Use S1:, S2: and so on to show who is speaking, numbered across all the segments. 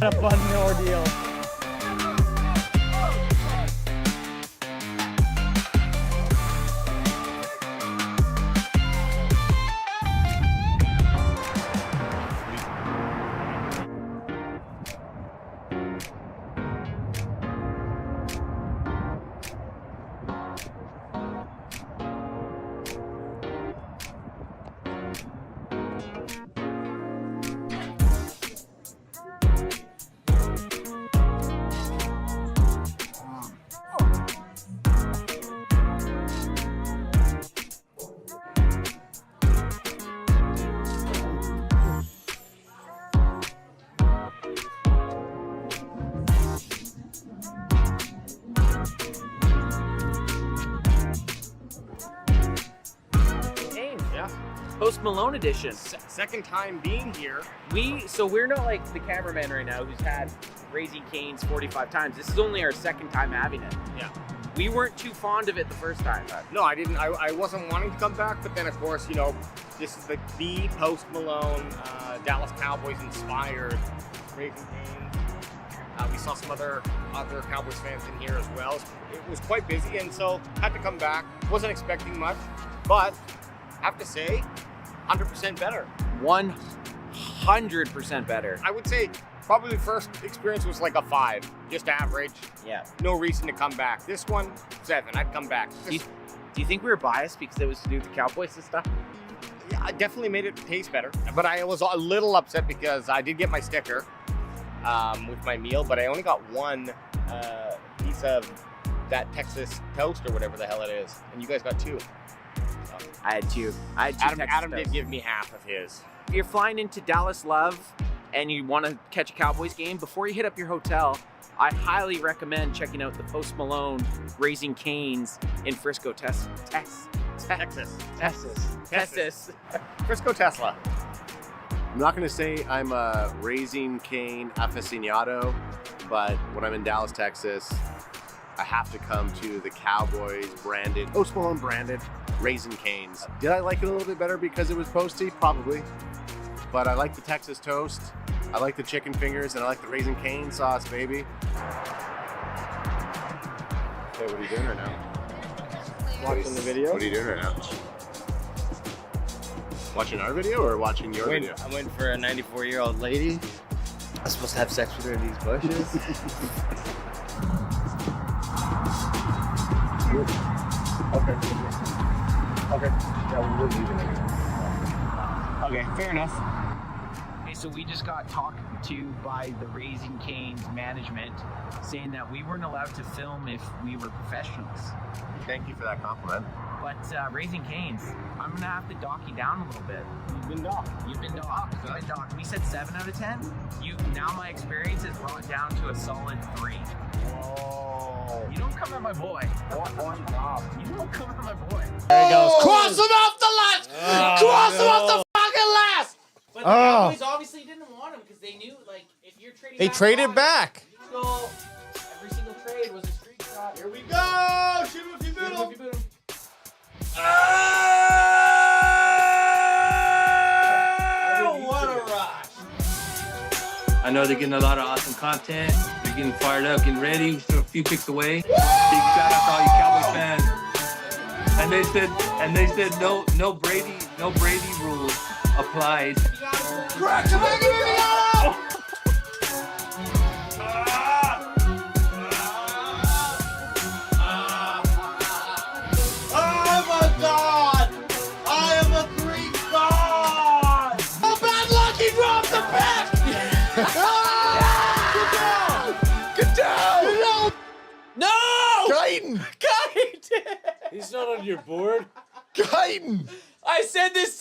S1: A fun ordeal.
S2: Post Malone edition.
S3: Second time being here.
S2: So we're not like the cameraman right now who's had Raising Cane's 45 times. This is only our second time having it.
S3: Yeah.
S2: We weren't too fond of it the first time.
S3: No, I didn't. I wasn't wanting to come back, but then of course, you know, this is the Post Malone, Dallas Cowboys inspired Raising Cane's. We saw some other Cowboys fans in here as well. It was quite busy, and so had to come back. Wasn't expecting much, but have to say, 100% better.
S2: 100% better.
S3: I would say probably the first experience was like a 5, just average.
S2: Yeah.
S3: No reason to come back. This one, 7. I'd come back.
S2: Do you think we were biased because it was to do with the Cowboys and stuff?
S3: Yeah, I definitely made it taste better. But I was a little upset because I did get my sticker with my meal, but I only got one piece of that Texas toast or whatever the hell it is, and you guys got 2.
S2: I had 2.
S3: Adam did give me half of his.
S2: If you're flying into Dallas Love and you want to catch a Cowboys game, before you hit up your hotel, I highly recommend checking out the Post Malone Raising Cane's in Frisco, Texas.
S3: Frisco, Tesla.
S4: I'm not going to say I'm a Raising Cane aficionado, but when I'm in Dallas, Texas, I have to come to the Cowboys branded, Post Malone branded Raising Cane's. Did I like it a little bit better because it was posty? Probably. But I like the Texas toast, I like the chicken fingers, and I like the Raising Cane sauce, baby. Hey, what are you doing right now?
S3: Watching the video.
S4: What are you doing right now? Watching our video or watching your video?
S1: I'm waiting for a 94-year-old lady. I'm supposed to have sex with her in these bushes. Okay. Yeah, we're leaving it. Okay, fair enough.
S2: Okay, so we just got talked to by the Raising Cane's management saying that we weren't allowed to film if we were professionals.
S4: Thank you for that compliment.
S2: But Raising Cane's, I'm gonna have to dock you down a little bit.
S3: You've been docked.
S2: You've been docked. We said 7 out of 10. Now my experience is brought down to a solid 3.
S3: Whoa.
S2: You don't come at my boy.
S3: One job.
S2: You don't come at my boy.
S1: There he goes.
S3: Cross him off the list! Cross him off the fucking list!
S2: But the Cowboys obviously didn't want him because they knew, like, if you're trading
S1: They
S2: back
S1: traded back.
S2: every single trade was a streak shot.
S3: Here we go! Shoot him if you boot him! Oh, what a rush!
S5: I know they're getting a lot of awesome content. They're getting fired up, getting ready. We're still a few picks away. Big shout out to all you Cowboys fans. And they said no Brady rules applied.
S1: He's not on your board.
S4: Guyton!
S1: I said this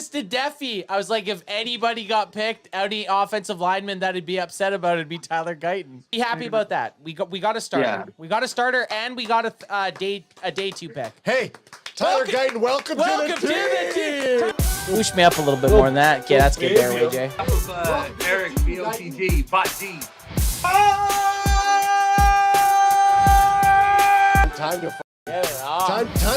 S1: to Deffy. I was like, if anybody got picked, any offensive lineman that'd be upset about it'd be Tyler Guyton. Be happy about that. We got a starter.
S5: Yeah.
S1: We got a starter, and we got a day 2 pick.
S4: Hey, Tyler Guyton, welcome to the team!
S1: Push me up a little bit more than that. Okay, that's good there, AJ.
S5: That was Eric, BOTG, Bot D.
S4: Time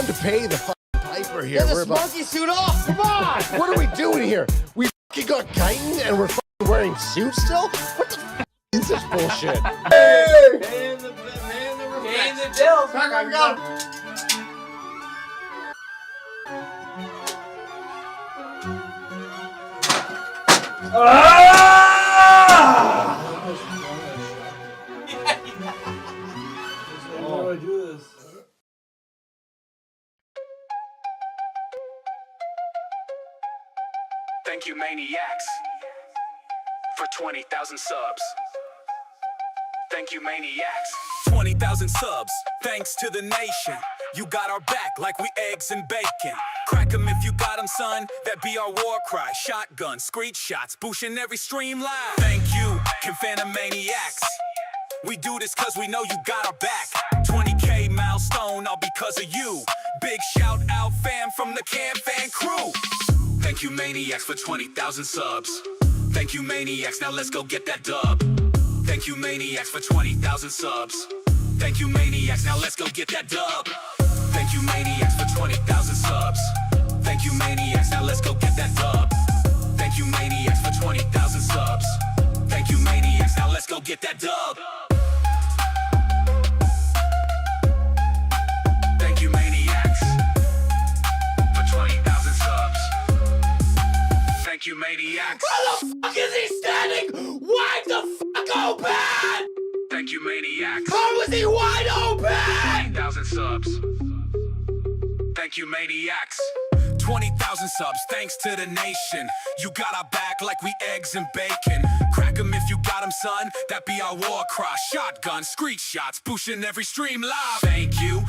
S4: to pay the piper here.
S3: Get this monkey suit off! Come on!
S4: What are we doing here? We got Guyton and we're wearing suits still? What the
S1: such bullshit.
S3: Paying the
S1: Paying the bills.
S3: Cracker, go.
S5: How do I do this?
S6: Thank you, Maniacs, for 20,000 subs. Thank you, Maniacs. 20,000 subs, thanks to the nation. You got our back like we eggs and bacon. Crack 'em if you got 'em, son. That be our war cry. Shotgun, screech shots, boosting every stream live. Thank you, Maniacs. We do this cause we know you got our back. 20K milestone, all because of you. Big shout out, fam, from the Cam Fan crew. Thank you, Maniacs, for 20,000 subs. Thank you, Maniacs, now let's go get that dub. Thank you, Maniacs, for 20,000 subs. Thank you, Maniacs, now let's go get that dub. Thank you, Maniacs, for 20,000 subs. Thank you, Maniacs, now let's go get that dub. Thank you, Maniacs, for 20,000 subs. Thank you, Maniacs, now let's go get that dub. Thank you, Maniacs, for 20,000 subs. Thank you, Maniacs.
S1: Where the fuck is he standing? Wide the fuck open!
S6: Thank you, Maniacs.
S1: How was he wide open?
S6: 20,000 subs. Thank you, Maniacs. 20,000 subs, thanks to the nation. You got our back like we eggs and bacon. Crack 'em if you got 'em, son. That be our war cry. Shotgun, screech shots, boosting every stream live. Thank you,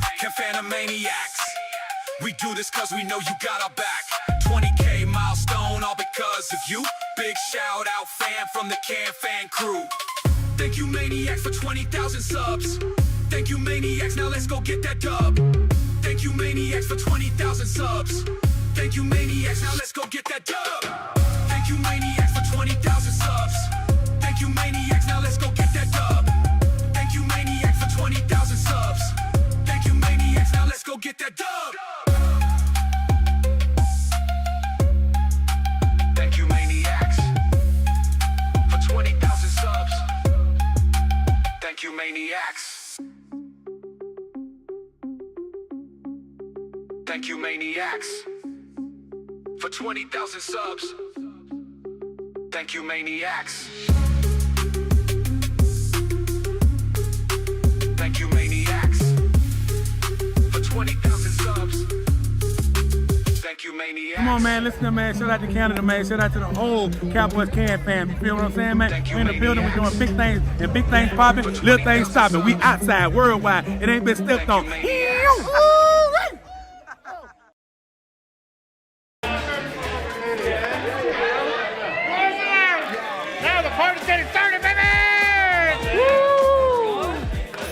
S6: Maniacs. We do this cause we know you got our back. 20K milestone, all because of you. Big shout out, fam, from the Cam Fan crew. Thank you, Maniacs, for 20,000 subs. Thank you, Maniacs, now let's go get that dub. Thank you, Maniacs, for 20,000 subs. Thank you, Maniacs, now let's go get that dub. Thank you, Maniacs, for 20,000 subs. Thank you, Maniacs, now let's go get that dub. Thank you, Maniacs, for 20,000 subs. Thank you, Maniacs, now let's go get that dub. Thank you, Maniacs, for 20,000 subs. Thank you, Maniacs. Thank you, Maniacs, for 20,000 subs. Thank you, Maniacs. Thank you, Maniacs, for 20,000 subs. Thank you, Maniacs.
S7: Come on, man, listen to man. Shout out to Canada, man. Shout out to the whole Cowboys Can fam. You feel what I'm saying, man?
S6: Thank you,
S7: We're in the building, we're
S6: Maniacs.
S7: doing big things, and big things popping, little things stopping. We outside, worldwide. It ain't been stepped
S6: Thank
S7: on.
S6: you, Maniacs.
S3: Now the party's getting started, baby!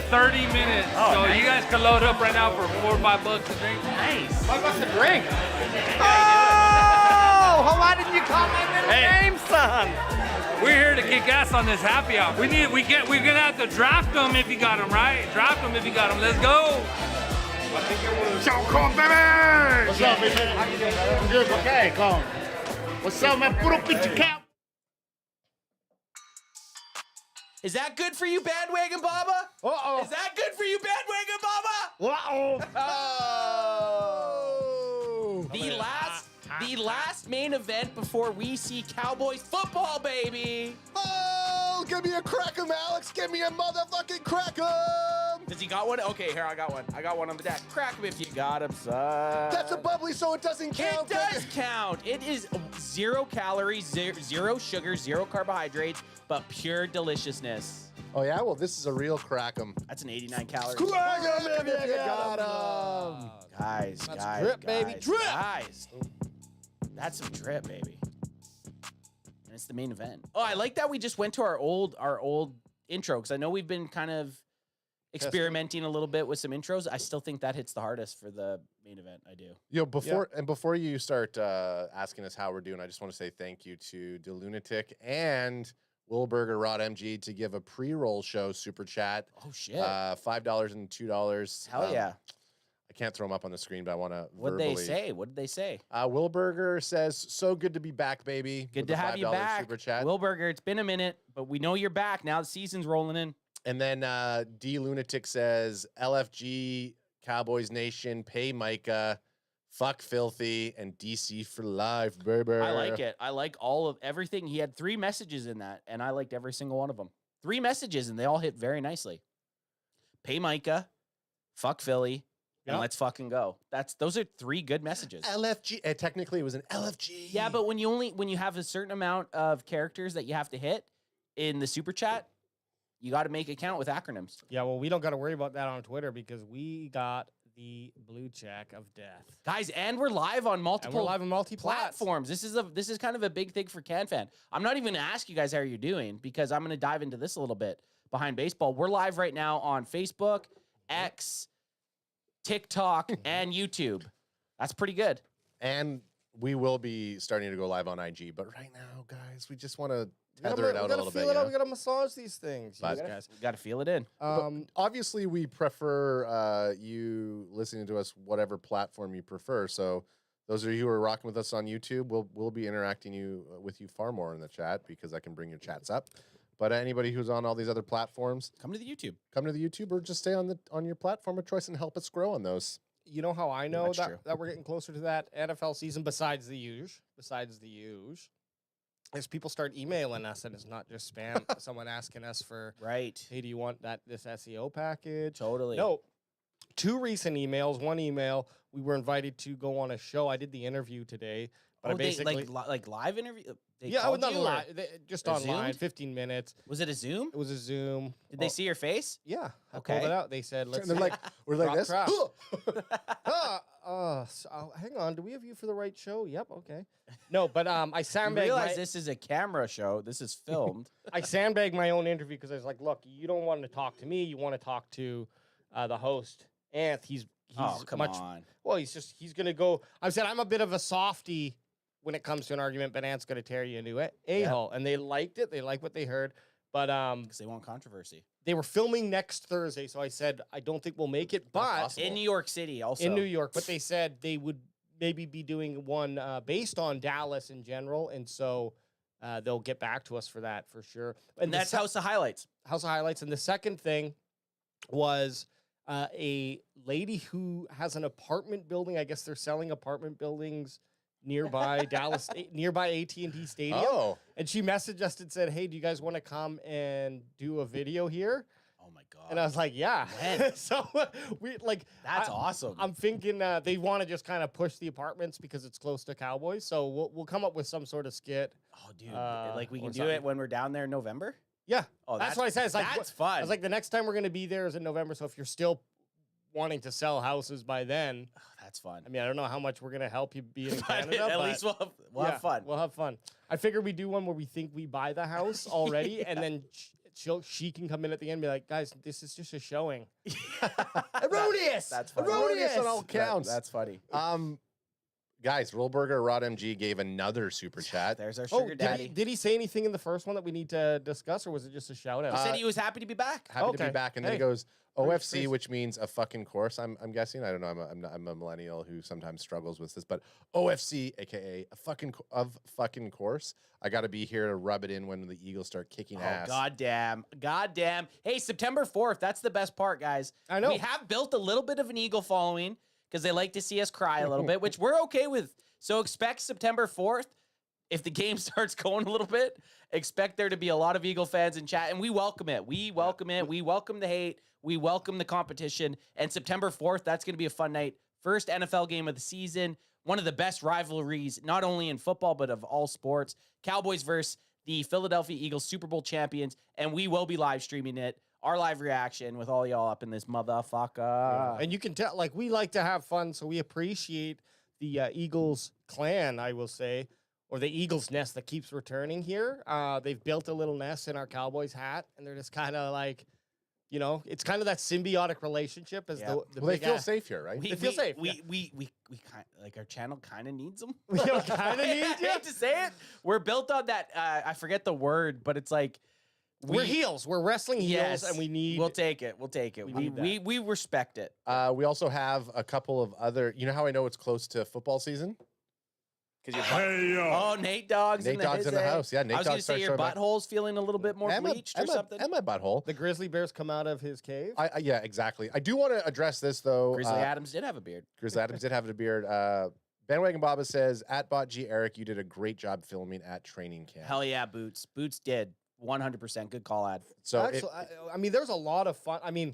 S5: 30 minutes. So you guys can load up right now for $4 or $5 a drink.
S1: Nice.
S3: What was the drink? Oh! Why didn't you call my middle name, son?
S5: We're here to kick ass on this happy hour. We're gonna have to draft them if you got them, right? Draft them if you got them. Let's go.
S3: Show come, baby! What's up, baby? How you doing, brother? I'm good. Okay, come. What's up, man? Puro pinche cow.
S1: Is that good for you, Bandwagon Baba?
S3: Uh-oh.
S1: Is that good for you, Bandwagon Baba?
S3: Uh-oh.
S1: The last main event before we see Cowboys football, baby.
S4: Oh, give me a crack'em, Alex. Give me a motherfucking crack'em.
S1: Does he got one? Okay, here, I got one. I got one on the deck. Crack him if you got him, son.
S4: That's a bubbly, so it doesn't count.
S1: It does count. It is 0 calories, 0 sugar, 0 carbohydrates, but pure deliciousness.
S4: Oh, yeah? Well, this is a real crack'em.
S1: That's an 89 calories.
S4: Crack'em if you got him.
S1: Guys, guys,
S4: drip, baby,
S1: guys,
S4: drip.
S1: guys. That's some drip, baby. And it's the main event. Oh, I like that we just went to our old intro, because I know we've been kind of experimenting a little bit with some intros. I still think that hits the hardest for the main event. I do.
S4: Yo, before you start asking us how we're doing, I just want to say thank you to DeLunatic and Wilburger Rod MG to give a pre-roll show super chat.
S1: Oh shit!
S4: $5 and $2.
S1: Hell yeah!
S4: I can't throw them up on the screen, but I want to
S1: What'd
S4: verbally.
S1: they say? What did they say?
S4: Wilberger says, so good to be back, baby.
S1: Good
S4: with
S1: to
S4: the
S1: have you
S4: $5
S1: back,
S4: Super chat.
S1: Wilberger. It's been a minute, but we know you're back now. The season's rolling in.
S4: And then D Lunatic says, LFG, Cowboys Nation, pay Micah, fuck Filthy, and DC for life, baby.
S1: I like it. I like all of everything. He had 3 messages in that, and I liked every single one of them. 3 messages, and they all hit very nicely. Pay Micah, fuck Philly, and let's fucking go. Those are 3 good messages.
S4: LFG. Technically, it was an LFG.
S1: Yeah, but when you have a certain amount of characters that you have to hit in the super chat, you got to make it count with acronyms.
S3: Yeah, well, we don't got to worry about that on Twitter because we got the blue check of death,
S1: guys, and we're live on multiple platforms. This is kind of a big thing for CanFan. I'm not even gonna ask you guys how you're doing because I'm gonna dive into this a little bit behind baseball. We're live right now on Facebook, X, TikTok, and YouTube. That's pretty good.
S4: And we will be starting to go live on IG. But right now, guys, we just want to tether it out a little bit.
S3: We got to massage these things,
S4: But-
S3: guys.
S1: Got to feel it in.
S4: Obviously, we prefer you listening to us whatever platform you prefer. So those of you who are rocking with us on YouTube, we'll be interacting with you far more in the chat because I can bring your chats up. But anybody who's on all these other platforms,
S1: Come to the YouTube.
S4: come to the YouTube or just stay on your platform of choice and help us grow on those.
S3: You know how I know
S1: That's true.
S3: that we're getting closer to that NFL season besides the huge, as people start emailing us and it's not just spam, someone asking us for,
S1: Right.
S3: hey, do you want this SEO package?
S1: Totally.
S3: No. 2 recent emails. One email, we were invited to go on a show. I did the interview today, but I
S1: They,
S3: basically
S1: like live interview. They
S3: yeah,
S1: called
S3: not
S1: you, or
S3: live, just
S1: or
S3: online,
S1: Zoomed?
S3: 15 minutes.
S1: Was it a Zoom?
S3: It was a Zoom.
S1: Did they see your face?
S3: Yeah, I
S1: Okay.
S3: pulled it out. They said, "Let's."
S4: They're like, we're like
S3: Drop
S4: this.
S3: Hang on. Do we have you for the right show? Yep. Okay. No, but I
S1: You
S3: sandbagged.
S1: realize this is a camera show. This is filmed.
S3: I sandbagged my own interview because I was like, "Look, you don't want to talk to me. You want to talk to the host, Anth. He's
S1: Oh, come on.
S3: Well, he's gonna go. I said I'm a bit of a softie when it comes to an argument, but Ant's gonna tear you into it. A-hole, and they liked it. They liked what they heard, but
S1: Because they want controversy.
S3: they were filming next Thursday, so I said I don't think we'll make it, but
S4: possible.
S1: In New York City, also.
S3: in New York. But they said they would maybe be doing one based on Dallas in general, and so they'll get back to us for that for sure.
S1: And that's House of Highlights.
S3: House of Highlights. And the second thing was a lady who has an apartment building. I guess they're selling apartment buildings nearby Dallas, nearby AT&T Stadium.
S4: Oh,
S3: And she messaged us and said, "Hey, do you guys want to come and do a video here?"
S1: Oh my God.
S3: And I was like, "Yeah."
S1: When?
S3: So we like
S1: That's awesome.
S3: I'm thinking they want to just kind of push the apartments because it's close to Cowboys. So we'll come up with some sort of skit.
S1: Oh, dude. Like we
S3: or
S1: can do
S3: something.
S1: it when we're down there in November?
S3: Yeah.
S1: Oh,
S3: that's what I said. It's like
S1: that's fun.
S3: I was like, the next time we're gonna be there is in November. So if you're still wanting to sell houses by then,
S1: Oh, that's fun.
S3: I mean, I don't know how much we're gonna help you be in
S1: But
S3: Canada.
S1: at
S3: but
S1: least we'll
S3: yeah,
S1: have fun.
S3: We'll have fun. I figured we do one where we think we buy the house already, and then she can come in at the end and be like, "Guys, this is just a showing." Erroneous.
S1: That's funny.
S4: erroneous on all counts.
S1: That's funny.
S4: Guys, Rollburger Rod MG gave another super chat.
S1: There's our
S3: Oh,
S1: sugar daddy.
S3: did he say anything in the first one that we need to discuss, or was it just a shout out?
S1: He said he was happy to be back.
S4: Happy to
S3: Okay.
S4: be back, and then he
S3: Hey.
S4: goes OFC,
S3: Please.
S4: which means a fucking course. I'm guessing. I don't know. I'm a millennial who sometimes struggles with this, but OFC, aka a fucking course. I got to be here to rub it in when the Eagles start kicking
S1: Oh,
S4: ass.
S1: goddamn. Hey, September 4th, that's the best part, guys.
S3: I know.
S1: We have built a little bit of an Eagle following because they like to see us cry a little bit, which we're okay with. So expect September 4th. If the game starts going a little bit, expect there to be a lot of Eagle fans in chat, and we welcome it. We welcome it. We welcome the hate. We welcome the competition. And September 4th, that's going to be a fun night. First NFL game of the season. One of the best rivalries, not only in football, but of all sports. Cowboys versus the Philadelphia Eagles, Super Bowl champions, and we will be live streaming it. Our live reaction with all y'all up in this motherfucker.
S3: And you can tell, like, we like to have fun, so we appreciate the Eagles clan, I will say, or the Eagles nest that keeps returning here. They've built a little nest in our Cowboys hat, and they're just kind of like, you know, it's kind of that symbiotic relationship as
S1: Yeah.
S3: the
S4: Well, they
S3: big
S4: feel
S3: ass-
S4: safe here, right?
S1: We
S3: They feel safe,
S1: We kind like our channel kind of needs them.
S3: We kind of
S1: I
S3: need you.
S1: hate to say it. We're built on that. I forget the word, but it's like
S3: We're heels. We're wrestling heels,
S1: Yes,
S3: and we need.
S1: We'll take it. We'll take it. We respect it.
S4: We also have a couple of other. You know how I know it's close to football season? Because
S1: Oh, Nate Dogg's
S4: Nate
S1: in the
S4: Dogg's in the house. Yeah, Nate
S1: I was
S4: Dogg
S1: going to say
S4: starts
S1: your
S4: showing back.
S1: butthole's feeling a little bit more bleached or something.
S4: And my butthole.
S3: The grizzly bears come out of his cave.
S4: Yeah, exactly. I do want to address this though.
S1: Grizzly Adams did have a beard.
S4: Grizzly Adams did have a beard. Bandwagon Baba says at Bot G Eric, you did a great job filming at training camp.
S1: Hell yeah, Boots. Boots did 100%. Good call, Ad.
S4: So
S3: Actually, I mean, there's a lot of fun. I mean,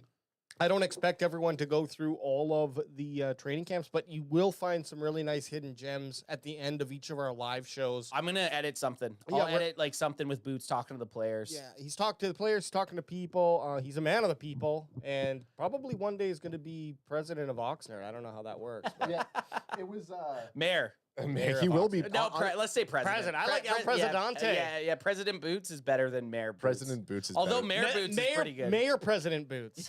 S3: I don't expect everyone to go through all of the training camps, but you will find some really nice hidden gems at the end of each of our live shows.
S1: I'm going to edit something.
S3: Yeah,
S1: I'll edit like something with Boots talking to the players.
S3: Yeah, he's talking to the players, he's talking to people. He's a man of the people, and probably one day is going to be president of Oxnard. I don't know how that works. But
S4: yeah, it was
S1: Mayor.
S4: he will be.
S1: No, let's say president.
S3: President. I like El Presidente.
S1: Yeah, President Boots is better than Mayor Boots.
S4: President Boots is
S1: Although
S4: better.
S1: Mayor Boots is pretty good.
S3: Mayor President Boots.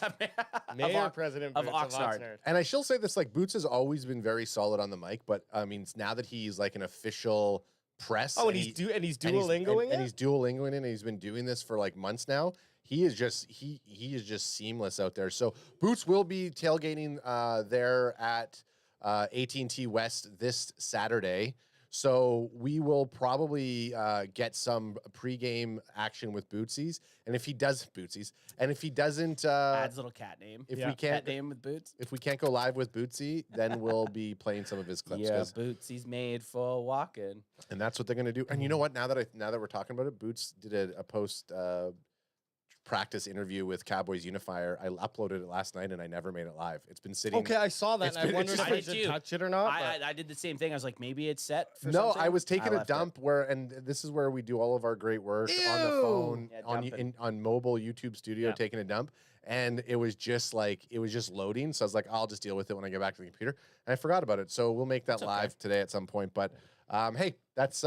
S3: Mayor President
S1: of
S3: Boots
S1: Oxnard.
S4: And I shall say this: like Boots has always been very solid on the mic, but I mean, now that he's like an official press,
S3: Oh, and he's duolingoing
S4: and he's duolingoing it, and he's been doing this for like months now. He is just he is just seamless out there. So Boots will be tailgating there at AT&T West this Saturday. So we will probably get some pregame action with Bootsies, and if he doesn't,
S1: Ad's little cat name.
S4: If we can't,
S1: cat name with Boots.
S4: if we can't go live with Bootsy, then we'll be playing some of his clips.
S1: Yeah, Bootsy's made for walking.
S4: And that's what they're gonna do. And you know what? Now that we're talking about it, Boots did a post practice interview with Cowboys Unifier. I uploaded it last night and I never made it live. It's been sitting.
S3: Okay, I saw that. And I wondered if I
S1: did
S3: should
S1: too.
S3: touch it or not.
S1: I did the same thing. I was like, maybe it's set for
S4: No,
S1: something.
S4: I was taking a
S1: left
S4: dump and this is where we do all of our great work on the phone,
S1: Yeah, dumping.
S4: on mobile YouTube Studio, taking a dump. And it was just loading. So I was like, I'll just deal with it when I get back to the computer. And I forgot about it. So we'll make that live today at some point. But hey, that's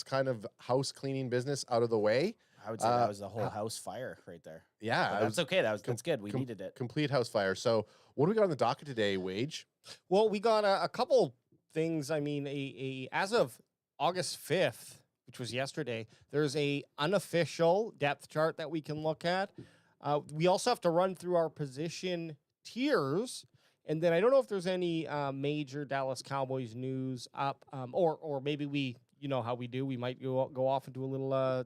S4: kind of house cleaning business out of the way.
S1: I would say that was the whole house fire right there.
S4: Yeah,
S1: But that's okay. That's good. We needed it.
S4: Complete house fire. So what do we got on the docket today, Wage?
S3: Well, we got a couple things. I mean, as of August 5th, which was yesterday, there's a unofficial depth chart that we can look at. We also have to run through our position tiers. And then I don't know if there's any major Dallas Cowboys news up, or maybe we, you know how we do, we might go off into a little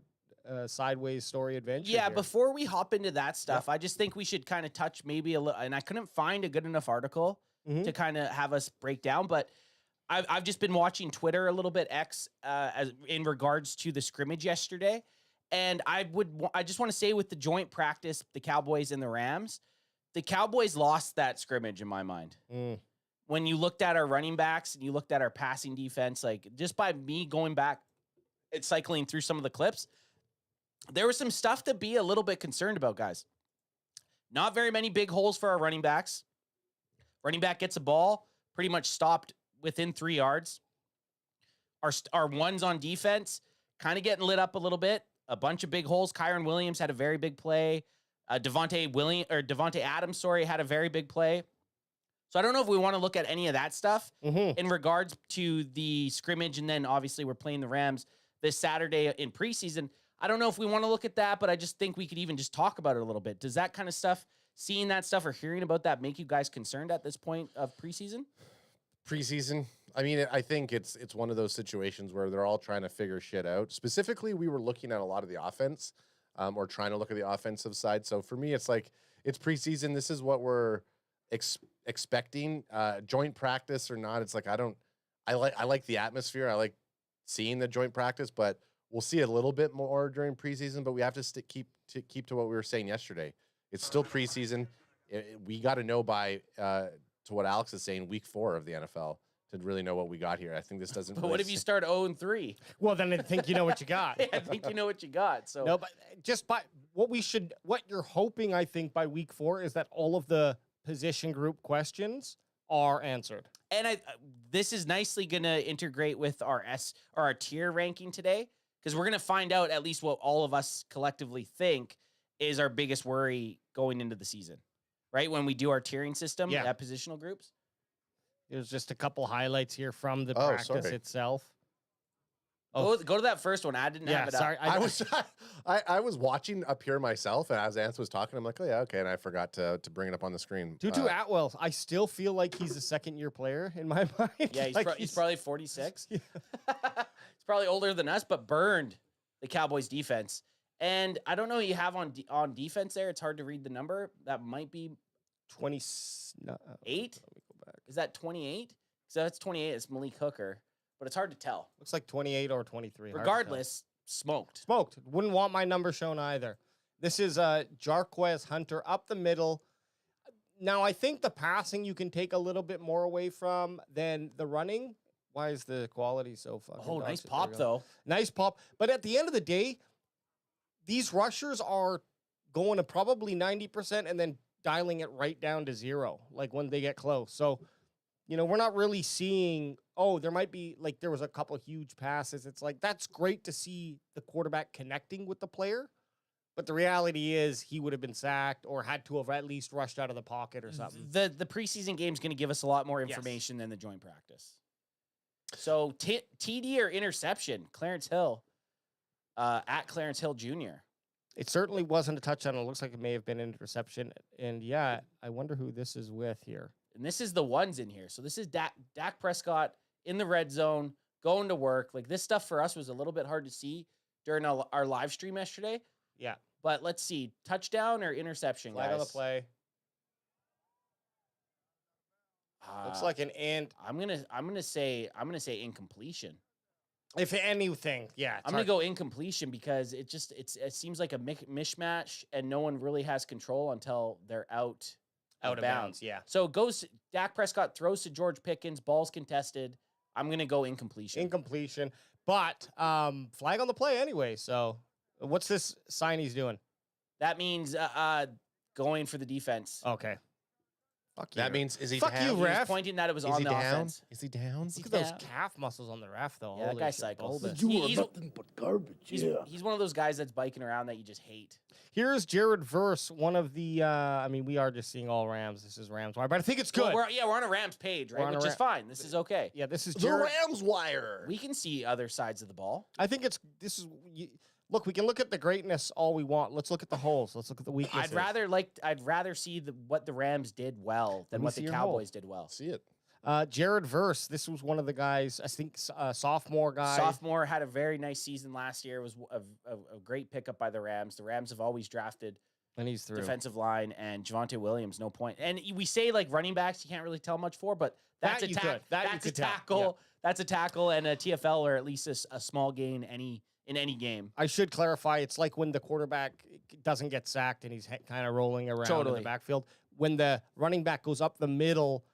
S3: sideways story adventure.
S1: Yeah,
S3: here.
S1: before we hop into that stuff, I just think we should kind of touch maybe a little, and I couldn't find a good enough article to kind of have us break down, but I've just been watching Twitter a little bit, X, as in regards to the scrimmage yesterday, and I just want to say with the joint practice, the Cowboys and the Rams, the Cowboys lost that scrimmage in my mind. When you looked at our running backs and you looked at our passing defense, like just by me going back and cycling through some of the clips, there was some stuff to be a little bit concerned about, guys. Not very many big holes for our running backs. Running back gets a ball, pretty much stopped within 3 yards. Our ones on defense kind of getting lit up a little bit. A bunch of big holes. Kyron Williams had a very big play. Devontae Adams, had a very big play. So I don't know if we want to look at any of that stuff in regards to the scrimmage, and then obviously we're playing the Rams this Saturday in preseason. I don't know if we want to look at that, but I just think we could even just talk about it a little bit. Does that kind of stuff, seeing that stuff or hearing about that, make you guys concerned at this point of preseason?
S4: Preseason. I mean, I think it's one of those situations where they're all trying to figure shit out. Specifically, we were looking at a lot of the offense, or trying to look at the offensive side. So for me, it's like it's preseason. This is what we're expecting. Joint practice or not, it's like I like the atmosphere. I like seeing the joint practice, but we'll see a little bit more during preseason, but we have to keep to what we were saying yesterday. It's still preseason. We got to know by, to what Alex is saying, week 4 of the NFL to really know what we got here. I think this doesn't.
S1: But what if you start 0-3?
S3: Well, then I think you know what you got.
S1: I think you know what you got. So
S3: no, but just by what you're hoping, I think, by week 4 is that all of the position group questions are answered.
S1: And this is nicely going to integrate with our tier ranking today, because we're going to find out at least what all of us collectively think is our biggest worry going into the season, right? When we do our tiering system at positional groups.
S3: There's just a couple highlights here from the practice itself.
S1: Go to that first one. I didn't have it
S8: sorry.
S1: up.
S4: I was watching up here myself, and as Ance was talking, I'm like, oh yeah, okay, and I forgot to bring it up on the screen.
S8: Tutu Atwell, I still feel like he's a second-year player in my mind.
S1: Yeah, he's,
S8: Like,
S1: he's probably 46.
S8: Yeah.
S1: He's probably older than us, but burned the Cowboys defense. And I don't know what you have on defense there. It's hard to read the number. That might be
S8: 28.
S1: Let me go back. Is that 28? So that's 28. It's Malik Hooker, but it's hard to tell.
S8: Looks like 28 or 23.
S1: Regardless, smoked.
S8: Smoked. Wouldn't want my number shown either. This is Jarquez Hunter up the middle. Now, I think the passing you can take a little bit more away from than the running. Why is the quality so fucking
S1: Oh, nice
S8: dodgy?
S1: pop, though.
S8: Nice pop. But at the end of the day, these rushers are going to probably 90% and then dialing it right down to 0, like when they get close. So, you know, we're not really seeing, there might be, like, there was a couple huge passes. It's like, that's great to see the quarterback connecting with the player. But the reality is he would have been sacked or had to have at least rushed out of the pocket or something.
S1: The preseason game is going to give us a lot more information than the joint practice. So TD or interception, Clarence Hill, at Clarence Hill Jr.
S8: It certainly wasn't a touchdown. It looks like it may have been an interception. And yeah, I wonder who this is with here.
S1: And this is the ones in here. So this is Dak Prescott in the red zone, going to work. Like, this stuff for us was a little bit hard to see during our live stream yesterday.
S8: Yeah.
S1: But let's see, touchdown or interception,
S8: Flag
S1: guys?
S8: on the play. Looks like an and.
S1: I'm gonna say incompletion.
S8: If anything, yeah.
S1: I'm gonna go incompletion because it seems like a mishmash and no one really has control until they're out of bounds.
S8: Yeah.
S1: So it goes. Dak Prescott throws to George Pickens. Ball's contested. I'm gonna go incompletion.
S8: Incompletion, but flag on the play anyway. So what's this sign he's doing?
S1: That means going for the defense.
S8: Okay. Fuck you.
S4: That means is he
S8: Fuck
S4: down?
S8: you,
S1: He was
S8: ref.
S1: pointing that it was
S4: Is
S1: on
S4: he
S1: the
S4: down?
S1: offense.
S4: Is he down?
S8: Look at those calf muscles on the ref, though.
S1: Yeah, that
S8: Holy
S1: guy's
S8: shit,
S1: cycles.
S8: bulbous.
S1: He's nothing but garbage. He's one of those guys that's biking around that you just hate.
S8: Here's Jared Verse, one of the. We are just seeing all Rams. This is Rams Wire, but I think it's good.
S1: Well, we're on a Rams page, right? Which is fine. This is okay.
S8: Yeah, this is
S4: The
S8: Jared.
S4: Rams wire.
S1: We can see other sides of the ball.
S8: I think look, we can look at the greatness all we want. Let's look at the holes. Let's look at the weaknesses.
S1: I'd rather see what the Rams did well than
S8: me
S1: what
S8: see
S1: the
S8: your
S1: Cowboys did well.
S4: See it.
S8: Jared Verse, this was one of the guys, I think, sophomore guy.
S1: Sophomore had a very nice season last year. It was a great pickup by the Rams. The Rams have always drafted
S8: And he's through.
S1: defensive line and Javonte Williams, no point. And we say like running backs, you can't really tell much for, but that's
S8: That
S1: a
S8: you
S1: tackle.
S8: could. That you
S1: That's a
S8: could tell.
S1: tackle.
S8: Yeah.
S1: That's a tackle and a TFL or at least a small gain in any game.
S8: I should clarify, it's like when the quarterback doesn't get sacked and he's kind of rolling around in
S1: Totally.
S8: the backfield. When the running back goes up the middle,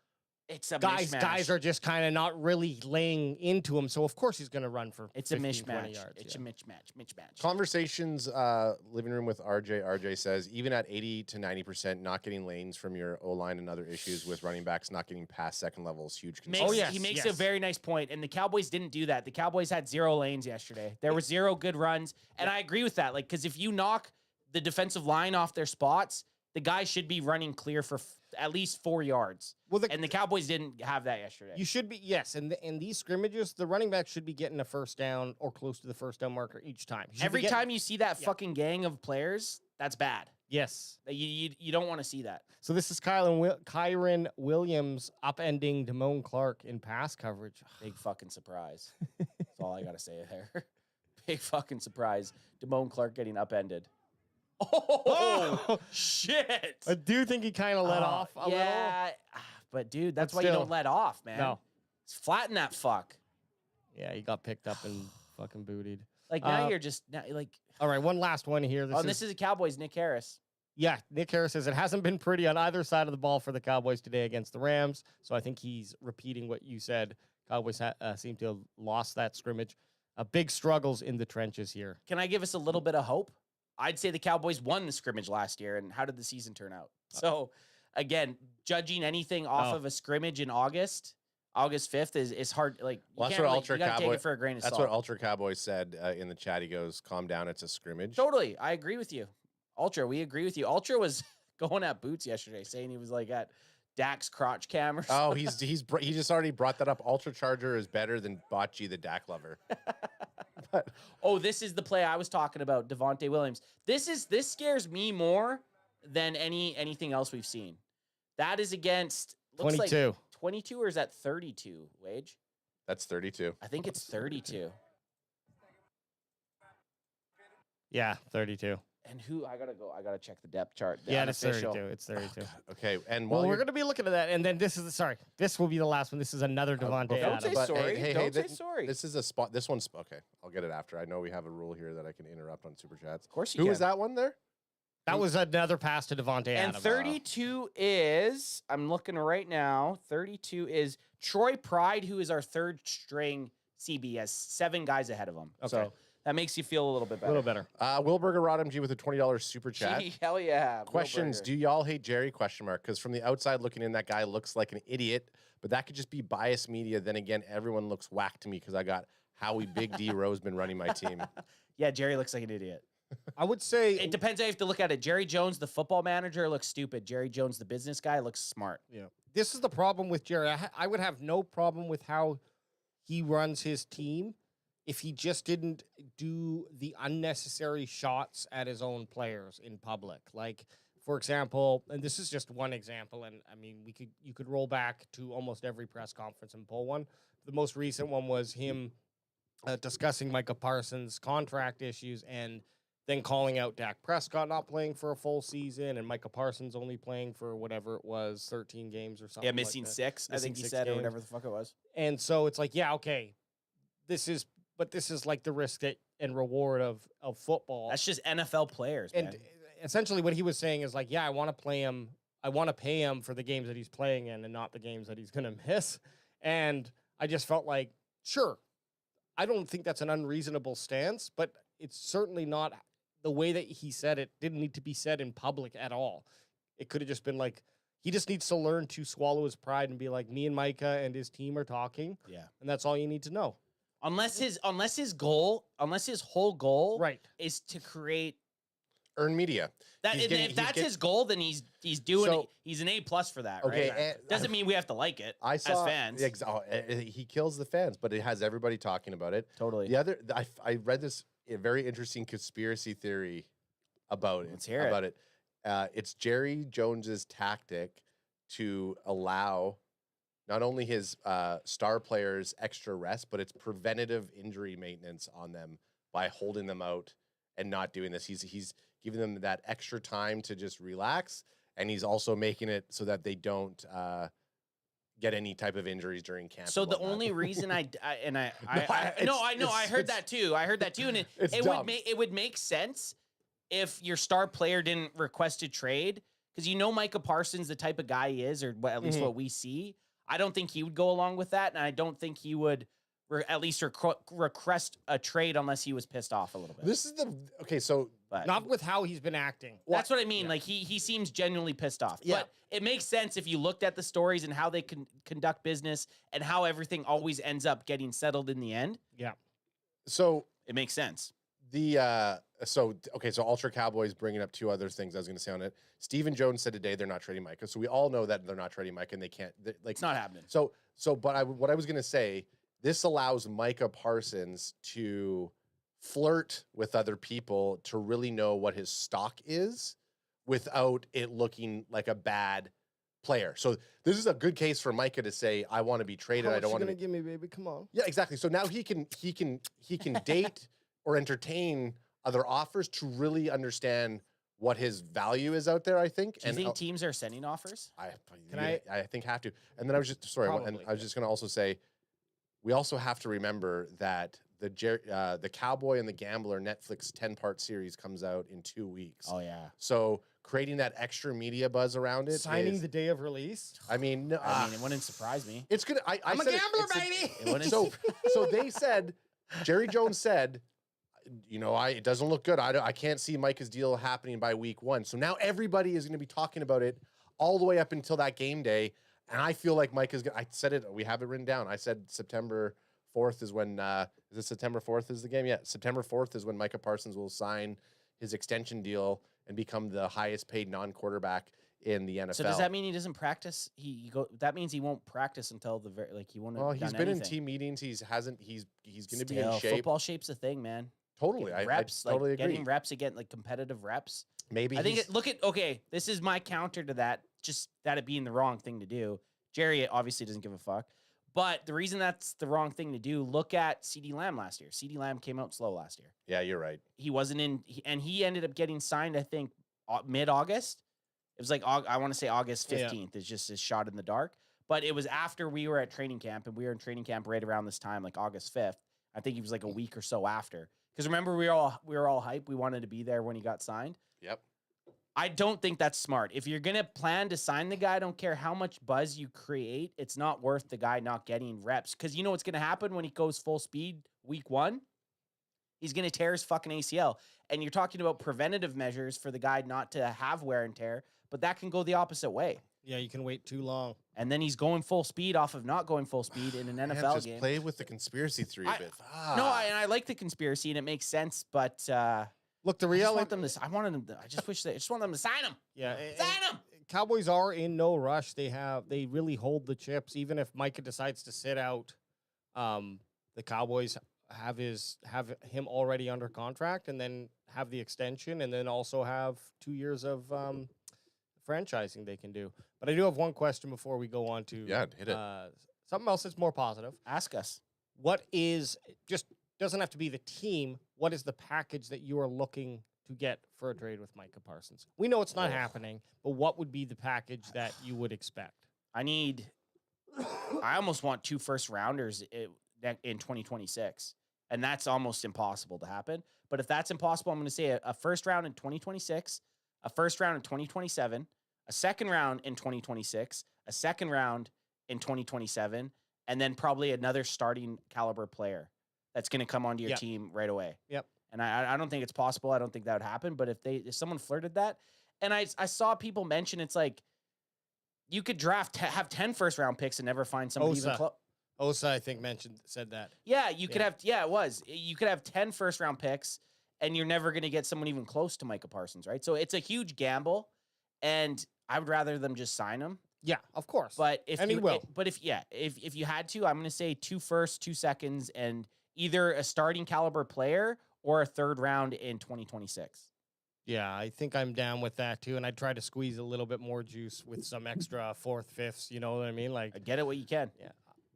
S1: It's a
S8: guys
S1: mishmash.
S8: are just kind of not really laying into him. So, of course, he's going to run for
S1: It's a
S8: 15, 20
S1: mishmash.
S8: yards.
S1: It's
S8: yeah.
S1: a mismatch.
S4: Conversations, living room with RJ. RJ says, even at 80 to 90%, not getting lanes from your O-line and other issues with running backs not getting past second level is huge concern.
S1: He makes a very nice point, and the Cowboys didn't do that. The Cowboys had 0 lanes yesterday. There were 0 good runs, and I agree with that. Like, because if you knock the defensive line off their spots, the guy should be running clear for at least 4 yards.
S8: Well,
S1: and the Cowboys didn't have that yesterday.
S8: You should be, yes. And in these scrimmages, the running back should be getting a first down or close to the first down marker each time.
S1: Every time you see that fucking gang of players, that's bad.
S8: Yes.
S1: You don't want to see that.
S8: So this is Kyron Williams upending Damone Clark in pass coverage.
S1: Big fucking surprise. That's all I got to say there. Big fucking surprise. Damone Clark getting upended. Oh, shit.
S8: I do think he kind of let off a little.
S1: Yeah, but dude, that's
S8: But
S1: why you
S8: still.
S1: don't let off, man.
S8: No.
S1: Flatten that fuck.
S8: Yeah, he got picked up and fucking booted.
S1: Like, now you're just, like...
S8: All right, one last one here.
S1: This is a Cowboys, Nick Harris.
S8: Yeah, Nick Harris says it hasn't been pretty on either side of the ball for the Cowboys today against the Rams. So I think he's repeating what you said. Cowboys seem to have lost that scrimmage. Big struggles in the trenches here.
S1: Can I give us a little bit of hope? I'd say the Cowboys won the scrimmage last year, and how did the season turn out? So, again, judging anything off of a scrimmage in August 5th is hard. Like,
S4: Well,
S1: you
S4: that's what
S1: can't
S4: Ultra
S1: you gotta take
S4: Cowboy.
S1: it for a grain of
S4: That's
S1: salt.
S4: what Ultra Cowboy said in the chat. He goes, "Calm down, it's a scrimmage."
S1: Totally, I agree with you, Ultra. We agree with you. Ultra was going at Boots yesterday, saying he was like at Dak's crotch cam or
S4: Oh,
S1: something.
S4: he just already brought that up. Ultra Charger is better than Bocce the Dak lover. But
S1: Oh, this is the play I was talking about, Devontae Williams. This scares me more than anything else we've seen. That is against
S8: 22.
S1: Like 22, or is that 32, Wage?
S4: that's 32.
S1: I think it's 32.
S8: Yeah, 32.
S1: And I gotta check the depth chart. The
S8: Yeah, it's
S1: unofficial.
S8: 32. It's 32.
S4: Okay, and
S8: Well,
S4: while
S8: we're
S4: you're
S8: going to be looking at that, and then this will be the last one. This is another Devontae
S1: Don't
S8: Adams.
S1: say
S4: but
S1: sorry. Don't say sorry.
S4: This is a spot. This one's okay. I'll get it after. I know we have a rule here that I can interrupt on super chats.
S1: Of course you
S4: Who
S1: can.
S4: was that one there?
S8: That was another pass to Devontae
S1: And
S8: Adams.
S1: 32 is, I'm looking right now, 32 is Troy Pride, who is our third string CB, has 7 guys ahead of him.
S8: Okay.
S1: So that makes you feel a little bit
S8: A
S1: better.
S8: little better.
S4: Wilberger Rod MG with a $20 super chat.
S1: Gee, hell yeah.
S4: Questions:
S1: Wilberger.
S4: Do y'all hate Jerry? Because from the outside looking in, that guy looks like an idiot. But that could just be biased media. Then again, everyone looks whack to me because I got Howie Big D Roseman running my team.
S1: Yeah, Jerry looks like an idiot.
S8: I would say
S1: It depends how you have to look at it. Jerry Jones, the football manager, looks stupid. Jerry Jones, the business guy, looks smart.
S8: this is the problem with Jerry. I would have no problem with how he runs his team if he just didn't do the unnecessary shots at his own players in public. Like, for example, and this is just one example, and I mean, you could roll back to almost every press conference and pull one. The most recent one was him discussing Micah Parsons' contract issues and then calling out Dak Prescott not playing for a full season and Micah Parsons only playing for whatever it was, 13 games or something.
S1: Yeah, missing
S8: like that.
S1: 6, I
S8: Missing
S1: think he
S8: 6
S1: said, or
S8: games.
S1: whatever the fuck it was.
S8: And so it's like, yeah, okay, this is like the risk and reward of football.
S1: That's just NFL players,
S8: And
S1: man.
S8: essentially what he was saying is like, yeah, I want to play him. I want to pay him for the games that he's playing in and not the games that he's going to miss. And I just felt like, sure, I don't think that's an unreasonable stance, but it's certainly not the way that he said it. Didn't need to be said in public at all. It could have just been like, he just needs to learn to swallow his pride and be like, me and Micah and his team are talking.
S1: Yeah.
S8: And that's all you need to know.
S1: Unless his whole goal
S8: Right.
S1: is to create
S4: Earn media.
S1: that.
S4: He's
S1: And
S4: getting-
S1: if
S4: he's
S1: that's
S4: get-
S1: he's goal, then he's doing
S4: So-
S1: it. He's an A+ for that,
S4: Okay,
S1: right?
S4: and-
S1: Doesn't mean we have to like it
S4: I saw
S1: as fans.
S4: he kills the fans, but it has everybody talking about it.
S1: Totally.
S4: The other, I read this very interesting conspiracy theory about it.
S1: Let's hear it.
S4: about it. It's Jerry Jones's tactic to allow not only his star players extra rest, but it's preventative injury maintenance on them by holding them out and not doing this. He's giving them that extra time to just relax, and he's also making it so that they don't get any type of injuries during camp.
S1: So
S4: and
S1: the
S4: whatnot.
S1: only reason I
S4: it's-
S1: heard that too. I heard that too, and
S4: It's
S1: it
S4: dumb.
S1: would make sense if your star player didn't request a trade, because Micah Parsons, the type of guy he is, or at least what we see. I don't think he would go along with that, and I don't think he would at least request a trade unless he was pissed off a little bit.
S4: This is okay. So
S1: But
S8: Not with how he's been acting.
S1: that's what I mean. Like he seems genuinely pissed off.
S4: Yeah.
S1: But it makes sense if you looked at the stories and how they conduct business and how everything always ends up getting settled in the end.
S8: Yeah.
S4: so
S1: It makes sense.
S4: So Ultra Cowboys bringing up 2 other things I was going to say on it. Stephen Jones said today they're not trading Micah, so we all know that they're not trading Micah, and they can't.
S1: It's not happening.
S4: What I was going to say, this allows Micah Parsons to flirt with other people to really know what his stock is without it looking like a bad player. So this is a good case for Micah to say, I want to be traded. I don't want to
S8: give me, baby. Come on.
S4: Yeah, exactly. So now he can date or entertain other offers to really understand what his value is out there, I think.
S1: Do you think teams are sending offers?
S4: I think have to. And then I was just going to also say, we also have to remember that the Cowboy and the Gambler Netflix 10-part series comes out in 2 weeks.
S1: Oh yeah.
S4: So creating that extra media buzz around it,
S8: Signing the day of release.
S4: I mean, no,
S1: I mean, it wouldn't surprise me.
S4: it's gonna.
S8: I'm a
S4: said it-
S8: gambler,
S4: it's a-
S8: baby.
S1: It wouldn't.
S4: So they said, Jerry Jones said, it doesn't look good. I can't see Micah's deal happening by week 1. So now everybody is going to be talking about it all the way up until that game day. And I feel like Micah's going to, I said it, we have it written down. I said September 4th is when, is it September 4th is the game? Yeah, September 4th is when Micah Parsons will sign his extension deal and become the highest paid non-quarterback in the NFL.
S1: So does that mean he doesn't practice? That means he won't practice until the very he won't.
S4: Well,
S1: have
S4: he's
S1: done
S4: been
S1: anything.
S4: in team meetings. He's going to be in
S1: Still,
S4: shape.
S1: Football shape's a thing, man.
S4: Totally,
S1: Reps,
S4: I totally agree.
S1: Getting reps again, like competitive reps.
S4: Maybe
S1: I think. Okay, this is my counter to that. Just that it being the wrong thing to do. Jerry obviously doesn't give a fuck. But the reason that's the wrong thing to do, look at CeeDee Lamb last year. CeeDee Lamb came out slow last year.
S4: Yeah, you're right.
S1: He wasn't in, and he ended up getting signed, I think, mid-August. It was like, I want to say August 15th is just a shot in the dark. But it was after we were at training camp, and we were in training camp right around this time, like August 5th. I think he was like a week or so after. Because remember, we were all hyped. We wanted to be there when he got signed.
S4: Yep.
S1: I don't think that's smart. If you're going to plan to sign the guy, I don't care how much buzz you create. It's not worth the guy not getting reps. Because you know what's going to happen when he goes full speed week 1? He's going to tear his fucking ACL. And you're talking about preventative measures for the guy not to have wear and tear. But that can go the opposite way.
S8: Yeah, you can wait too long.
S1: And then he's going full speed off of not going full speed in an NFL
S4: just
S1: game.
S4: Play with the conspiracy theory a bit.
S1: No, I like the conspiracy and it makes sense, but
S8: look, the
S1: I
S8: reality.
S1: I just want them to sign him.
S8: Yeah,
S1: Sign him.
S8: Cowboys are in no rush. They really hold the chips. Even if Micah decides to sit out, the Cowboys have him already under contract, and then have the extension, and then also have 2 years of franchising they can do. But I do have one question before we go on to
S4: hit it.
S8: Something else that's more positive.
S1: Ask us.
S8: What is just doesn't have to be the team. What is the package that you are looking to get for a trade with Micah Parsons? We know it's not happening, but what would be the package that you would expect?
S1: I almost want 2 first-rounders in 2026, and that's almost impossible to happen. But if that's impossible, I'm going to say a first round in 2026, a first round in 2027, a second round in 2026, a second round in 2027, and then probably another starting caliber player that's going to come onto your team right away.
S8: Yep.
S1: And I don't think it's possible. I don't think that would happen. But if someone flirted that, and I saw people mention it's like you could have 10 first round picks and never find somebody even close.
S8: Osa, I think, said that.
S1: Yeah, you could have. Yeah, it was. You could have 10 first round picks, and you're never going to get someone even close to Micah Parsons, right? So it's a huge gamble, and I would rather them just sign him.
S8: Yeah, of course.
S1: But if
S8: he will.
S1: If you had to, I'm going to say 2 firsts, 2 seconds, and either a starting caliber player or a third round in 2026.
S8: Yeah, I think I'm down with that too, and I'd try to squeeze a little bit more juice with some extra 4th, 5ths. You know what I mean? Like,
S1: get it what you can.
S8: Yeah,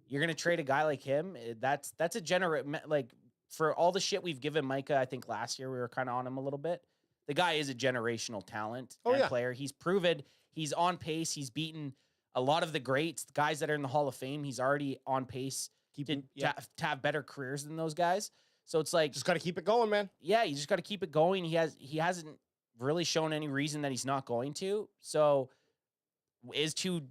S1: you're gonna trade a guy like him. That's a like for all the shit we've given Micah. I think last year we were kind of on him a little bit. The guy is a generational talent player. He's proven he's on pace. He's beaten a lot of the greats, the guys that are in the Hall of Fame. He's already on pace to have better careers than those guys. So it's like
S8: just got to keep it going, man.
S1: Yeah, you just got to keep it going. He hasn't really shown any reason that he's not going to. So is two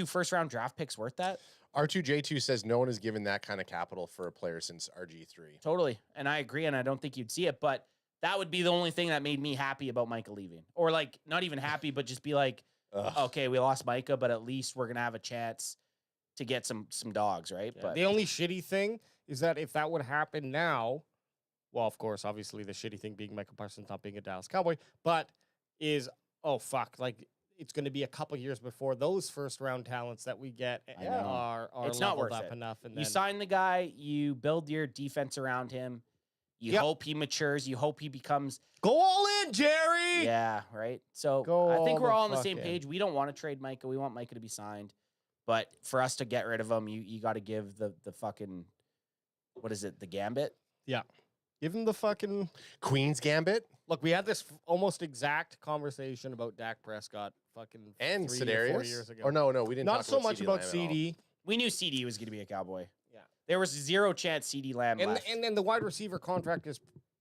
S1: first round draft picks worth that?
S4: R2J2 says no one has given that kind of capital for a player since RG3.
S1: Totally. And I agree, and I don't think you'd see it, but that would be the only thing that made me happy about Micah leaving. Or like not even happy, but just be like, okay, we lost Micah, but at least we're gonna have a chance to get some dogs, right?
S8: Yeah,
S1: but
S8: the only shitty thing is that if that would happen now, well, of course, obviously the shitty thing being Micah Parsons not being a Dallas Cowboy, but is, like it's going to be a couple years before those first round talents that we get are
S1: it's not worth
S8: up
S1: it.
S8: enough. And
S1: you sign the guy, you build your defense around him. You hope he matures. You hope he becomes
S8: go all in, Jerry.
S1: Yeah, right. So I think we're all on the same page. We don't want to trade Micah. We want Micah to be signed. But for us to get rid of him, you got to give the fucking, what is it, the gambit?
S8: Yeah. Give him the fucking
S4: Queen's Gambit.
S8: Look, we had this almost exact conversation about Dak Prescott fucking
S4: and
S8: 3
S4: Sedarius.
S8: or 4 years ago.
S4: Or no, we didn't.
S8: Not
S4: talk
S8: so
S4: about
S8: much
S4: CD
S8: about
S4: Lamb
S8: CD.
S1: We knew CD was going to be a Cowboy.
S8: Yeah.
S1: There was zero chance CD Lamb left.
S8: And then the wide receiver contract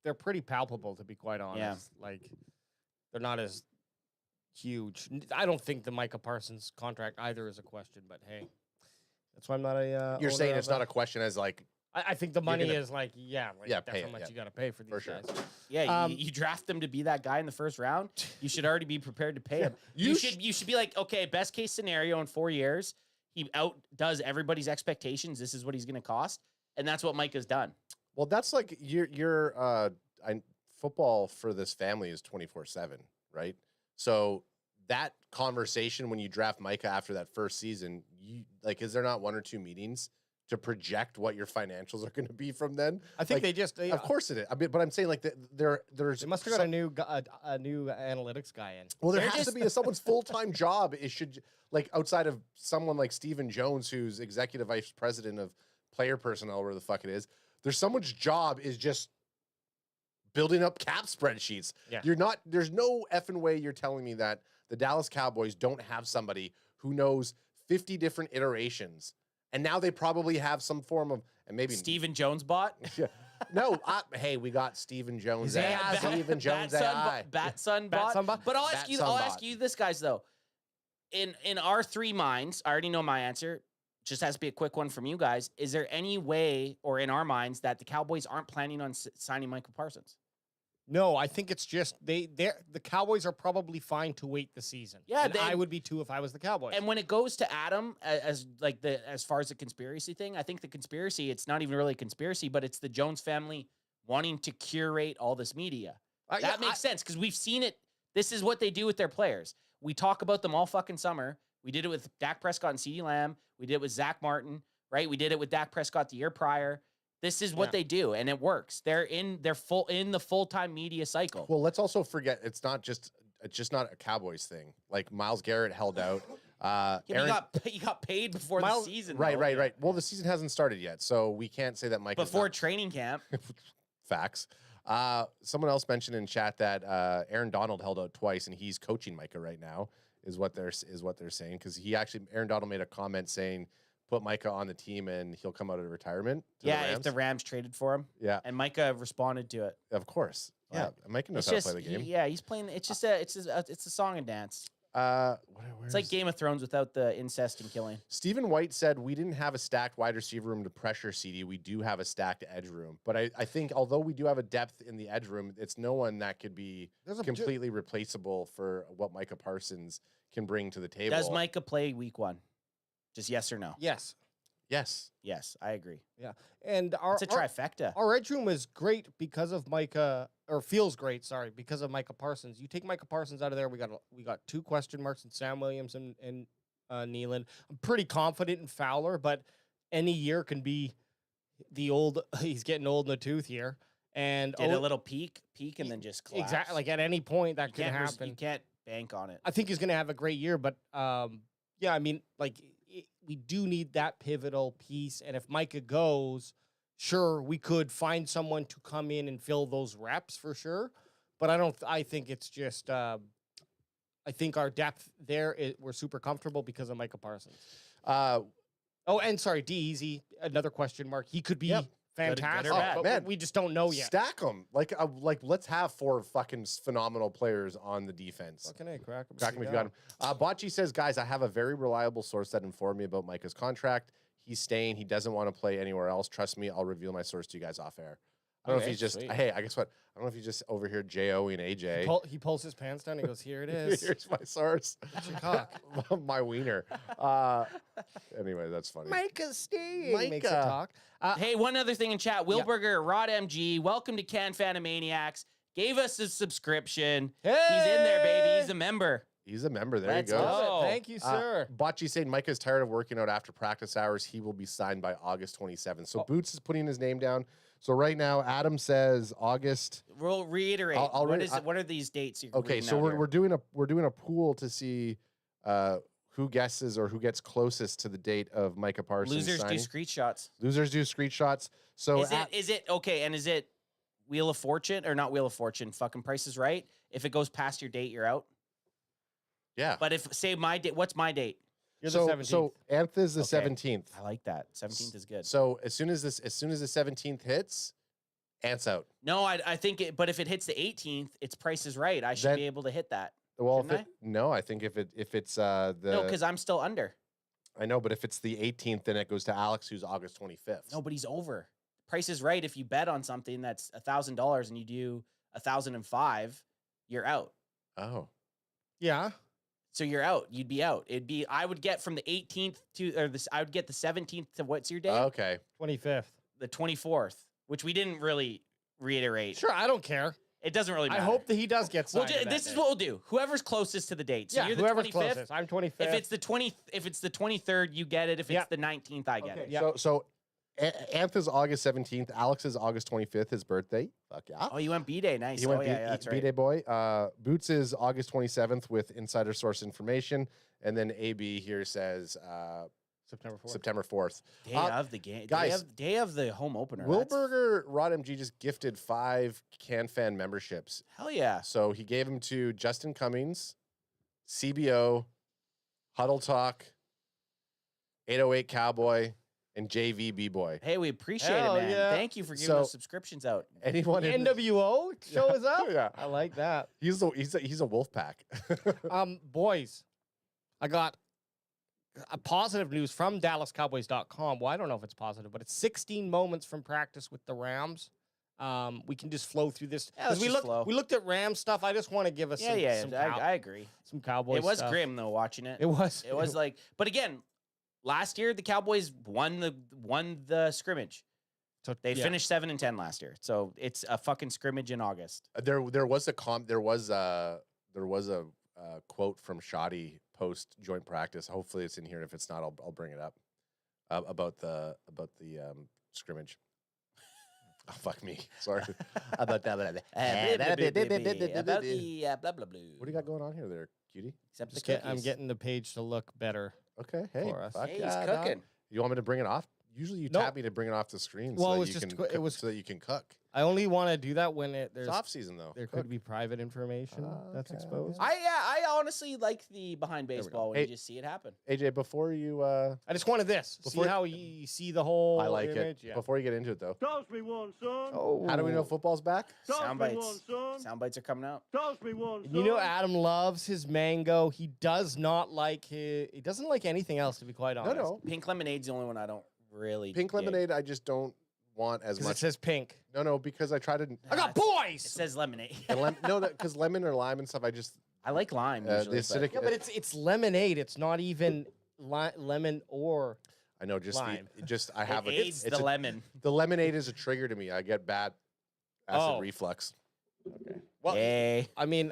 S8: they're pretty palpable, to be quite honest.
S1: Yeah.
S8: Like, they're not as huge. I don't think the Micah Parsons contract either is a question, but hey, that's why I'm not a.
S4: You're saying it's not a question as like.
S8: I think the money is like, that's
S4: pay
S8: how
S4: it,
S8: much you got to pay for these guys.
S1: Yeah, you draft them to be that guy in the first round. You should already be prepared to pay him. You should be like, okay, best case scenario in 4 years, he outdoes everybody's expectations. This is what he's going to cost, and that's what Micah's done.
S4: Well, that's like your football for this family is 24/7, right? So that conversation when you draft Micah after that first season, you like, is there not 1 or 2 meetings to project what your financials are going to be from then?
S8: I think
S4: Like, of course it is. I mean, but I'm saying like there's
S8: They must have got a new analytics guy in.
S4: well, there has to be someone's full-time job. It should, like, outside of someone like Stephen Jones, who's executive vice president of player personnel, where the fuck it is. There's someone's job is just building up cap spreadsheets.
S8: Yeah.
S4: There's no effing way you're telling me that the Dallas Cowboys don't have somebody who knows 50 different iterations. And now they probably have some form of, and maybe
S1: Stephen Jones bot.
S4: Yeah. No, hey, we got Stephen Jones.
S1: Yeah,
S4: Stephen Jones AI.
S1: Batson
S8: Bat Sun
S1: bot.
S8: bot?
S1: But I'll ask you this, guys, though. In our 3 minds, I already know my answer. Just has to be a quick one from you guys. Is there any way, or in our minds, that the Cowboys aren't planning on signing Micah Parsons?
S8: No, I think it's just the Cowboys are probably fine to wait the season.
S1: Yeah,
S8: and I would be too if I was the Cowboys.
S1: And when it goes to Adam as far as the conspiracy thing, I think the conspiracy, it's not even really a conspiracy, but it's the Jones family wanting to curate all this media. That makes sense because we've seen it. This is what they do with their players. We talk about them all fucking summer. We did it with Dak Prescott and CeeDee Lamb. We did it with Zach Martin, right? We did it with Dak Prescott the year prior. This is what they do, and it works. They're in the full-time media cycle.
S4: Well, let's also forget it's just not a Cowboys thing. Like Myles Garrett held out.
S1: He got paid before the season.
S4: Right. Well, the season hasn't started yet, so we can't say that Mike
S1: before training camp.
S4: Facts. Someone else mentioned in chat that Aaron Donald held out twice, and he's coaching Micah right now. Is what they're saying, because Aaron Donald made a comment saying, put Micah on the team and he'll come out of retirement.
S1: Yeah, if the Rams traded for him.
S4: Yeah.
S1: And Micah responded to it.
S4: Of course.
S1: Yeah.
S4: Micah knows how to play the game.
S1: He's playing. It's just it's a song and dance. It's like Game of Thrones without the incest and killing.
S4: Stephen White said, we didn't have a stacked wide receiver room to pressure CD. We do have a stacked edge room. But I think although we do have a depth in the edge room, it's no one that could be completely replaceable for what Micah Parsons can bring to the table.
S1: Does Micah play week 1? Just yes or no?
S8: Yes.
S1: Yes, I agree.
S8: Yeah. And
S1: it's a trifecta.
S8: Our edge room is great because of Micah, or feels great, sorry, because of Micah Parsons. You take Micah Parsons out of there, we got 2 question marks in Sam Williams and Nealon. I'm pretty confident in Fowler, but any year can be he's getting old in the tooth here. And
S1: did a little peak, and then just collapse.
S8: Exactly. Like at any point that can happen.
S1: You can't bank on it.
S8: I think he's going to have a great year, but yeah, I mean, like we do need that pivotal piece. And if Micah goes, sure, we could find someone to come in and fill those reps for sure. But I think it's just, I think our depth there, we're super comfortable because of Micah Parsons. And sorry, D-Easy, another question mark. He could be fantastic, but
S4: man,
S8: we just don't know yet.
S4: Stack them. Like let's have 4 fucking phenomenal players on the defense.
S8: Fucking A, crack him
S4: if you got him. Bocce says, guys, I have a very reliable source that informed me about Micah's contract. He's staying. He doesn't want to play anywhere else. Trust me, I'll reveal my source to you guys off air. I don't know if he's just, hey, I guess what? I don't know if he's just over here J.O. and AJ.
S8: He pulls his pants down. He goes, here it is.
S4: Here's my source.
S8: What's your cock?
S4: My wiener. Anyway, that's funny.
S8: Micah staying.
S4: Micah.
S8: Makes it talk.
S1: Hey, one other thing in chat. Wilberger, Rod MG, welcome to Can Fanamaniacs. Gave us a subscription.
S8: Hey!
S1: He's in there, baby. He's a member.
S4: He's a member. There
S1: Let's
S4: you go.
S1: go.
S8: Thank you, sir.
S4: Bocce saying Micah's tired of working out after practice hours. He will be signed by August 27th. So Boots is putting his name down. So right now, Adam says August.
S1: We'll reiterate. What are these dates?
S4: Okay, so we're doing a pool to see who guesses or who gets closest to the date of Micah Parsons.
S1: Losers
S4: signing.
S1: do screenshots.
S4: Losers do screenshots. So
S1: is it okay? And is it Wheel of Fortune or not Wheel of Fortune? Fucking Price is Right. If it goes past your date, you're out.
S4: Yeah.
S1: But if say my date, what's my date?
S8: You're the 17th.
S4: So Anth is the 17th.
S1: I like that. 17th is good.
S4: So as soon as the 17th hits, Ant's out.
S1: No, I think but if it hits the 18th, it's Price is Right. I should be able to hit that.
S4: Well, no, I think if it's no,
S1: because I'm still under.
S4: I know, but if it's the 18th, then it goes to Alex, who's August 25th.
S1: No, but he's over. Price is Right. If you bet on something that's $1,000 and you do 1,005, you're out.
S4: Oh,
S8: yeah.
S1: So you're out. You'd be out. I would get from the 18th I would get the 17th to what's your date?
S4: Okay.
S8: 25th.
S1: The 24th, which we didn't really reiterate.
S8: Sure, I don't care.
S1: It doesn't really
S8: I
S1: matter.
S8: hope that he does get signed.
S1: This is what we'll do. Whoever's closest to the date. So
S8: yeah,
S1: you're the
S8: whoever's
S1: 25th.
S8: closest. I'm 25th.
S1: If it's the 23rd, you get it. If it's the 19th, I get it.
S8: Yeah.
S4: So Anthony's August 17th. Alex is August 25th, his birthday. Fuck yeah.
S1: Oh, you went B-Day. Nice.
S4: He went
S1: that's right.
S4: B-Day boy. Boots is August 27th with insider source information. And then AB here says September 4th.
S1: Day of the game.
S4: Guys,
S1: day of the home opener.
S4: Wilberger Rod MG just gifted 5 CanFan memberships.
S1: Hell yeah.
S4: So he gave them to Justin Cummings, CBO, Huddle Talk, 808 Cowboy, and JV B-Boy.
S1: Hey, we appreciate
S8: Hell
S1: it, man.
S8: yeah.
S1: Thank you for giving those subscriptions out.
S4: Anyone in
S8: NWO shows up.
S4: Yeah.
S8: I like that.
S4: He's a wolf pack.
S8: Boys, I got a positive news from DallasCowboys.com. Well, I don't know if it's positive, but it's 16 moments from practice with the Rams. We can just flow through this.
S1: Yeah, let's just flow.
S8: We looked at Ram stuff. I just want to give us some
S1: I agree.
S8: Some Cowboys
S1: It was
S8: stuff.
S1: grim though watching it.
S8: It was.
S1: It was like, but again, last year the Cowboys won the scrimmage.
S8: So
S1: They finished 7-10 last year. So it's a fucking scrimmage in August.
S4: There was a quote from Shoddy post joint practice. Hopefully it's in here. If it's not, I'll bring it up about the scrimmage. Oh, fuck me. Sorry about that.
S1: About the blah blah blah.
S4: What do you got going on here, there, cutie?
S1: Except
S8: Just
S1: the
S8: I'm
S1: cookies.
S8: getting the page to look better.
S4: Okay. Hey,
S8: For us.
S4: fuck
S1: Hey,
S4: yeah,
S1: he's
S4: dog.
S1: cooking.
S4: You want me to bring it off? Usually you
S8: No.
S4: tap me to bring it off the screen
S8: Well,
S4: so
S8: it
S4: that
S8: was
S4: you
S8: just
S4: can
S8: qu- it was-
S4: so that you can cook.
S8: I only want to do that when
S4: It's
S8: there's
S4: off season though.
S8: there
S4: Cook.
S8: could be private information that's
S4: okay,
S8: exposed.
S1: I honestly like the behind
S4: we go.
S1: baseball when
S4: Hey.
S1: you just see it happen.
S4: AJ, before you
S8: I just wanted this.
S4: Before-
S8: See how you see the whole
S4: I like
S8: image?
S4: it.
S8: Yeah.
S4: Before you get into it though.
S7: Toss me one, son.
S8: Oh.
S4: How do we know football's back?
S1: Sound
S7: me one,
S1: bites.
S7: son.
S1: Sound bites are coming out.
S7: Toss me one, son.
S8: You know, Adam loves his mango. He does not like he doesn't like anything else, to be quite honest.
S4: No.
S1: Pink lemonade's the only one I don't really.
S4: Pink
S1: dig.
S4: lemonade I just don't want as
S8: Because it
S4: much.
S8: says pink.
S4: No, because I tried to
S8: I got
S1: It
S8: boys.
S1: says lemonade.
S4: because lemon or lime and stuff I just
S1: I like lime
S4: the
S1: usually.
S4: acidic
S8: Yeah, but it's lemonade. It's not even lemon or.
S4: I know just
S8: lime.
S4: I have
S1: it aids
S4: it's
S1: the
S4: a-
S1: lemon.
S4: The lemonade is a trigger to me. I get bad acid
S8: Oh.
S4: reflux.
S8: Well,
S1: Hey.
S8: I mean,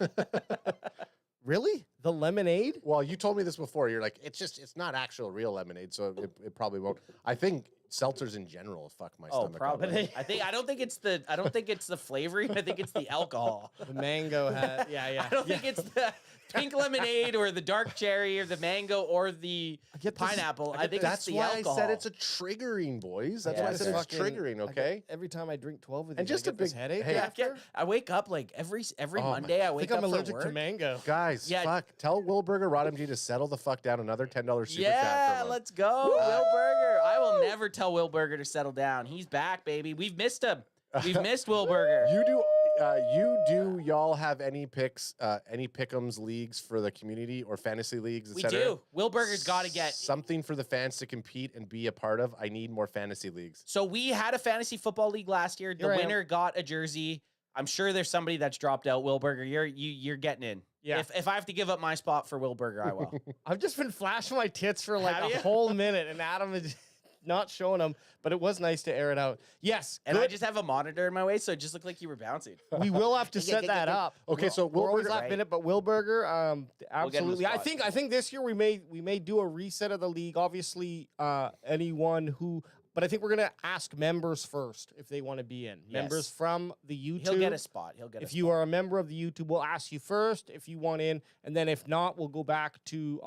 S8: really, the lemonade?
S4: Well, you told me this before. You're like, it's not actual real lemonade, so it probably won't. I think seltzers in general fuck my
S1: Oh,
S4: stomach. up.
S1: probably. I don't think it's the flavoring. I think it's the alcohol.
S8: The mango has. Yeah.
S1: I don't think it's the pink lemonade or the dark cherry or the mango or the
S8: get this-
S1: pineapple. I think
S4: That's
S1: it's the
S4: why
S1: alcohol.
S4: I said it's a triggering, boys. That's why I
S1: Yeah,
S4: said it's
S8: fucking-
S4: triggering. Okay.
S8: Every time I drink 12 of these,
S4: And just
S8: I
S4: a
S8: get this
S4: big-
S8: headache
S4: hey,
S1: Yeah,
S8: after.
S1: I wake up like every
S4: my-
S1: Monday. I
S8: I
S1: wake
S8: think
S1: up
S8: I'm
S1: for
S8: allergic
S1: work.
S8: to mango.
S4: Guys,
S1: Yeah.
S4: fuck. Tell Wilberger Rod MG to settle the fuck down. Another $10 super chat
S1: Yeah,
S4: from him.
S1: let's go, Will Burger. I will never tell Will Burger to settle down. He's back, baby. We've missed him. We've missed Will Burger.
S4: Y'all have any picks, any pick'ems leagues for the community or fantasy leagues,
S1: We
S4: etc.?
S1: do. Will Burger's got to get.
S4: something for the fans to compete and be a part of. I need more fantasy leagues.
S1: So we had a fantasy football league last year. The
S8: Here I am.
S1: winner got a jersey. I'm sure there's somebody that's dropped out. Will Burger, you're getting in.
S8: Yeah.
S1: If I have to give up my spot for Will Burger, I will.
S8: I've just been flashing my tits for like
S1: Have
S8: a
S1: you?
S8: whole minute, and Adam is not showing them, but it was nice to air it out. Yes,
S1: And I
S8: good.
S1: just have a monitor in my way, so it just looked like you were bouncing.
S8: We will have to set that up.
S4: Okay, so
S8: we're always
S4: Wilberger-
S8: last minute, but Wilberger,
S1: We'll get him
S8: absolutely.
S1: the
S8: I
S1: spot.
S8: think this year we may do a reset of the league. Obviously, anyone who, but I think we're gonna ask members first if they want to be in.
S1: Yes.
S8: Members from the YouTube.
S1: He'll get a spot. He'll get a
S8: If
S1: spot.
S8: you are a member of the YouTube, we'll ask you first if you want in, and then if not, we'll go back to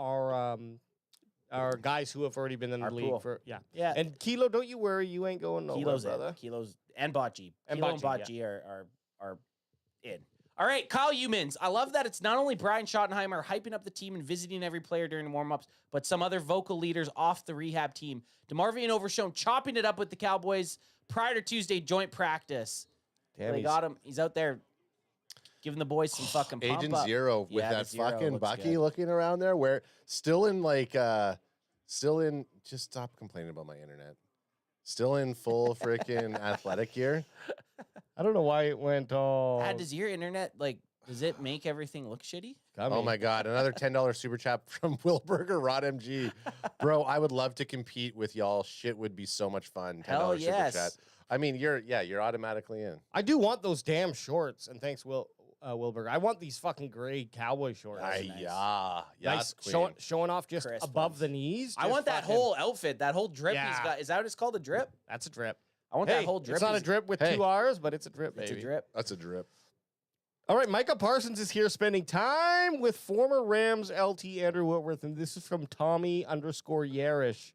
S8: our guys who have already been in the
S1: Our
S8: league
S1: pool.
S8: for yeah.
S1: Yeah.
S8: And Kilo, don't you worry, you ain't going nowhere,
S1: Kilo's
S8: brother.
S1: in. Kilo's and Bocce.
S8: And
S1: Kilo and
S8: Bocce,
S1: Bocce are in. All right, Kyle Humans. I love that it's not only Brian Schottenheimer hyping up the team and visiting every player during warm-ups, but some other vocal leaders off the rehab team. DeMarvian Overshown chopping it up with the Cowboys prior to Tuesday joint practice.
S8: Damn,
S1: They
S8: he's-
S1: got him. He's out there giving the boys some fucking pump
S4: Agent
S1: up.
S4: Zero with
S1: Yeah, the
S4: that
S1: Zero
S4: fucking
S1: looks
S4: Bucky
S1: good.
S4: looking around there. Where just stop complaining about my internet. Still in full freaking athletic gear.
S8: I don't know why it went all.
S1: Pat, does your internet, does it make everything look shitty?
S4: Oh my God. Another $10 super chat from Wilberger Rod MG. Bro, I would love to compete with y'all. Shit would be so much fun. $10
S1: Hell
S4: super
S1: yes.
S4: chat. I mean, you're automatically in.
S8: I do want those damn shorts, and thanks, Wilbur. I want these fucking gray cowboy shorts.
S4: Yeah,
S8: Nice,
S4: queen.
S8: showing off just
S1: Crisp
S8: above
S1: ones.
S8: the knees.
S1: I
S8: just
S1: want that
S8: fucking-
S1: whole outfit, that whole drip he's
S8: Yeah.
S1: got. Is that what it's called, a drip?
S8: That's a drip.
S1: I want that whole drip.
S8: It's not a
S1: he's-
S8: drip with
S4: Hey.
S8: 2 R's, but it's a drip,
S1: It's
S8: baby.
S1: a drip.
S4: That's a drip.
S8: All right, Micah Parsons is here spending time with former Rams LT Andrew Whitworth, and this is from Tommy_Yarish.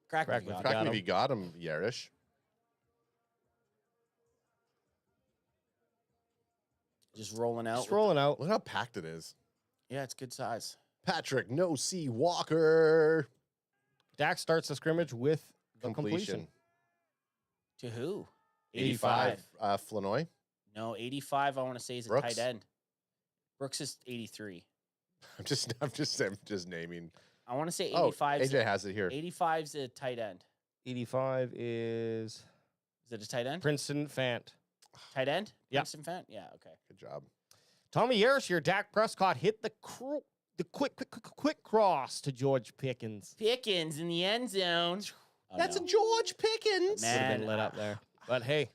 S1: Crack
S8: Crack
S1: me,
S8: me
S1: God.
S8: if
S4: Crack me if you got him, Yarish.
S1: Just rolling out.
S8: Just rolling out.
S4: Look how packed it is.
S1: Yeah, it's good size.
S4: Patrick No C Walker.
S8: Dak starts the scrimmage with the completion.
S1: To who?
S8: 85.
S4: Flanoy.
S1: No, 85. I want to say is a
S4: Brooks?
S1: tight end. Brooks is 83.
S4: I'm just naming.
S1: I want to say
S4: Oh,
S1: 85.
S4: AJ has it here.
S1: 85's a tight end.
S8: 85 is
S1: Is it a tight end?
S8: Princeton Fant.
S1: Tight end?
S8: Yeah.
S1: Princeton Fant? Yeah, okay.
S4: Good job.
S8: Tommy Yarish here. Dak Prescott hit the quick cross to George Pickens.
S1: Pickens in the end zone. Oh,
S4: That's
S1: no.
S4: a George Pickens.
S8: Would have
S1: Man,
S8: been lit up there. But hey,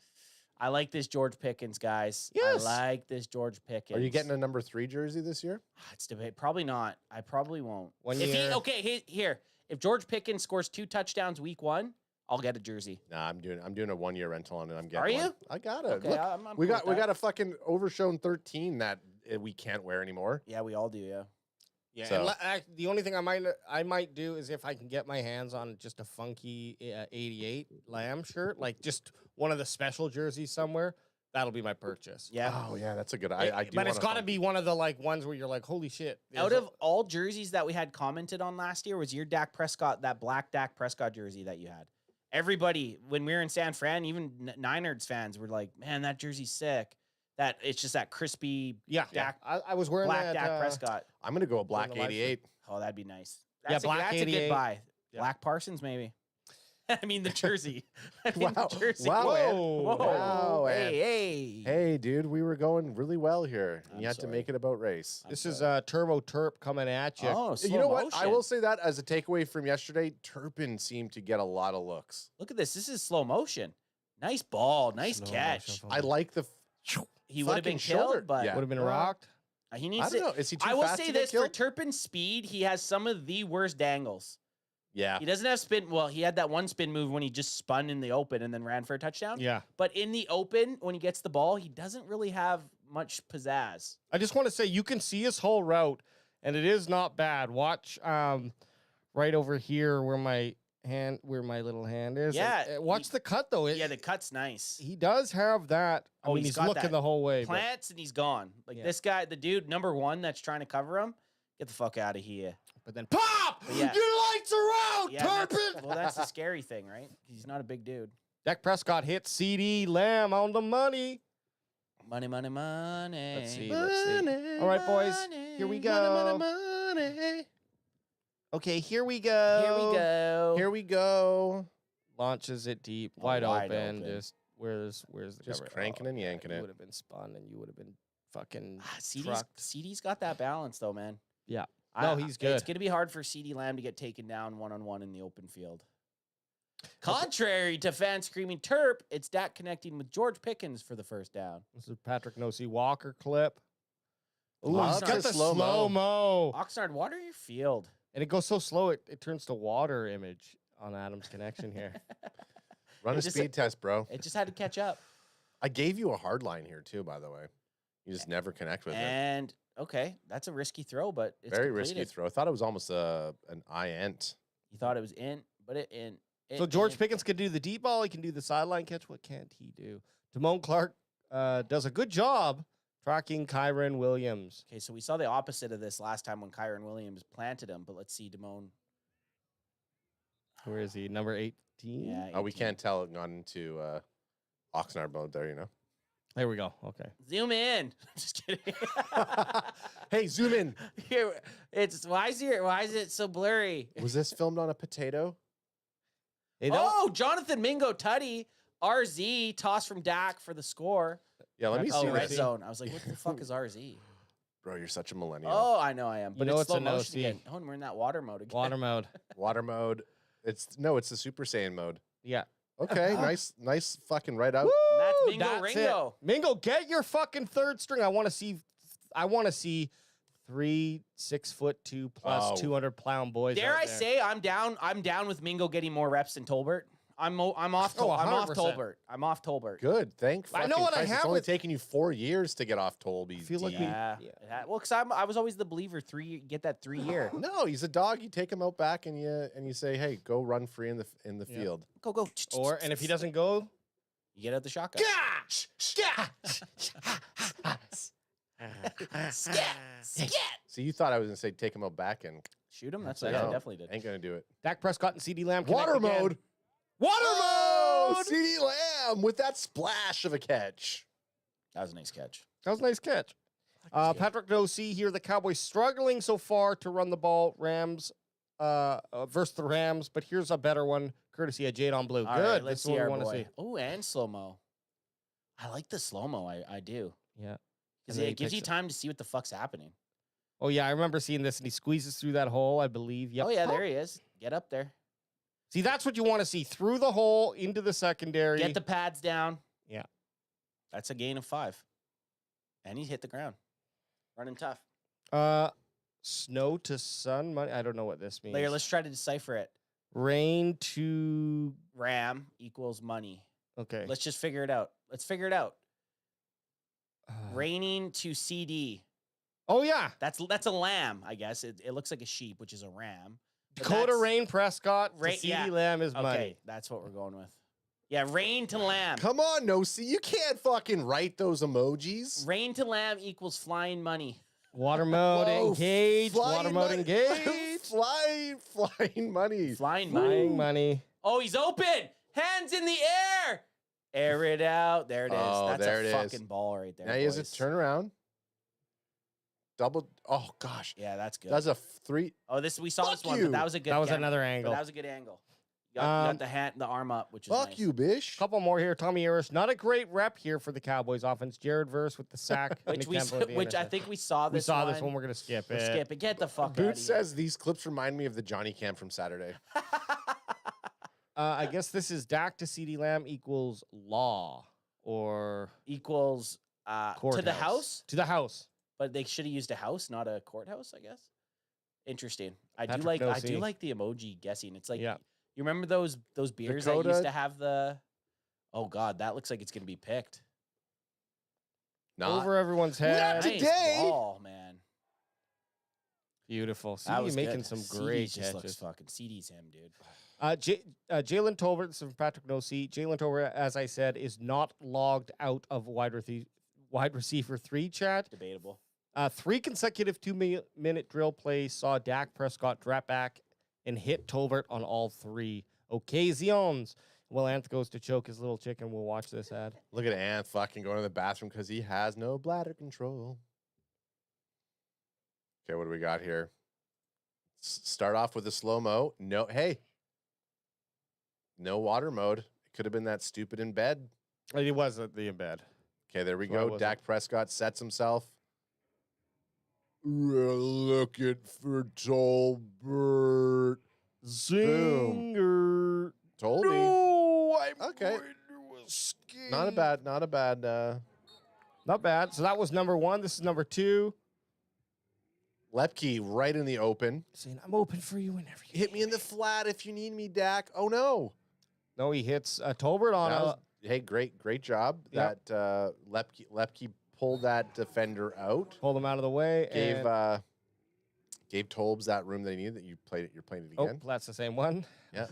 S1: I like this George Pickens, guys.
S8: Yes.
S1: I like this George Pickens.
S4: Are you getting a number 3 jersey this year?
S1: It's debate. Probably not. I probably won't.
S8: One
S1: If
S8: year.
S1: here. If George Pickens scores 2 touchdowns week 1, I'll get a jersey.
S4: Nah, I'm doing a 1-year rental on it. I'm getting.
S1: Are you?
S4: one. I got it.
S1: Okay,
S4: Look,
S1: I'm
S4: we
S1: cool
S4: got
S1: with that.
S4: a fucking overshown 13 that we can't wear anymore.
S1: Yeah, we all do. Yeah.
S8: yeah.
S4: So-
S8: The only thing I might do is if I can get my hands on just a funky 88 Lamb shirt, like just one of the special jerseys somewhere. That'll be my purchase.
S1: Yeah.
S4: Oh yeah, that's a good. I do.
S8: But it's
S4: wanna
S8: got to
S4: find-
S8: be one of the like ones where you're like, holy shit.
S1: Out
S8: there's
S1: of all jerseys that we had commented on last year, was your Dak Prescott, that black Dak Prescott jersey that you had? Everybody, when we were in San Fran, even Niners fans were like, man, that jersey's sick. That it's just that crispy
S8: yeah.
S1: Dak,
S8: I was wearing
S1: black
S8: that,
S1: Dak Prescott.
S4: I'm gonna go a black
S8: the live
S4: 88.
S1: Oh, that'd be nice.
S8: Yeah,
S1: That's
S8: black
S1: that's a
S8: 88.
S1: good buy.
S8: Yeah.
S1: Black Parsons, maybe. I mean the jersey. I mean
S4: Wow.
S1: the jersey.
S4: Wow,
S8: Whoa.
S1: Whoa.
S4: Wow,
S1: Hey.
S4: Hey, dude, we were going really well here. And
S1: I'm
S4: you had to
S1: sorry.
S4: make it about race.
S8: This is Turbo Terp coming at you.
S1: Oh,
S4: You
S1: slow
S4: know what? I
S1: motion.
S4: will say that as a takeaway from yesterday, Turpin seemed to get a lot of looks.
S1: Look at this. This is slow motion. Nice ball. Nice
S8: Slow
S1: catch.
S8: motion.
S4: I like the.
S1: He would have been
S4: fucking shoulder.
S1: killed, but
S4: Yeah.
S8: Would have been
S4: Well,
S8: rocked.
S1: he
S4: I
S1: needs
S4: don't
S1: to.
S4: know. Is he too
S1: I will
S4: fast
S1: say
S4: to get
S1: this for
S4: killed?
S1: Turpin's speed, he has some of the worst dangles.
S4: Yeah.
S1: He doesn't have spin. Well, he had that one spin move when he just spun in the open and then ran for a touchdown.
S8: Yeah.
S1: But in the open, when he gets the ball, he doesn't really have much pizzazz.
S8: I just want to say you can see his whole route, and it is not bad. Watch right over here where my little hand is.
S1: Yeah,
S8: And, watch the cut though.
S1: Yeah, the cut's nice.
S8: He does have that. I
S1: Oh,
S8: mean,
S1: he's
S8: he's
S1: got
S8: looking
S1: that
S8: the whole way. but-
S1: Plants and he's gone. Like
S8: Yeah.
S1: this guy, the dude number 1 that's trying to cover him. Get the fuck out of here.
S8: But then pop!
S1: But yeah.
S8: Your lights are out,
S1: Yeah, that's,
S8: Turpin!
S1: well, that's the scary thing, right? He's not a big dude.
S8: Dak Prescott hits CD Lamb on the money.
S1: Money, money, money.
S8: Let's see. All right, boys. Here we go.
S4: Money.
S8: Okay, here we go.
S1: Here we go.
S4: Here we go.
S8: Launches it deep,
S1: Oh,
S8: wide
S1: wide
S8: open.
S1: open.
S8: Just where's the
S4: Just
S8: cover?
S4: cranking and
S8: yeah,
S4: yanking
S8: you
S4: it.
S8: would have been spun, and you would have been fucking
S1: CD's,
S8: trucked.
S1: CD's got that balance though, man.
S8: Yeah. No, he's good.
S1: It's going to be hard for CD Lamb to get taken down one-on-one in the open field. Contrary to fans screaming Terp, it's Dak connecting with George Pickens for the first down.
S8: This is Patrick No.C. Walker clip. Ooh,
S1: Love
S8: he's
S1: the
S8: got the
S4: slow-mo.
S8: slow-mo.
S1: Oxnard, water your field.
S8: And it goes so slow, it turns to water image on Adam's connection here.
S4: Run
S1: It
S4: a
S1: just-
S4: speed test, bro.
S1: It just had to catch up.
S4: I gave you a hard line here too, by the way. You just never connect with it.
S1: And, okay, that's a risky throw, but it's
S4: Very
S1: completed.
S4: risky throw. I thought it was almost an INT.
S1: You thought it was in, but it in.
S8: So George Pickens can do the deep ball. He can do the sideline catch. What can't he do? Damone Clark does a good job tracking Kyron Williams.
S1: Okay, so we saw the opposite of this last time when Kyron Williams planted him, but let's see Damone.
S8: Where is he? Number 18?
S1: Yeah,
S4: Oh, we
S1: 18.
S4: can't tell it gone into Oxnard mode there, you know.
S8: There we go. Okay.
S1: Zoom in. Just kidding.
S4: Hey, zoom in.
S1: Here, why is it so blurry?
S4: Was this filmed on a potato?
S8: Hey, that wa-
S1: Oh, Jonathan Mingo Tutty, RZ toss from Dak for the score.
S4: Yeah, let me
S8: That's-
S4: see
S1: Oh, red
S4: this.
S1: zone. I was like, what the fuck is RZ?
S4: Bro, you're such a millennial.
S1: Oh, I know I am. But
S8: know
S1: it's
S8: it's
S1: slow
S8: a no
S1: motion
S8: C.
S1: again. Oh, and we're in that water mode again.
S8: water mode.
S4: Water mode. It's the Super Saiyan mode.
S8: Yeah.
S4: Okay, nice fucking right out.
S1: That's Mingo
S8: That's
S1: Ringo.
S8: it. Mingo, get your fucking third string. I want to see 3 6'2" plus
S4: Oh.
S8: 200-pound boys.
S1: Dare
S8: out
S1: I
S8: there.
S1: say I'm down with Mingo getting more reps than Tolbert. I'm off
S8: Oh,
S1: I'm off
S8: 100%.
S1: Tolbert. I'm off Tolbert.
S4: Good. Thank
S8: I know
S4: fucking
S8: what I
S4: Christ.
S8: have
S4: It's only
S8: with-
S4: taken you 4 years to get off Tolby.
S8: I feel like
S1: Yeah. Well, because I was always the believer. Get that 3 year.
S4: No, he's a dog. You take him out back and you say, hey, go run free in the field.
S1: Go.
S8: And if he doesn't go,
S1: you get out the shotgun.
S4: See, you thought I was gonna say take him out back and
S1: Shoot him. That's
S4: no,
S1: what I definitely did.
S4: Ain't gonna do it.
S8: Dak Prescott and CeeDee Lamb
S4: Water
S8: connect again.
S4: mode.
S8: Water
S4: Oh,
S8: mode.
S4: CeeDee Lamb with that splash of a catch.
S1: That was a nice catch.
S8: That was a nice catch. Patrick Dosey here. The Cowboys struggling so far to run the ball. Rams versus the Rams, but here's a better one, courtesy of Jade on Blue.
S1: All
S8: Good.
S1: right,
S8: This
S1: let's
S8: is
S1: see
S8: what we
S1: our
S8: want to
S1: boy.
S8: see.
S1: Oh, and slow mo. I like the slow mo. I do
S8: Yeah.
S1: because
S8: And then he
S1: it gives you
S8: picks it.
S1: time to see what the fuck's happening.
S8: Oh yeah, I remember seeing this, and he squeezes through that hole. I believe. Yep.
S1: Oh yeah, there he is. Get up there.
S8: See, that's what you want to see, through the hole into the secondary.
S1: Get the pads down.
S8: Yeah.
S1: That's a gain of 5. And he hit the ground. Running tough.
S8: Snow to sun money. I don't know what this means.
S1: Later, let's try to decipher it.
S8: Rain to.
S1: Ram equals money.
S8: Okay.
S1: Let's just figure it out. Let's figure it out. Raining to CD.
S8: Oh yeah.
S1: That's a lamb, I guess. It looks like a sheep, which is a ram. But
S8: Dakota
S1: that's-
S8: Rain Prescott.
S1: Ra-
S8: CeeDee
S1: yeah.
S8: Lamb is
S1: Okay,
S8: money.
S1: that's what we're going with. Yeah, rain to lamb.
S4: Come on, no, see, you can't fucking write those emojis.
S1: Rain to lamb equals flying money.
S8: Water mode
S4: Whoa,
S8: engaged.
S4: flying
S8: Water mode
S4: money.
S8: engaged.
S4: Flying money.
S1: Flying money.
S8: Flying money.
S1: Oh, he's open. Hands in the air. Air it out. There it is.
S4: Oh,
S1: That's
S4: there
S1: a
S4: it is.
S1: fucking ball right there.
S4: Now he has a
S1: boys.
S4: turnaround. Double. Oh gosh.
S1: Yeah, that's good.
S4: That's a 3.
S1: Oh, we saw this
S4: Fuck
S1: one,
S4: you.
S1: but that was a good.
S8: That was
S1: camera.
S8: another
S1: But
S8: angle.
S1: that was a good angle. You got the arm up, which is
S4: Fuck
S1: nice.
S4: you, bish.
S8: Couple more here. Tommy Harris. Not a great rep here for the Cowboys offense. Jared Verse with the sack.
S1: Which
S8: Nick Temple at the
S1: which I
S8: interception.
S1: think we saw
S8: we
S1: this.
S8: saw this one. We're gonna skip
S1: We'll
S8: it.
S1: skip it. Get the fuck out of
S4: Boots
S1: here.
S4: says these clips remind me of the Johnny Cam from Saturday.
S8: I guess this is Dak to CeeDee Lamb equals law or
S1: equals to the
S8: courthouse.
S1: house,
S8: To the house.
S1: but they should have used a house, not a courthouse. I guess. Interesting. I
S8: Patrick
S1: do
S8: Nosey.
S1: like the emoji guessing. It's like
S8: Yeah.
S1: you remember those beers that
S4: Dakota-
S1: used to have the. Oh God, that looks like it's gonna be picked.
S4: Not.
S8: Over everyone's head.
S4: Not
S1: Nice
S4: today.
S1: ball, man.
S8: Beautiful.
S1: That
S8: CD
S1: was
S8: making
S1: good.
S8: some
S1: CD
S8: great
S1: just looks
S8: catches.
S1: fucking CD's him, dude.
S8: Jalen Tolbert, this is from Patrick Nosey. Jalen Tolbert, as I said, is not logged out of wide receiver 3 chat.
S1: Debatable.
S8: 3 consecutive 2-minute drill plays saw Dak Prescott drop back and hit Tolbert on all 3 occasions. Well, Anth goes to choke his little chicken. We'll watch this ad.
S4: Look at Ant fucking going to the bathroom because he has no bladder control. Okay, what do we got here? Start off with a slow-mo. No, hey. No water mode. It could have been that stupid in bed.
S8: He was at the embed.
S4: Okay, there we
S8: That's why I
S4: go.
S8: wasn't.
S4: Dak Prescott sets himself. Looking for Tolbert.
S8: Zinger.
S4: Told me.
S8: No, I'm
S4: Okay.
S8: going to escape.
S4: Not a bad.
S8: Not bad. So that was number 1. This is number 2.
S4: Lepke right in the open.
S8: Saying, I'm open for you whenever you
S4: Hit me in the flat if you need me, Dak. Oh no.
S8: No, he hits Tolbert on
S4: That
S8: a...
S4: was- hey, great job.
S8: Yep.
S4: That Lepke pulled that defender out.
S8: Pulled him out of the way.
S4: Gave
S8: and,
S4: gave Tolbs that room that he needed. That you're playing it
S8: oh,
S4: again.
S8: that's the same one.
S4: Yeah.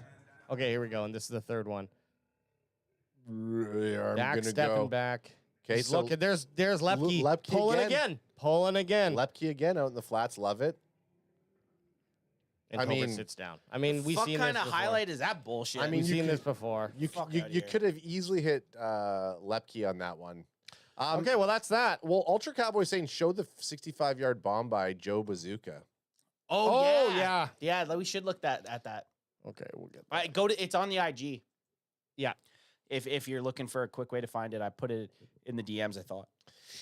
S8: Okay, here we go. And this is the third one.
S4: I'm
S8: Dak
S4: gonna
S8: stepping
S4: go.
S8: back.
S4: Okay,
S8: He's
S4: so
S8: looking. There's Lepke.
S4: Lepke
S8: Pulling
S4: again.
S8: again.
S4: Lepke again out in the flats. Love it.
S8: And
S4: I
S8: Tolbert
S4: mean-
S8: sits down. I mean, we've
S1: What
S8: seen
S1: kind
S8: this
S1: of
S8: before.
S1: highlight is that bullshit?
S4: I mean,
S8: We've
S4: you
S8: seen
S4: could-
S8: this before.
S4: You
S1: Fuck
S4: you,
S1: outta
S4: you
S1: here.
S4: could have easily hit Lepke on that one.
S8: Okay, well, that's that.
S4: Well, Ultra Cowboy saying show the 65-yard bomb by Joe Bazooka.
S8: Oh,
S1: yeah,
S8: yeah.
S1: yeah. We should look at that.
S8: Okay, we'll get
S1: All right, go to. It's on the IG.
S8: Yeah.
S1: If you're looking for a quick way to find it, I put it in the DMs. I thought.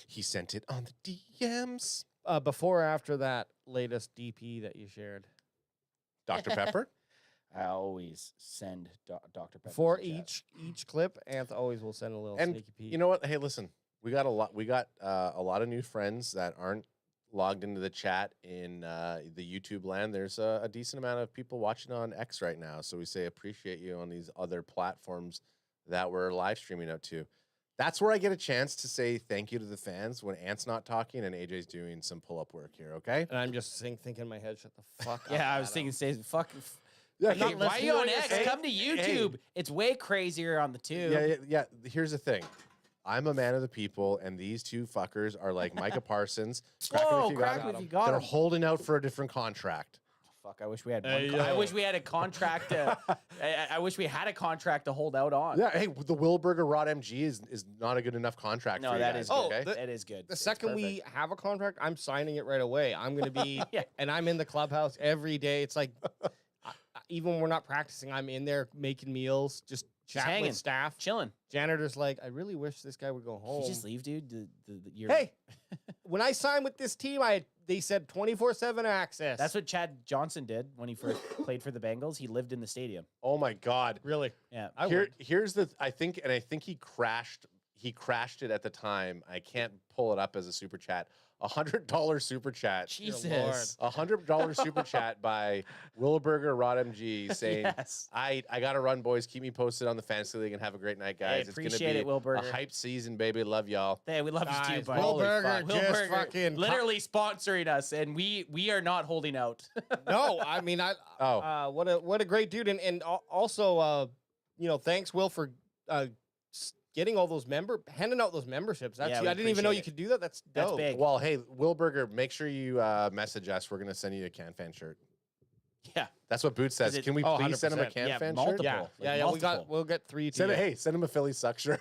S4: He sent it on the DMs.
S8: before or after that latest DP that you shared.
S4: Dr. Pepper.
S1: I always send Dr. Pepper
S8: For each clip, Anth always will send a little
S4: And
S8: sneaky peek.
S4: you know what? Hey, listen, we got a lot. We got a lot of new friends that aren't logged into the chat in the YouTube land. There's a decent amount of people watching on X right now, so we say appreciate you on these other platforms that we're live streaming out to. That's where I get a chance to say thank you to the fans when Ant's not talking and AJ's doing some pull-up work here. Okay?
S8: And I'm just thinking in my head, shut the fuck up.
S1: Yeah, I was thinking, say, fuck.
S4: Yeah,
S1: Okay, why are you on X?
S4: Hey,
S1: Come to YouTube. It's way crazier on the tube.
S4: Yeah. Here's the thing. I'm a man of the people, and these two fuckers are like Micah Parsons.
S1: Whoa,
S4: Crack 'em if you got
S1: him.
S4: They're holding out for a different contract.
S1: Fuck, I wish we had.
S8: Hey,
S1: I wish we had a contract. I wish we had a contract to hold out on.
S4: Yeah, hey, the Wilberger Rod MG is not a good enough contract
S1: No,
S4: for you
S1: that
S4: guys,
S1: is
S8: Oh,
S1: good.
S4: okay?
S1: That is good.
S8: The
S1: It's
S8: second we
S1: perfect.
S8: have a contract, I'm signing it right away. I'm going to be,
S1: Yeah.
S8: and I'm in the clubhouse every day. It's like, even when we're not practicing, I'm in there making meals, just chatting
S1: hanging.
S8: with staff.
S1: chilling.
S8: Janitor's like, I really wish this guy would go home.
S1: Did you just leave, dude? You're,
S8: Hey, when I signed with this team, they said 24/7 access.
S1: that's what Chad Johnson did when he first played for the Bengals. He lived in the stadium.
S4: Oh my God.
S8: really.
S1: Yeah.
S8: I would.
S4: Here's the I think he crashed it at the time. I can't pull it up as a super chat. $100 super chat.
S1: Jesus.
S4: $100 super chat by Wilberger Rod MG saying,
S1: Yes.
S4: I gotta run, boys. Keep me posted on the fantasy league and have a great night, guys. It's
S1: appreciate
S4: gonna
S1: it,
S4: be
S1: Wilberger.
S4: a hype season, baby. Love y'all.
S1: Hey, we love you too,
S8: Guys,
S1: buddy.
S8: Will
S1: Holy
S8: Berger
S1: fuck. Will
S8: just
S1: Berger
S8: fucking
S1: literally sponsoring us, and we are not holding out.
S8: No, I mean, what a great dude, and also, thanks Will for getting all those handing out those memberships. That's
S1: Yeah, we
S8: I didn't even know
S1: appreciate
S8: you
S1: it.
S8: could do that. That's
S1: That's
S8: dope.
S1: big.
S4: Well, hey, Wilberger, make sure you message us. We're gonna send you a Can Fan shirt.
S1: Yeah.
S4: That's what Boots says.
S1: Is it-
S4: Can we
S8: Oh,
S4: please send him a
S8: 100%.
S4: Can
S1: Yeah,
S4: Fan
S1: multiple.
S4: shirt?
S8: Yeah,
S1: Like multiple.
S8: we'll get 3 to
S4: Send
S8: you.
S4: it. Hey, send him a Philly Suck shirt.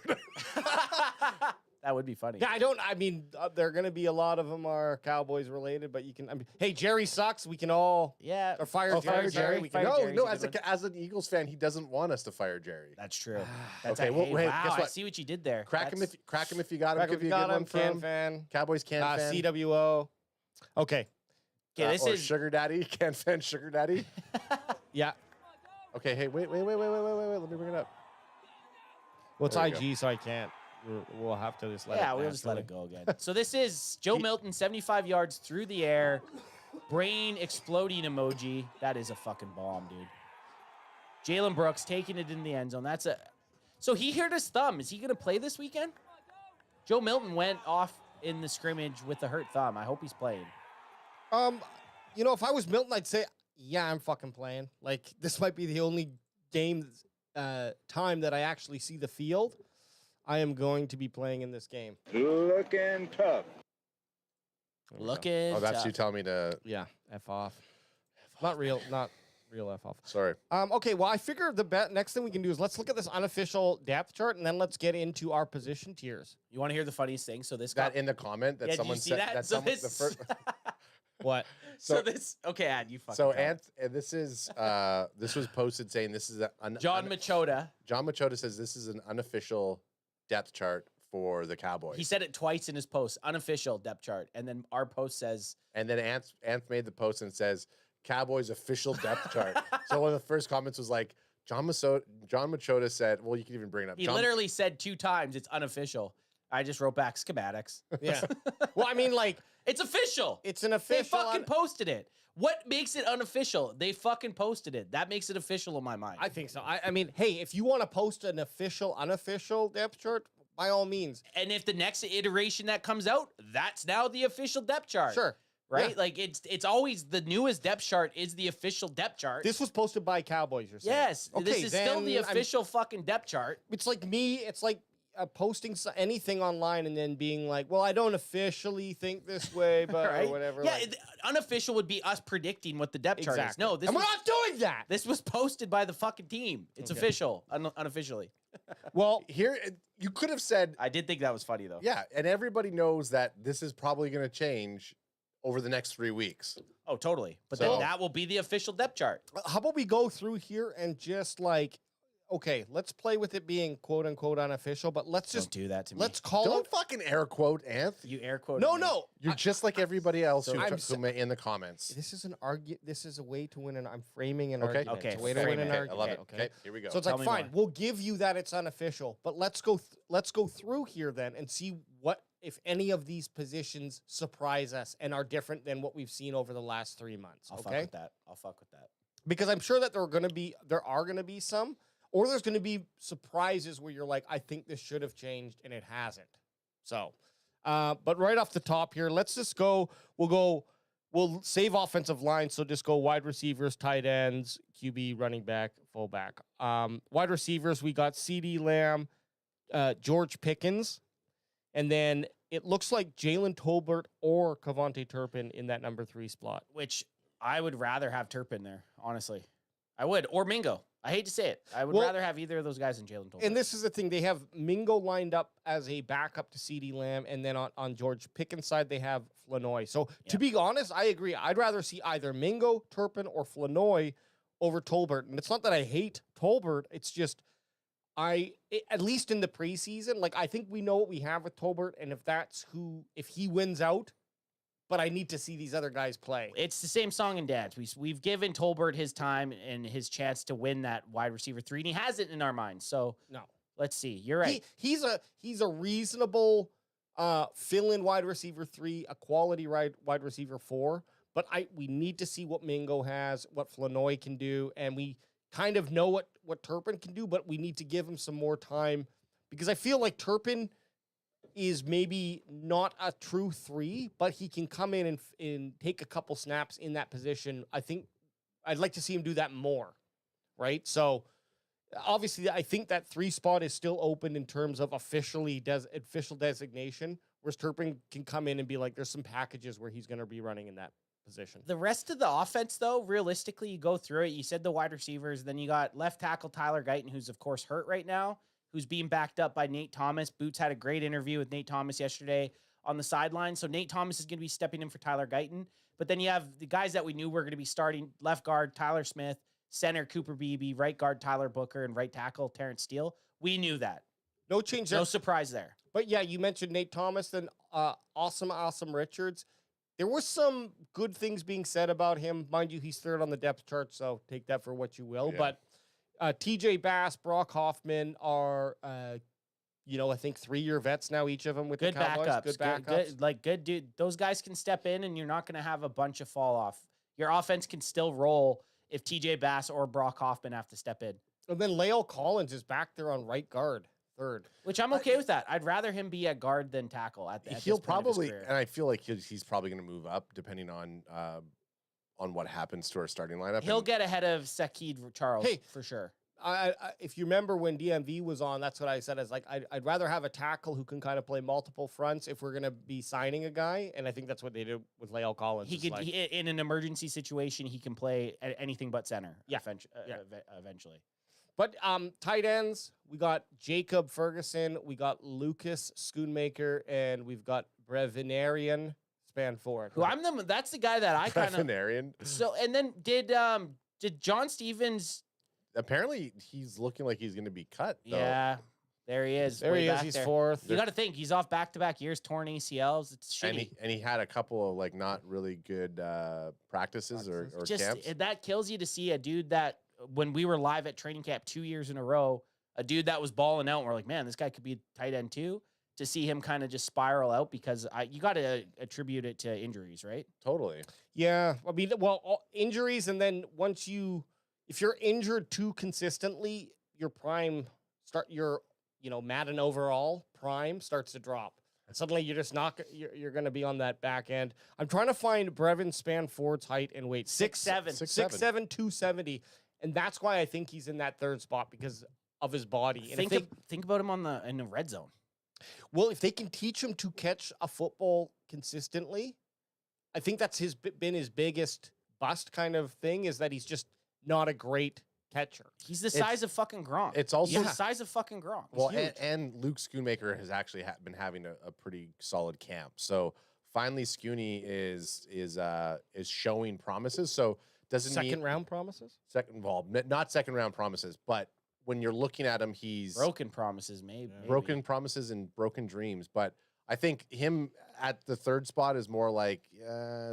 S1: That would be funny.
S8: Yeah, I mean, there are going to be a lot of them are Cowboys related, but you can. Hey, Jerry sucks. We can all
S1: Yeah.
S8: or fire
S4: Oh,
S8: Jerry.
S4: fire Jerry.
S8: We can,
S1: Fire
S4: No,
S1: Jerry's
S4: no.
S1: a good
S4: As an Eagles fan, he doesn't want us to fire Jerry.
S1: That's true. That's
S4: Okay, well, hey,
S1: wow,
S4: guess
S1: I
S4: what?
S1: see what you did there.
S4: Crack him
S1: That's-
S4: if you got him.
S8: Crack
S4: Give
S8: if
S4: you
S8: you
S4: a
S8: got
S4: good one
S8: him, Can
S4: from
S8: Fan.
S4: Cowboys Can Fan.
S8: CWO. Okay.
S1: Okay, this
S4: or
S1: is
S4: Sugar Daddy. Can Fan Sugar Daddy.
S8: Yeah.
S4: Okay, hey, wait. Let me bring it up.
S8: Well, it's
S4: There you
S8: IG, so I can't. We'll have to just let it.
S1: yeah, we'll just let it go again. So this is Joe Milton, 75 yards through the air, brain exploding emoji. That is a fucking bomb, dude. Jalen Brooks taking it in the end zone. So he hurt his thumb. Is he going to play this weekend? Joe Milton went off in the scrimmage with a hurt thumb. I hope he's playing.
S8: If I was Milton, I'd say, yeah, I'm fucking playing. Like, this might be the only game time that I actually see the field. I am going to be playing in this game.
S9: Looking tough.
S1: Looking.
S4: Oh, that's
S1: tough.
S4: you telling me to.
S8: Yeah, F off. Not real F off.
S4: Sorry.
S8: Okay, well, I figure the next thing we can do is let's look at this unofficial depth chart, and then let's get into our position tiers.
S1: You want to hear the funniest thing? So this
S4: That
S1: guy.
S4: in the comment that
S1: Yeah, did
S4: someone
S1: you see
S4: said
S1: that?
S4: that
S1: So
S4: someone
S1: this-
S4: the first.
S8: What?
S1: So this. Okay, Ad, you fucking.
S4: So
S1: tell.
S4: and this is this was posted saying this is
S1: John Machota.
S4: John Machota says this is an unofficial depth chart for the Cowboys.
S1: He said it twice in his post, unofficial depth chart, and then our post says,
S4: And then Ant made the post and says Cowboys official depth chart. So one of the first comments was like John Machota said, well, you can even bring it up.
S1: he literally said 2 times it's unofficial. I just wrote back schematics.
S8: Yeah. Well, I mean, like,
S1: It's official.
S8: it's an
S1: They
S8: official.
S1: fucking posted it. What makes it unofficial? They fucking posted it. That makes it official in my mind.
S8: I think so. I mean, hey, if you want to post an official, unofficial depth chart, by all means.
S1: and if the next iteration that comes out, that's now the official depth chart.
S8: Sure.
S1: Right?
S8: Yeah.
S1: Like it's always the newest depth chart is the official depth chart.
S8: This was posted by Cowboys, you're saying?
S1: yes, this is still the
S8: then I'm-
S1: official fucking depth chart.
S8: It's like me. It's like posting anything online and then being like, "Well, I don't officially think this way, but
S1: Right?
S8: or whatever."
S1: Yeah,
S8: like,
S1: unofficial would be us predicting what the depth chart is.
S8: exactly.
S1: No, this
S8: and we're
S1: was,
S8: not doing that.
S1: this was posted by the fucking team. It's
S8: Okay.
S1: official, unofficially.
S8: Well,
S4: here you could have said
S1: I did think that was funny though.
S4: yeah, and everybody knows that this is probably going to change over the next 3 weeks.
S1: Oh, totally. But
S4: So-
S1: then that will be the official depth chart.
S8: how about we go through here and just like okay, let's play with it being quote unquote unofficial, but let's
S1: Don't
S8: just
S1: do that to me.
S8: let's call
S4: Don't
S8: it.
S4: fucking air quote, Anth.
S1: You air quote.
S8: No, no.
S4: You're just like everybody else
S8: I'm
S4: in the comments.
S8: This is an argue. This is a way to win, and I'm framing an
S4: Okay.
S8: argument.
S1: Okay,
S8: It's a way to
S1: frame
S8: win an
S1: it.
S8: argument.
S4: I love it.
S8: Okay.
S4: Okay, here we go.
S8: So it's
S1: Tell
S8: like,
S1: me
S8: fine,
S1: more.
S8: we'll give you that it's unofficial, but let's go through here then and see what if any of these positions surprise us and are different than what we've seen over the last 3 months.
S1: I'll fuck
S8: Okay,
S1: with that. I'll fuck with that.
S8: because I'm sure that there are going to be some, or there's going to be surprises where you're like, I think this should have changed and it hasn't. So, but right off the top here, let's just go. We'll save offensive line, so just go wide receivers, tight ends, QB, running back, fullback. Wide receivers, we got CeeDee Lamb, George Pickens, and then it looks like Jalen Tolbert or Kevontae Turpin in that number 3 spot.
S1: Which I would rather have Turpin there, honestly. I would. Or Mingo. I hate to say it. I would
S8: Well,
S1: rather have either of those guys than Jalen Tolbert.
S8: And this is the thing. They have Mingo lined up as a backup to CeeDee Lamb, and then on George Pickens' side, they have Flanoy. So to be honest, I agree. I'd rather see either Mingo, Turpin, or Flanoy over Tolbert. And it's not that I hate Tolbert. It's just at least in the preseason, like I think we know what we have with Tolbert, and if he wins out, but I need to see these other guys play.
S1: It's the same song and dance. We've given Tolbert his time and his chance to win that wide receiver 3, and he has it in our minds. So
S8: No.
S1: let's see. You're right.
S8: He's a reasonable fill-in wide receiver 3, a quality wide receiver 4. But we need to see what Mingo has, what Flanoy can do, and we kind of know what Turpin can do, but we need to give him some more time because I feel like Turpin is maybe not a true 3, but he can come in and take a couple snaps in that position. I think I'd like to see him do that more, right? So obviously, I think that 3 spot is still open in terms of official designation, whereas Turpin can come in and be like, there's some packages where he's going to be running in that position.
S1: The rest of the offense, though, realistically, you go through it. You said the wide receivers. Then you got left tackle Tyler Guyton, who's, of course, hurt right now, who's being backed up by Nate Thomas. Boots had a great interview with Nate Thomas yesterday on the sideline. So Nate Thomas is going to be stepping in for Tyler Guyton. But then you have the guys that we knew were going to be starting: left guard Tyler Smith, center Cooper Beebe, right guard Tyler Booker, and right tackle Terrence Steele. We knew that.
S8: No change there.
S1: No surprise there.
S8: But yeah, you mentioned Nate Thomas, then awesome Richards. There were some good things being said about him. Mind you, he's 3rd on the depth chart, so take that for what you will.
S4: Yeah.
S8: But TJ Bass, Brock Hoffman are, I think 3-year vets now, each of them with
S1: Good
S8: the Cowboys.
S1: backups.
S8: Good backups.
S1: Good dude. Those guys can step in, and you're not going to have a bunch of fall off. Your offense can still roll if TJ Bass or Brock Hoffman have to step in.
S8: And then Lael Collins is back there on right guard, 3rd.
S1: Which I'm okay with that. I'd rather him be at guard than tackle at
S4: He'll
S1: this point of his
S4: probably,
S1: career.
S4: and I feel like he's probably going to move up depending on what happens to our starting lineup.
S1: He'll
S4: And
S1: get ahead of Sakeed Charles
S8: Hey.
S1: for sure.
S8: If you remember when DMV was on, that's what I said. Is like I'd rather have a tackle who can kind of play multiple fronts if we're going to be signing a guy, and I think that's what they did with Lael Collins.
S1: He
S8: It's
S1: could
S8: like,
S1: in an emergency situation, he can play anything but center.
S8: Yeah.
S1: Eventually.
S8: But tight ends, we got Jacob Ferguson, we got Lucas Schoonmaker, and we've got Brevinarian Spanford.
S1: That's the guy that I kind of
S4: Veterinarian.
S1: so. And then did John Stevens?
S4: Apparently, he's looking like he's going to be cut. Though.
S1: Yeah, there he is.
S8: There
S1: way
S8: he is.
S1: back
S8: He's
S1: there.
S8: 4th.
S1: You got to think he's off back-to-back years, torn ACLs. It's shitty.
S4: And he had a couple of like not really good practices or camps.
S1: That kills you to see a dude that when we were live at training camp 2 years in a row, a dude that was balling out, and we're like, man, this guy could be a tight end too. To see him kind of just spiral out because you got to attribute it to injuries, right?
S4: Totally.
S8: Yeah, I mean, well, injuries, and then if you're injured too consistently, your Madden overall prime starts to drop. Suddenly, you're just not. You're going to be on that back end. I'm trying to find Brevin Spanford's height and weight. 6'7", 270, and that's why I think he's in that 3rd spot because of his body. And
S1: Think about him in the red zone.
S8: well, if they can teach him to catch a football consistently, I think that's been his biggest bust kind of thing is that he's just not a great catcher.
S1: He's the size of fucking Gronk.
S4: It's also
S1: He's the size of fucking Gronk.
S4: well, and Luke Schoonmaker has actually been having a pretty solid camp. So finally, Scooney is showing promises. So doesn't
S8: Second round promises?
S4: not second round promises, but when you're looking at him, he's
S1: Broken promises, maybe.
S4: broken promises and broken dreams. But I think him at the third spot is more like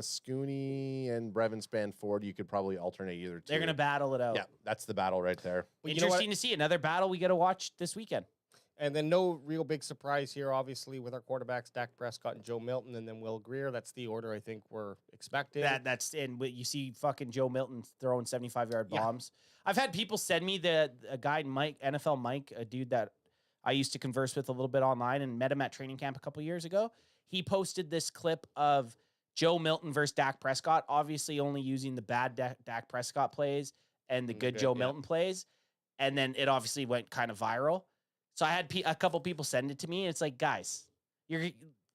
S4: Scooney and Brevin Span Ford. You could probably alternate either two.
S1: They're going to battle it out.
S4: Yeah, that's the battle right there.
S8: Well, you know what?
S1: Interesting to see. Another battle we got to watch this weekend.
S8: And then no real big surprise here, obviously, with our quarterbacks, Dak Prescott and Joe Milton, and then Will Greer. That's the order I think we're expecting.
S1: That's and you see fucking Joe Milton throwing 75-yard
S8: Yeah.
S1: bombs. I've had people send me a guy, Mike, NFL Mike, a dude that I used to converse with a little bit online and met him at training camp a couple years ago. He posted this clip of Joe Milton versus Dak Prescott, obviously only using the bad Dak Prescott plays and the good Joe Milton plays. And then it obviously went kind of viral. So I had a couple people send it to me. And it's like, guys,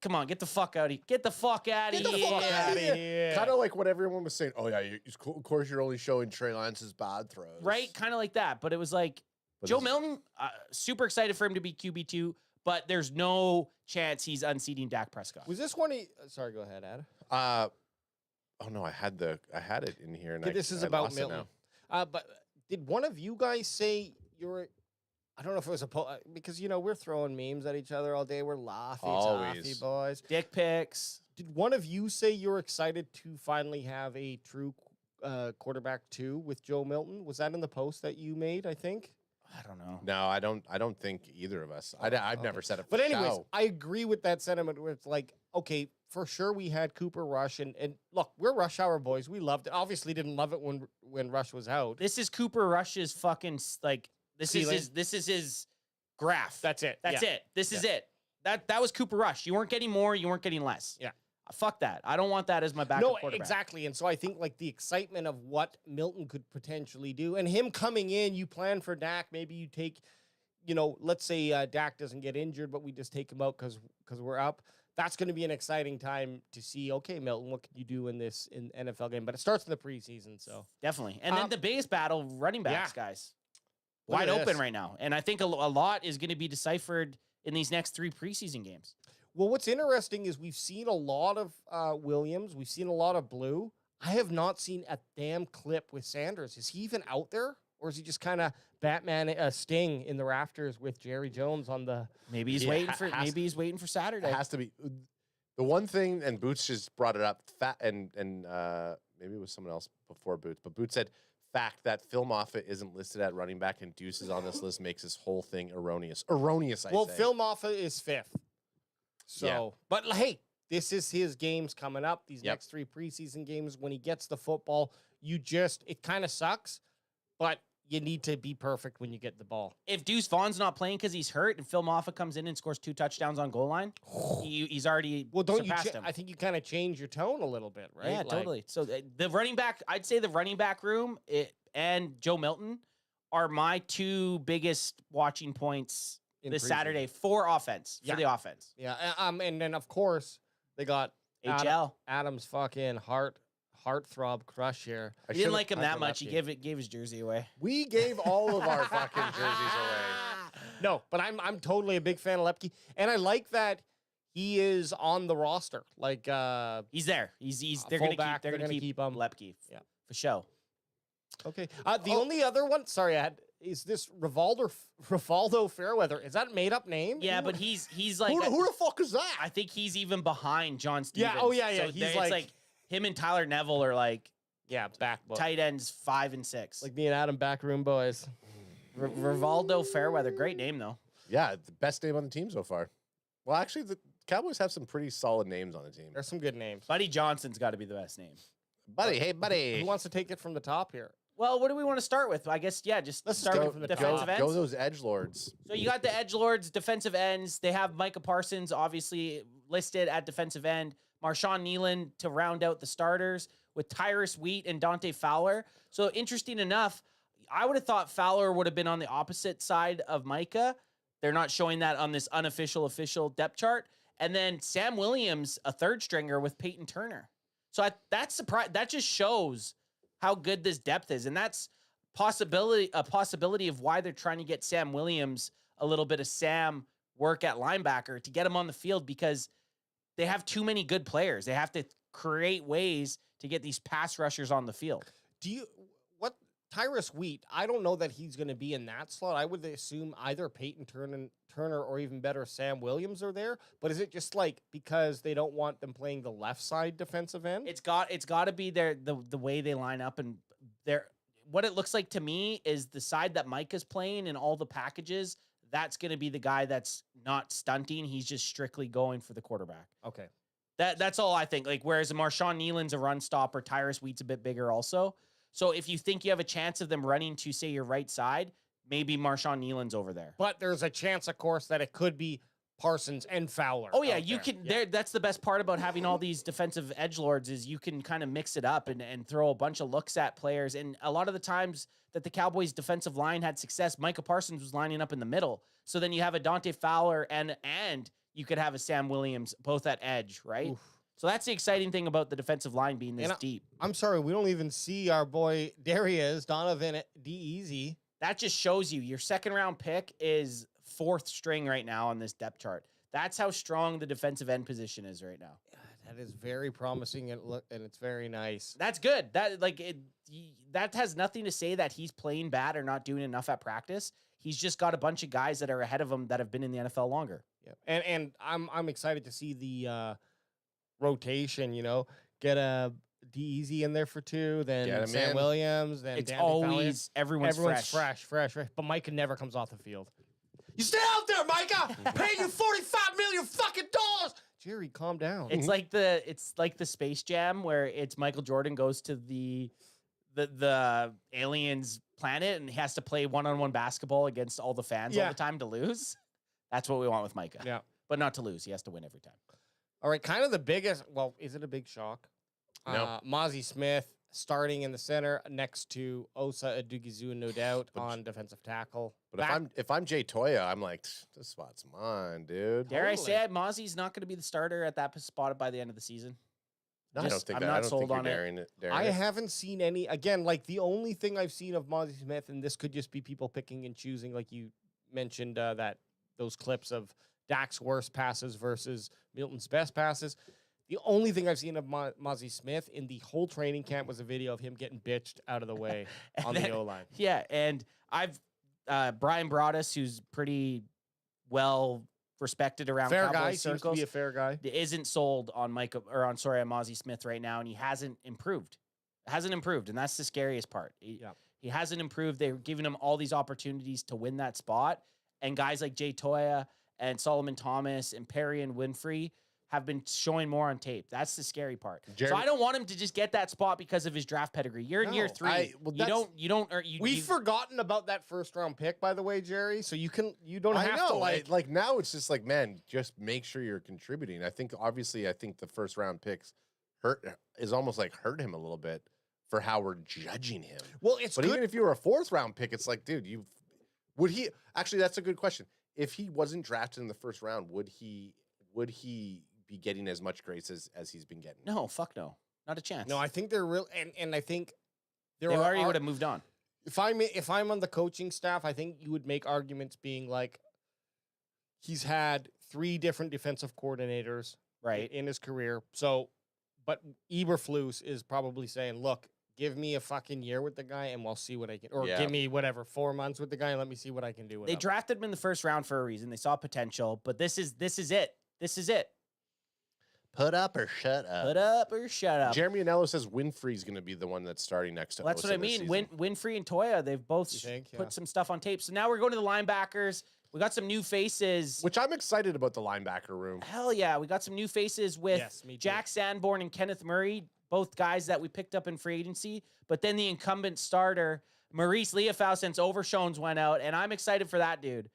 S1: come on, get the fuck out of here. Get the fuck out of here.
S4: Kind of like what everyone was saying. Oh, yeah, of course you're only showing Trey Lance's bad throws.
S1: Right? Kind of like that. But it was like, Joe Milton, super excited for him to be QB2, but there's no chance he's unseating Dak Prescott.
S8: Was this one? Sorry, go ahead, Adam.
S4: Oh no, I had it in here. And
S8: This is
S4: I
S8: about
S4: lost it
S8: Milton.
S4: now.
S8: But did one of you guys say you're? I don't know if it was because we're throwing memes at each other all day. We're laughing,
S4: Always.
S8: boys.
S1: Dick pics.
S8: Did one of you say you're excited to finally have a true quarterback 2 with Joe Milton? Was that in the post that you made? I think.
S1: I don't know.
S4: No, I don't think either of us. I've never said it.
S8: But anyways, I agree with that sentiment where it's like, okay, for sure we had Cooper Rush and look, we're Rush Hour boys. We loved it. Obviously didn't love it when Rush was out.
S1: This is Cooper Rush's fucking this is his graph.
S8: That's it.
S1: That's it. This is it. That was Cooper Rush. You weren't getting more, you weren't getting less.
S8: Yeah.
S1: Fuck that. I don't want that as my backup quarterback.
S8: Exactly. And so I think like the excitement of what Milton could potentially do and him coming in, you plan for Dak, maybe you take, let's say Dak doesn't get injured, but we just take him out because we're up. That's going to be an exciting time to see, okay, Milton, what can you do in this NFL game? But it starts in the preseason, so.
S1: Definitely. And then the biggest battle, running backs, guys.
S8: Look
S1: Wide
S8: at
S1: open
S8: this.
S1: right now. And I think a lot is going to be deciphered in these next 3 preseason games.
S8: Well, what's interesting is we've seen a lot of Williams. We've seen a lot of Blue. I have not seen a damn clip with Sanders. Is he even out there? Or is he just kind of Batman Sting in the rafters with Jerry Jones on the...
S1: Maybe he's waiting for Saturday.
S4: It has to be. The one thing, and Boots just brought it up, and maybe it was someone else before Boots, but Boots said, fact that Phil Moffitt isn't listed at running back and Deuce is on this list makes this whole thing erroneous. Erroneous, I say.
S8: Well, Phil Moffitt is 5th. So,
S4: Yeah.
S8: But hey, this is his games coming up. These next 3 preseason games, when he gets the football, it kind of sucks, but you need to be perfect when you get the ball.
S1: If Deuce Vaughn's not playing because he's hurt and Phil Moffitt comes in and scores 2 touchdowns on goal line, he's already surpassed him.
S8: I think you kind of change your tone a little bit, right?
S1: Yeah, totally. So the running back, I'd say the running back room and Joe Milton are my 2 biggest watching points this Saturday for the offense.
S8: Yeah, and then of course they got
S1: HL.
S8: Adam's fucking heartthrob crush here.
S1: He didn't like him that much. He gave his jersey away.
S4: We gave all of our fucking jerseys away.
S8: No, but I'm totally a big fan of Lepke, and I like that he is on the roster. Like
S1: he's there. He's they're
S8: fullback,
S1: gonna keep him. Lepke.
S8: Yeah,
S1: for sure.
S8: Okay. The only other one, sorry, is this Rivaldo Fairweather. Is that a made up name?
S1: Yeah, but he's like
S4: Who the fuck is that?
S1: I think he's even behind John Stevens.
S8: Yeah. Oh yeah.
S1: So
S8: He's
S1: it's like him and Tyler Neville are like
S8: back
S1: tight ends 5 and 6.
S8: Like me and Adam backroom boys.
S1: Rivaldo Fairweather, great name though.
S4: Yeah, the best name on the team so far. Well, actually, the Cowboys have some pretty solid names on the team.
S8: There's some good names.
S1: Buddy Johnson's got to be the best name.
S4: Buddy, hey buddy.
S8: Who wants to take it from the top here?
S1: Well, what do we want to start with? I guess let's start with the defensive ends.
S4: Go those edgelords.
S1: So you got the edgelords, defensive ends. They have Micah Parsons obviously listed at defensive end. Marshawn Nealon to round out the starters with Tyrus Wheat and Dante Fowler. So interesting enough, I would have thought Fowler would have been on the opposite side of Micah. They're not showing that on this unofficial official depth chart. And then Sam Williams, a 3rd stringer with Peyton Turner. So that's surprise. That just shows how good this depth is, and that's a possibility of why they're trying to get Sam Williams a little bit of Sam work at linebacker to get him on the field because they have too many good players. They have to create ways to get these pass rushers on the field.
S8: Tyrus Wheat, I don't know that he's going to be in that slot. I would assume either Peyton Turner or even better Sam Williams are there. But is it just like because they don't want them playing the left side defensive end?
S1: It's got to be the way they line up, and what it looks like to me is the side that Micah's playing in all the packages. That's going to be the guy that's not stunting. He's just strictly going for the quarterback.
S8: Okay.
S1: That's all I think. Like, whereas Marshawn Nealon's a run stopper, Tyrus Wheat's a bit bigger also. So if you think you have a chance of them running to, say, your right side, maybe Marshawn Nealon's over there.
S8: But there's a chance, of course, that it could be Parsons and Fowler.
S1: Oh, yeah, you can. Yeah. That's the best part about having all these defensive edgelords is you can kind of mix it up and throw a bunch of looks at players. And a lot of the times that the Cowboys' defensive line had success, Micah Parsons was lining up in the middle. So then you have a Dante Fowler and you could have a Sam Williams both at edge, right? Oof. So that's the exciting thing about the defensive line being this deep.
S8: I'm sorry, we don't even see our boy, there he is, Donovan D-Easy.
S1: That just shows you your second-round pick is fourth string right now on this depth chart. That's how strong the defensive end position is right now.
S8: That is very promising and it's very nice.
S1: That's good. That has nothing to say that he's playing bad or not doing enough at practice. He's just got a bunch of guys that are ahead of him that have been in the NFL longer.
S8: Yeah, and I'm excited to see the rotation. Get a D-Easy in there for 2, then Sam Williams, then
S1: it's
S8: Danny
S1: always
S8: everyone's fresh. But Micah never comes off the field. You stay out there, Micah. Pay you $45 million fucking dollars. Jerry, calm down.
S1: It's like the Space Jam where it's Michael Jordan goes to the aliens planet and he has to play one-on-one basketball against all the fans all the time to lose. That's what we want with Micah.
S8: Yeah,
S1: but not to lose. He has to win every time.
S8: All right, kind of the biggest. Well, is it a big shock?
S4: No.
S8: Mozzie Smith starting in the center next to Osa Adugizu, no doubt, on defensive tackle.
S4: But if I'm Jay Toya, I'm like, this spot's mine, dude.
S1: Dare I say it, Mozzie's not going to be the starter at that spot by the end of the season.
S4: No, I don't think
S1: I'm
S4: that.
S1: not
S4: I don't
S1: sold
S4: think
S1: on
S4: you're
S1: it.
S4: daring it.
S8: I haven't seen any. Again, like the only thing I've seen of Mozzie Smith, and this could just be people picking and choosing, like you mentioned, that those clips of Dak's worst passes versus Milton's best passes. The only thing I've seen of Mozzie Smith in the whole training camp was a video of him getting bitched out of the way on the O-line.
S1: Yeah, and I've Brian Broaddus, who's pretty well respected around
S8: fair
S1: Cowboys
S8: guy,
S1: circles,
S8: seems to be a fair guy.
S1: Isn't sold on Mozzie Smith right now, and he hasn't improved. And that's the scariest part. He hasn't improved. They're giving him all these opportunities to win that spot, and guys like Jay Toya and Solomon Thomas and Perry and Winfrey have been showing more on tape. That's the scary part. So I don't want him to just get that spot because of his draft pedigree. You're in year 3.
S8: We've forgotten about that first round pick, by the way, Jerry. So you don't have to
S4: like now it's just like, man, just make sure you're contributing. I think the first round picks is almost like hurt him a little bit for how we're judging him.
S8: Well,
S4: but even if you were a 4th round pick, it's like, dude, actually that's a good question. If he wasn't drafted in the first round, would he be getting as much grace as he's been getting?
S1: No, fuck no. Not a chance.
S8: No, I think they're real, and I think
S1: they already would have moved on.
S8: If I'm on the coaching staff, I think you would make arguments being like, he's had 3 different defensive coordinators in his career. So, but Eberflus is probably saying, look, give me a fucking year with the guy and we'll see what I can, or give me 4 months with the guy and let me see what I can do with him.
S1: They drafted him in the first round for a reason. They saw potential, but this is it. This is it.
S4: Put up or shut up.
S1: Put up or shut up.
S4: Jeremy Anello says Winfrey's going to be the one that's starting next to
S1: That's
S4: Osa
S1: what I mean. Winfrey and Toya, they've both put some stuff on tape. So now we're going to the linebackers. We got some new faces.
S4: Which I'm excited about the linebacker room.
S1: Hell yeah. We got some new faces with Jack Sanborn and Kenneth Murray, both guys that we picked up in free agency. But then the incumbent starter, Maurice Leofau, since Overshones went out. And I'm excited for that dude.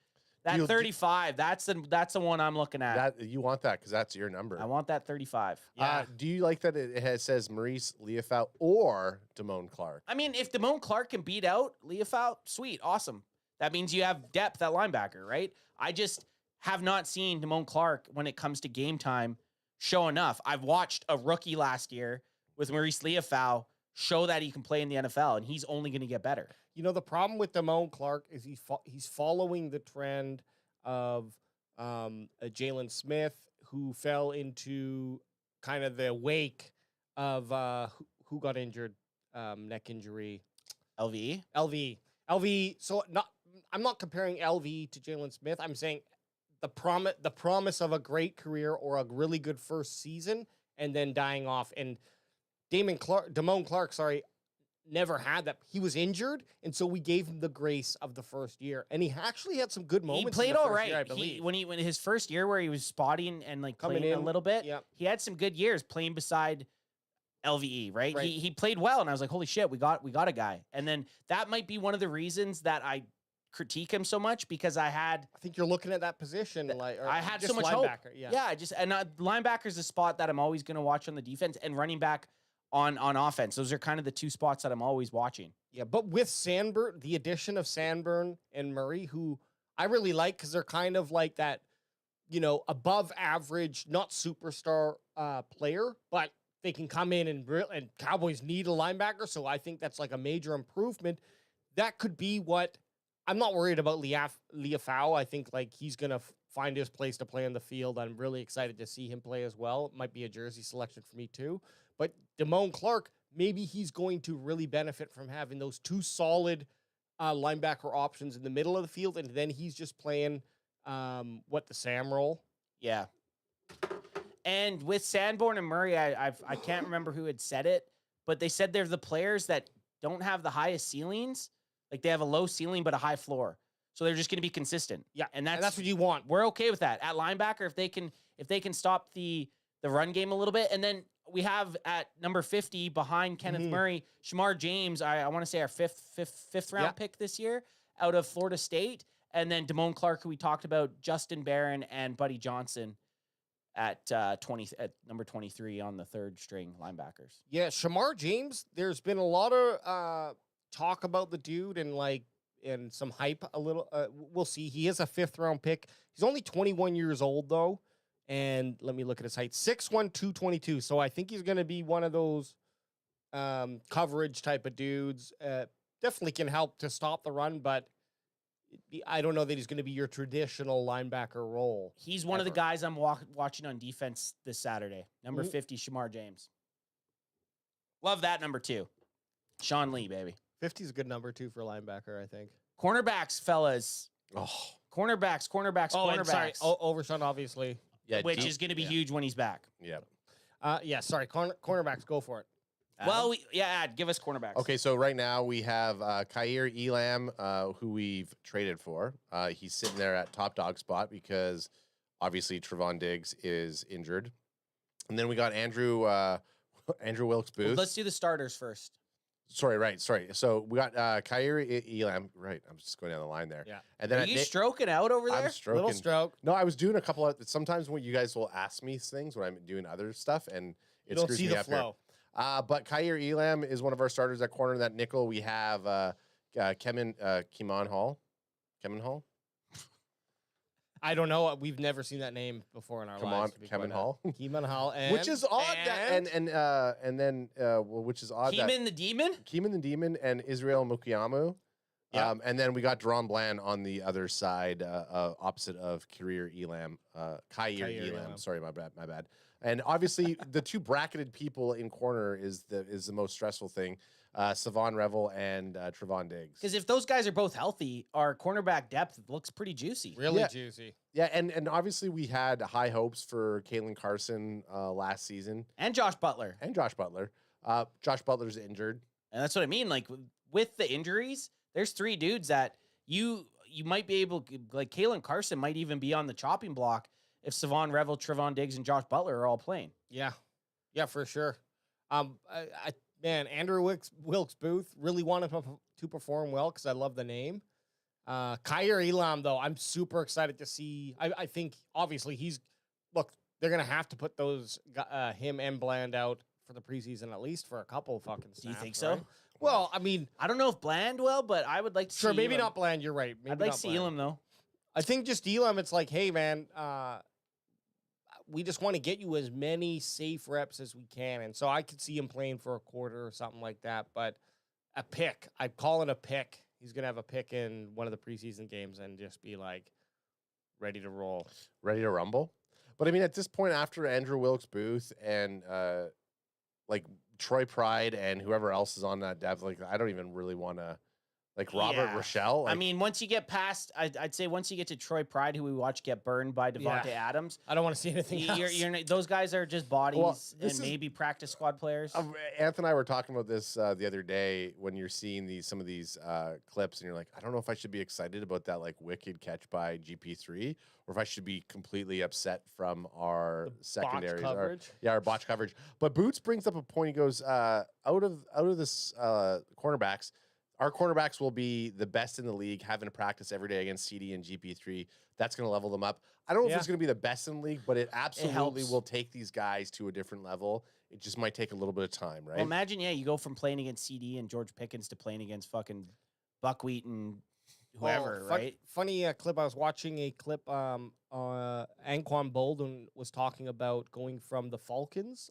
S1: That 35, that's the one I'm looking at.
S4: You want that because that's your number.
S1: I want that 35.
S4: Yeah. Do you like that it says Maurice Leofau or Damone Clark?
S1: I mean, if Damone Clark can beat out Leofau, sweet, awesome. That means you have depth at linebacker, right? I just have not seen Damone Clark when it comes to game time show enough. I've watched a rookie last year with Maurice Leofau show that he can play in the NFL, and he's only going to get better.
S8: You know, the problem with Damone Clark is he's following the trend of Jalen Smith, who fell into kind of the wake of who got injured, neck injury.
S1: LVE.
S8: LV. So I'm not comparing LV to Jalen Smith. I'm saying the promise of a great career or a really good first season and then dying off. And Damone Clark, never had that. He was injured, and so we gave him the grace of the first year. And he actually had some good moments.
S1: He played
S8: in the
S1: all
S8: first
S1: right.
S8: year, I believe.
S1: When his first year where he was spotting and like
S8: Coming
S1: playing
S8: in,
S1: a little bit,
S8: yeah.
S1: he had some good years playing beside LVE, right?
S8: Right.
S1: He played well, and I was like, holy shit, we got a guy. And then that might be one of the reasons that I critique him so much, because I
S8: think you're looking at that position
S1: I had
S8: just
S1: so much hope.
S8: Yeah.
S1: Linebacker's a spot that I'm always going to watch on the defense, and running back on offense. Those are kind of the two spots that I'm always watching.
S8: Yeah, but with Sandburn, the addition of Sandburn and Murray, who I really like because they're kind of like that, above average, not superstar player, but they can come in and Cowboys need a linebacker, so I think that's like a major improvement. That could be what I'm not worried about Leafau. I think like he's gonna find his place to play on the field. I'm really excited to see him play as well. It might be a jersey selection for me too. But Damone Clark, maybe he's going to really benefit from having those two solid linebacker options in the middle of the field, and then he's just playing the Sam role.
S1: Yeah. And with Sanborn and Murray, I can't remember who had said it, but they said they're the players that don't have the highest ceilings. Like they have a low ceiling but a high floor, so they're just going to be consistent.
S8: Yeah,
S1: and that's
S8: what you want.
S1: We're okay with that at linebacker if they can stop the run game a little bit. And then we have at number 50 behind Kenneth Murray, Shamar James. I want to say our fifth round pick this year out of Florida State, and then Damone Clark, who we talked about, Justin Barron and Buddy Johnson at number 23 on the third string linebackers.
S8: Yeah, Shamar James. There's been a lot of talk about the dude and some hype a little. We'll see. He is a 5th round pick. He's only 21 years old though. And let me look at his height. 6'1", 222. So I think he's going to be one of those coverage type of dudes. Definitely can help to stop the run, but I don't know that he's going to be your traditional linebacker role.
S1: He's one of the guys I'm watching on defense this Saturday. Number 50, Shamar James. Love that number 2. Sean Lee, baby.
S8: 50 is a good number, too, for linebacker, I think.
S1: Cornerbacks, fellas.
S4: Oh.
S1: Cornerbacks.
S8: And sorry, Overshown, obviously.
S4: Yeah,
S1: which is going to be huge when he's back.
S4: Yeah.
S8: Cornerbacks, go for it.
S1: Well, give us cornerbacks.
S4: Okay, so right now we have Kaiir Elam, who we've traded for. He's sitting there at top dog spot because obviously Trevon Diggs is injured. And then we got Andrew Wilkes-Booth.
S1: Well, let's do the starters first.
S4: Sorry. So we got Kaiir Elam. Right, I'm just going down the line there.
S8: Yeah.
S4: And then
S1: Are you stroking out over there?
S4: I'm stroking.
S8: Little stroke.
S4: No, I was doing a couple of. Sometimes when you guys will ask me things when I'm doing other stuff, and it
S8: You don't
S4: screws
S8: see
S4: me
S8: the
S4: up here.
S8: flow.
S4: But Kaiir Elam is one of our starters at corner. That nickel, we have Keman Hall.
S8: I don't know. We've never seen that name before in our lives.
S4: Keman Hall.
S8: Keman Hall.
S4: Which is odd. Which is odd.
S1: Keeman the Demon?
S4: Keeman the Demon and Israel Mukiamu.
S8: Yeah.
S4: And then we got Deron Bland on the other side, opposite of Kaiir Elam. Kaiir Elam. Sorry, my bad. And obviously, the two bracketed people in corner is the most stressful thing. Savon Revel and Trevon Diggs.
S1: Because if those guys are both healthy, our cornerback depth looks pretty juicy.
S8: Really juicy.
S4: Yeah, and obviously we had high hopes for Kalen Carson last season.
S1: And Josh Butler.
S4: Josh Butler's injured.
S1: And that's what I mean. Like, with the injuries, there's 3 dudes that you might be able, like Kalen Carson might even be on the chopping block if Savon Revel, Trevon Diggs, and Josh Butler are all playing.
S8: Yeah, for sure. Andrew Wilkes-Booth really wanted to perform well because I love the name. Kaiir Elam, though, I'm super excited to see. I think, obviously, they're going to have to put those him and Bland out for the preseason, at least for a couple fucking snaps.
S1: Do you think so?
S8: Right? Well, I mean,
S1: I don't know if Bland will, but I would like to see
S8: maybe
S1: Elam.
S8: not Bland. You're right. Maybe
S1: I'd like
S8: not
S1: to see
S8: Bland.
S1: Elam, though.
S8: I think just Elam, it's like, hey, man, we just want to get you as many safe reps as we can. And so I could see him playing for a quarter or something like that. But a pick, I call it a pick. He's going to have a pick in one of the preseason games and just be like ready to roll.
S4: Ready to rumble. But I mean, at this point, after Andrew Wilkes-Booth and Troy Pride and whoever else is on that depth, like I don't even really want to, like Robert
S1: Yeah.
S4: Rochelle.
S1: I mean, once you get past, I'd say once you get to Troy Pride, who we watch get burned by Devontae Adams,
S8: I don't want to see anything else.
S1: those guys are just bodies
S4: this
S1: and
S4: is-
S1: maybe practice squad players.
S4: Anthony and I were talking about this the other day when you're seeing some of these clips and you're like, I don't know if I should be excited about that like wicked catch by GP3 or if I should be completely upset from our secondaries,
S8: coverage.
S4: our botch coverage. But Boots brings up a point. He goes, out of this cornerbacks, our cornerbacks will be the best in the league, having to practice every day against CD and GP3. That's going to level them up. I don't know if it's going to be the best in the league, but it absolutely
S1: helps.
S4: will take these guys to a different level. It just might take a little bit of time, right?
S1: Well, imagine, you go from playing against CD and George Pickens to playing against fucking Buckwheat and whoever, right?
S8: Funny clip. I was watching a clip. Anquan Bolden was talking about going from the Falcons.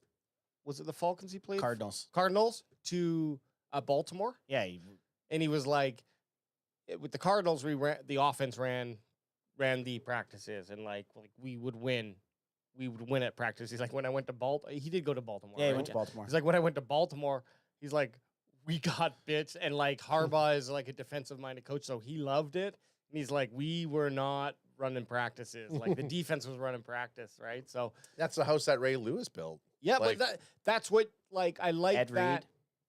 S8: Was it the Falcons he played?
S1: Cardinals.
S8: Cardinals to Baltimore.
S1: Yeah.
S8: And he was like, with the Cardinals, the offense ran the practices, and like we would win. We would win at practice. He's like, when I went to Baltimore, he did go to Baltimore.
S1: Yeah, he
S8: right?
S1: went to Baltimore.
S8: He's like, when I went to Baltimore, he's like, we got bits, and like Harbaugh is like a defensive-minded coach, so he loved it. And he's like, we were not running practices. Like the defense was running practice, right? So
S4: That's the house that Ray Lewis built.
S8: yeah,
S4: Like-
S8: but that's what like I like
S1: Ed
S8: that.
S1: Reed,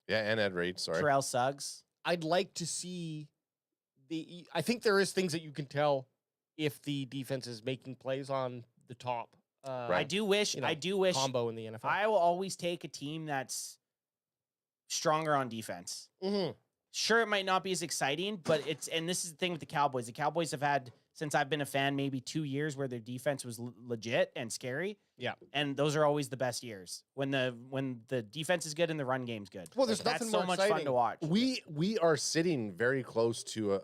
S4: Yeah, and Ed Reed, sorry.
S1: Terrell Suggs.
S8: I'd like to see I think there is things that you can tell if the defense is making plays on the top.
S1: I do wish.
S8: you know,
S1: I do wish.
S8: combo in the NFL.
S1: I will always take a team that's stronger on defense.
S8: Mm-hmm.
S1: Sure, it might not be as exciting, but and this is the thing with the Cowboys. The Cowboys have had, since I've been a fan, maybe 2 years where their defense was legit and scary.
S8: Yeah.
S1: And those are always the best years when the defense is good and the run game's good.
S8: Well, there's
S1: That's
S8: nothing
S1: so
S8: more
S1: much fun
S8: exciting.
S1: to watch.
S4: We are sitting very close to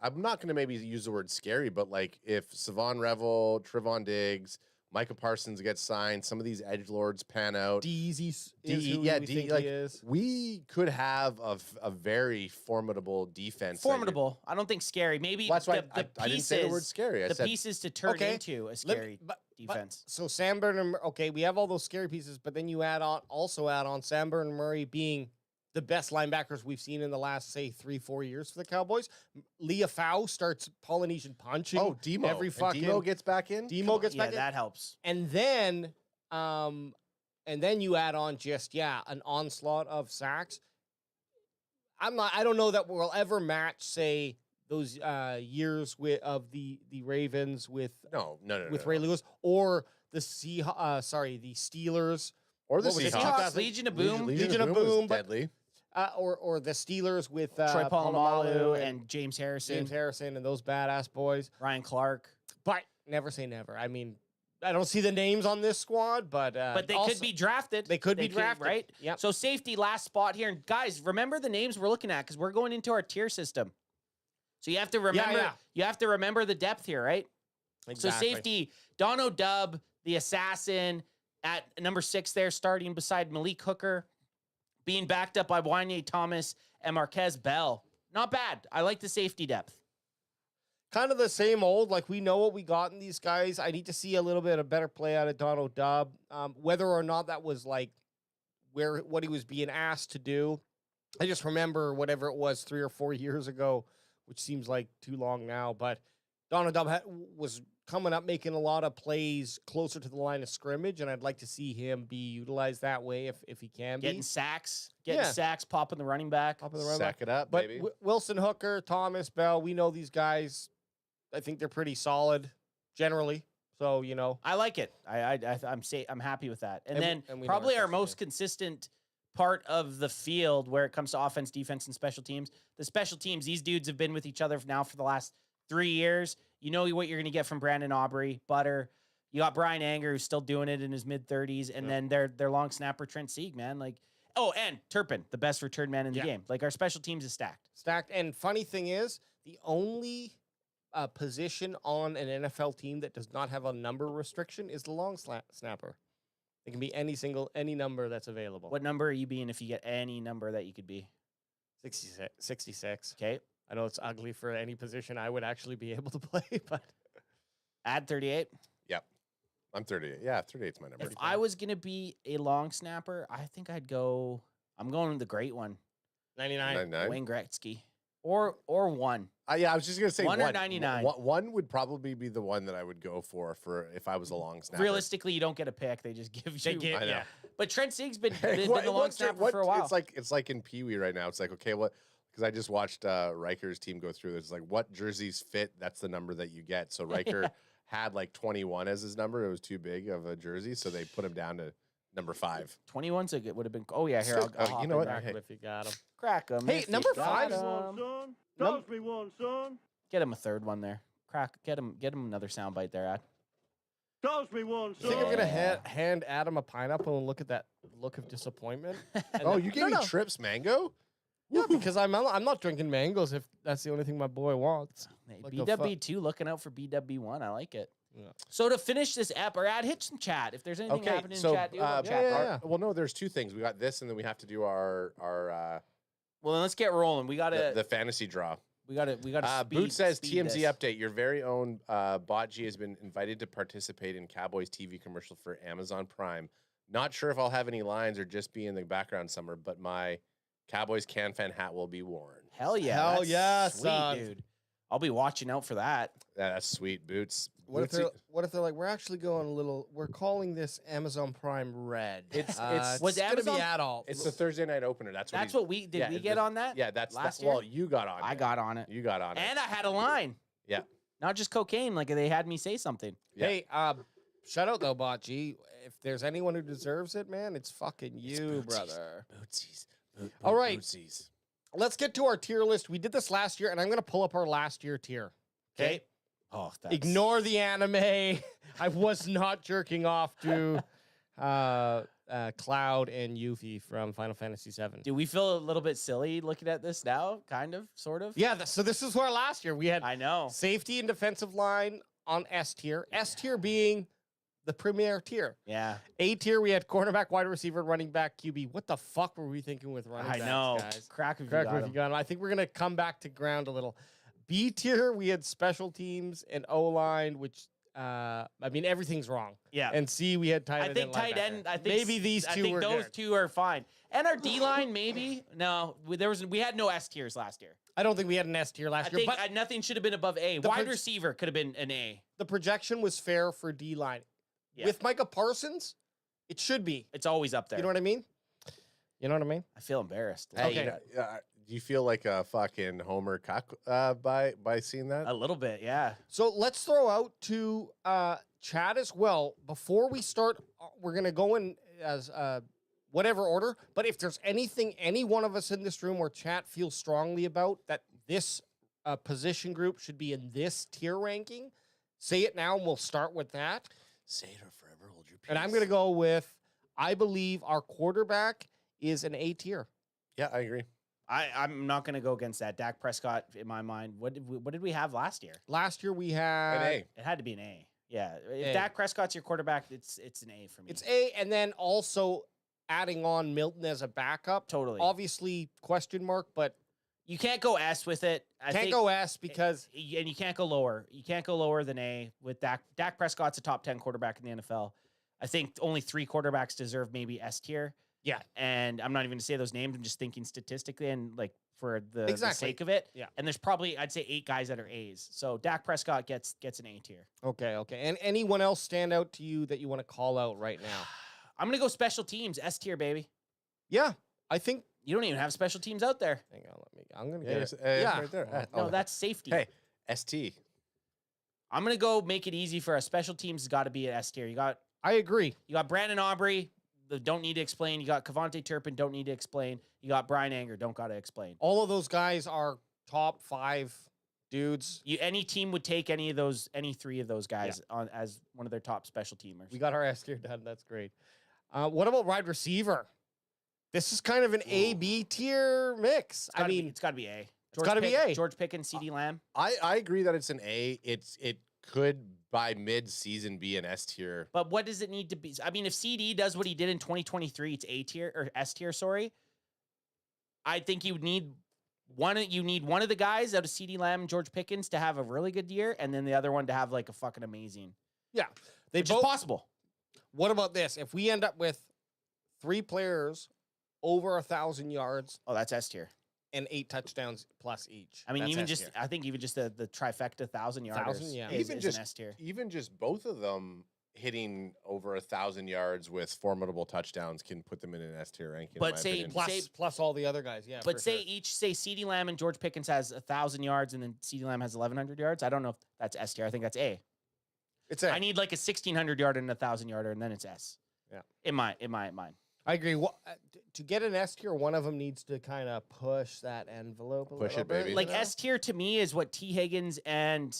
S4: I'm not going to maybe use the word scary, but like if Savon Revel, Trevon Diggs, Micah Parsons gets signed, some of these edgelords pan out.
S8: Deezy is
S4: D-
S8: who
S4: yeah,
S8: we
S4: D-
S8: think
S4: like,
S8: he is.
S4: We could have a very formidable defense. that
S1: Formidable. I don't think scary. Maybe
S4: Well, that's why
S1: the
S4: I didn't say the word
S1: pieces-
S4: scary. I
S1: the
S4: said
S1: pieces to turn
S8: Okay,
S1: into a
S8: Let
S1: scary
S8: me- but-
S1: defense.
S8: So Sam Burnham, okay, we have all those scary pieces, but then you add on Sam Burnham Murray being the best linebackers we've seen in the last, say, 3-4 years for the Cowboys. Leah Fau starts Polynesian punching.
S4: oh, Demo.
S8: every
S4: And
S8: fucking
S4: Demo gets back in.
S8: Demo gets
S1: Yeah,
S8: back in.
S1: that helps.
S8: And then you add on just an onslaught of sacks. I don't know that we'll ever match, say, those years of the Ravens with
S4: No.
S8: Ray Lewis, or the Steelers,
S4: Or the
S8: What was it,
S4: Seahawks.
S1: Seahawks, Legion of Boom,
S8: Legion of
S4: was
S8: Boom, but-
S4: deadly.
S8: or the Steelers with
S1: Troy Polamalu
S8: Polamalu
S1: and James Harrison,
S8: James Harrison and those badass boys.
S1: Ryan Clark.
S8: But never say never. I mean, I don't see the names on this squad, but
S1: But they
S8: also-
S1: could be drafted.
S8: They could be drafted,
S1: right?
S8: Yep.
S1: So safety, last spot here. And guys, remember the names we're looking at because we're going into our tier system. So you have to remember.
S8: yeah.
S1: You have to remember the depth here, right?
S8: Exactly.
S1: So safety, Dono Dub, the assassin at number 6 there, starting beside Malik Hooker, being backed up by Wanye Thomas and Marquez Bell. Not bad. I like the safety depth.
S8: Kind of the same old. Like, we know what we got in these guys. I need to see a little bit of better play out of Donald Dubb. Whether or not that was like what he was being asked to do. I just remember whatever it was 3 or 4 years ago, which seems like too long now. But Donald Dubb was coming up, making a lot of plays closer to the line of scrimmage, and I'd like to see him be utilized that way if he can be.
S1: Getting sacks,
S8: Yeah.
S1: popping the running back.
S8: Top of the running
S4: Sack
S8: back.
S4: it up,
S8: But
S4: baby.
S8: Wilson Hooker, Thomas Bell, we know these guys. I think they're pretty solid generally. So, you know,
S1: I like it. I'm happy with that. And,
S8: And we-
S1: then
S8: and we know
S1: probably
S8: our
S1: our most consistent part of the field where it comes to offense, defense, and special teams. The special teams, these dudes have been with each other now for the last 3 years. You know what you're going to get from Brandon Aubrey, Butter. You got Brian Anger, who's still doing it in his mid-30s, and then their long snapper Trent Sieg, man. Like, and Turpin, the best return man in the game. Like, our special teams is stacked.
S8: stacked. And funny thing is, the only position on an NFL team that does not have a number restriction is the long snapper. It can be any number that's available.
S1: What number are you being if you get any number that you could be?
S8: 66.
S1: Okay.
S8: I know it's ugly for any position I would actually be able to play, but
S1: Add 38.
S4: Yep. I'm 38. Yeah, 38's my number.
S1: If I was gonna be a long snapper, I think I'd go. I'm going with the great one,
S8: 99.
S4: 99.
S1: Wayne Gretzky, or one.
S4: Yeah, I was just gonna say
S1: One or 99.
S4: One would probably be the one that I would go for if I was a long snapper.
S1: Realistically, you don't get a pick; they just give you.
S4: I know.
S8: Yeah.
S1: But Trent Sieg's been
S4: Hey,
S1: the long snapper for a while.
S4: It's like in Pee Wee right now. It's like, okay, what? Because I just watched Riker's team go through this. It's like, what jerseys fit? That's the number that you get. So Riker had like 21 as his number. It was too big of a jersey, so they put him down to number 5.
S1: 21's a good would have been. Oh yeah, here
S4: Still-
S1: I'll hop
S4: you know
S1: in
S4: what?
S1: there.
S8: Crack 'em if you got him.
S1: Crack 'em.
S8: Hey,
S1: if you
S8: number
S1: got
S8: 5.
S1: 'em.
S9: Son. Toss me one, son.
S1: Get him a third one there. Get him another soundbite there, Ad.
S9: Toss me one,
S8: You think I'm
S9: son.
S8: gonna hand Adam a pineapple and look at that look of disappointment?
S4: Oh, you gave
S8: No,
S4: me
S8: no.
S4: Trips mango?
S8: Yeah, because I'm not drinking mangoes if that's the only thing my boy wants.
S1: Hey,
S8: Like a
S1: BW2 looking out for BW1. I like it.
S8: Yeah.
S1: So to finish this app, or Ad, hit some chat. If there's anything
S4: Okay,
S1: happening
S4: so
S1: in chat, do chat.
S8: yeah.
S4: well, no, there's 2 things. We got this, and then we have to do our
S1: Well, then let's get rolling. We gotta
S4: the fantasy draw.
S1: we gotta
S4: Boot says
S1: speed
S4: TMZ
S1: this.
S4: update. Your very own Bot G has been invited to participate in Cowboys TV commercial for Amazon Prime. Not sure if I'll have any lines or just be in the background somewhere, but my Cowboys can fan hat will be worn.
S1: Hell yeah.
S8: Hell
S1: that's
S8: yeah,
S1: sweet,
S8: son.
S1: dude. I'll be watching out for that.
S4: That's sweet, Boots.
S8: What if
S4: Bootsy-
S8: they're like, we're actually going a little, we're calling this Amazon Prime Red.
S4: It's-
S1: Was
S8: gonna
S1: Amazon-
S8: be adult.
S4: It's the Thursday night opener. That's what.
S1: That's
S4: he's-
S1: what we did.
S4: yeah,
S1: We
S4: it-
S1: get on that?
S4: Yeah, that's
S1: last
S4: that,
S1: year.
S4: Well, you got on.
S1: I
S4: it.
S1: got on it.
S4: You got on it.
S1: And I had a line.
S4: Yeah.
S1: Not just cocaine, like they had me say something.
S4: Yeah.
S8: Hey, shout out though, Bot G. If there's anyone who deserves it, man, it's fucking you,
S4: Bootsies.
S8: brother.
S4: Bootsies.
S8: All right.
S4: Bootsies.
S8: Let's get to our tier list. We did this last year, and I'm gonna pull up our last year tier. Okay.
S1: Oh, that's...
S8: Ignore the anime. I was not jerking off to Cloud and Yuffie from Final Fantasy VII.
S1: Do we feel a little bit silly looking at this now? Kind of, sort of.
S8: Yeah, so this is where last year we had
S1: I know.
S8: safety and defensive line on S tier. S tier being the premier tier.
S1: Yeah,
S8: A tier, we had cornerback, wide receiver, running back, QB. What the fuck were we thinking with running
S1: I
S8: backs,
S1: know.
S8: guys?
S1: Crack if you
S8: Correct
S1: got
S8: me if
S1: him.
S8: you got him. I think we're gonna come back to ground a little. B tier, we had special teams and O line, which I mean everything's wrong.
S1: Yeah.
S8: And C, we had tight end.
S1: I think
S8: and
S1: tight
S8: linebacker.
S1: end. I think
S8: maybe these
S1: I
S8: two
S1: think
S8: were
S1: those
S8: good.
S1: two are fine. And our D line, maybe no. We had no S tiers last year.
S8: I don't think we had an S tier
S1: I
S8: last year,
S1: think
S8: but
S1: nothing should have been above A.
S8: The
S1: Wide
S8: proj-
S1: receiver could have been an A.
S8: the projection was fair for D line.
S1: Yeah.
S8: With Micah Parsons, it should be.
S1: It's always up there.
S8: You know what I mean? You know what I mean?
S1: I feel embarrassed.
S8: Okay.
S4: Do you feel like a fucking Homer cock by seeing that?
S1: A little bit, yeah.
S8: So let's throw out to Chad as well. Before we start, we're going to go in as whatever order. But if there's anything any one of us in this room or chat feels strongly about that this position group should be in this tier ranking, say it now and we'll start with that.
S4: Say it or forever hold your peace.
S8: And I'm going to go with, I believe our quarterback is an A tier.
S4: Yeah, I agree.
S1: I'm not going to go against that. Dak Prescott, in my mind, what did we have last year?
S8: Last year we had...
S4: An A.
S1: It had to be an A. Yeah. If
S8: A.
S1: Dak Prescott's your quarterback, it's an A for me.
S8: It's A, and then also adding on Milton as a backup.
S1: Totally.
S8: Obviously, question mark, but
S1: You can't go S with it. I
S8: can't
S1: think,
S8: go S because
S1: and you can't go lower. You can't go lower than A with Dak. Dak Prescott's a top 10 quarterback in the NFL. I think only 3 quarterbacks deserve maybe S tier.
S8: Yeah.
S1: And I'm not even going to say those names. I'm just thinking statistically and like for the
S8: Exactly.
S1: sake of it.
S8: Yeah.
S1: And there's probably, I'd say 8 guys that are A's. So Dak Prescott gets an A tier.
S8: Okay. And anyone else stand out to you that you want to call out right now?
S1: I'm going to go special teams, S tier, baby.
S8: Yeah, I think.
S1: You don't even have special teams out there.
S8: Hang on, I'm gonna
S4: Yeah,
S8: get
S4: it's,
S8: it.
S4: it's right there.
S1: No, that's safety.
S4: Hey, ST.
S1: I'm going to go make it easy for us. Special teams has got to be an S tier. You got
S8: I agree.
S1: Brandon Aubrey, don't need to explain. You got Kavonte Turpin, don't need to explain. You got Brian Anger, don't got to explain.
S8: All of those guys are top 5 dudes.
S1: Any team would take any 3 of those guys on as one of their top special teamers.
S8: We got our S tier done. That's great. What about wide receiver? This is kind of an A-B tier mix. I mean,
S1: it's got to be A.
S8: It's gotta be A.
S1: George Pickens, CD Lamb.
S4: I agree that it's an A. It could by mid-season be an S tier.
S1: But what does it need to be? I mean, if CD does what he did in 2023, it's A tier or S tier. Sorry. I think you need one of the guys out of CD Lamb and George Pickens to have a really good year, and then the other one to have like a fucking amazing.
S8: yeah,
S1: which is possible.
S8: What about this? If we end up with 3 players over 1,000 yards
S1: Oh, that's S tier.
S8: and 8 touchdowns plus each.
S1: I mean,
S8: that's
S1: even
S8: S
S1: just
S8: tier.
S1: I think even just the trifecta 1,000 yards
S8: 1,000, yeah.
S1: is,
S4: Even
S1: is
S4: just-
S1: an S tier.
S4: Even just both of them hitting over 1,000 yards with formidable touchdowns can put them in an S tier ranking.
S1: But
S4: in my
S1: say-
S4: opinion.
S8: plus all the other guys, yeah.
S1: But
S8: for
S1: say
S8: sure.
S1: CeeDee Lamb and George Pickens has 1,000 yards, and then CeeDee Lamb has 1,100 yards. I don't know if that's S tier. I think that's A.
S8: It's A.
S1: I need like a 1,600 yarder and a 1,000 yarder, and then it's S.
S8: Yeah.
S1: In my mind.
S8: I agree. To get an S tier, one of them needs to kind of push that envelope a
S4: Push
S8: little
S4: it,
S8: bit,
S4: baby.
S8: you
S1: Like
S8: know?
S1: S tier to me is what T Higgins and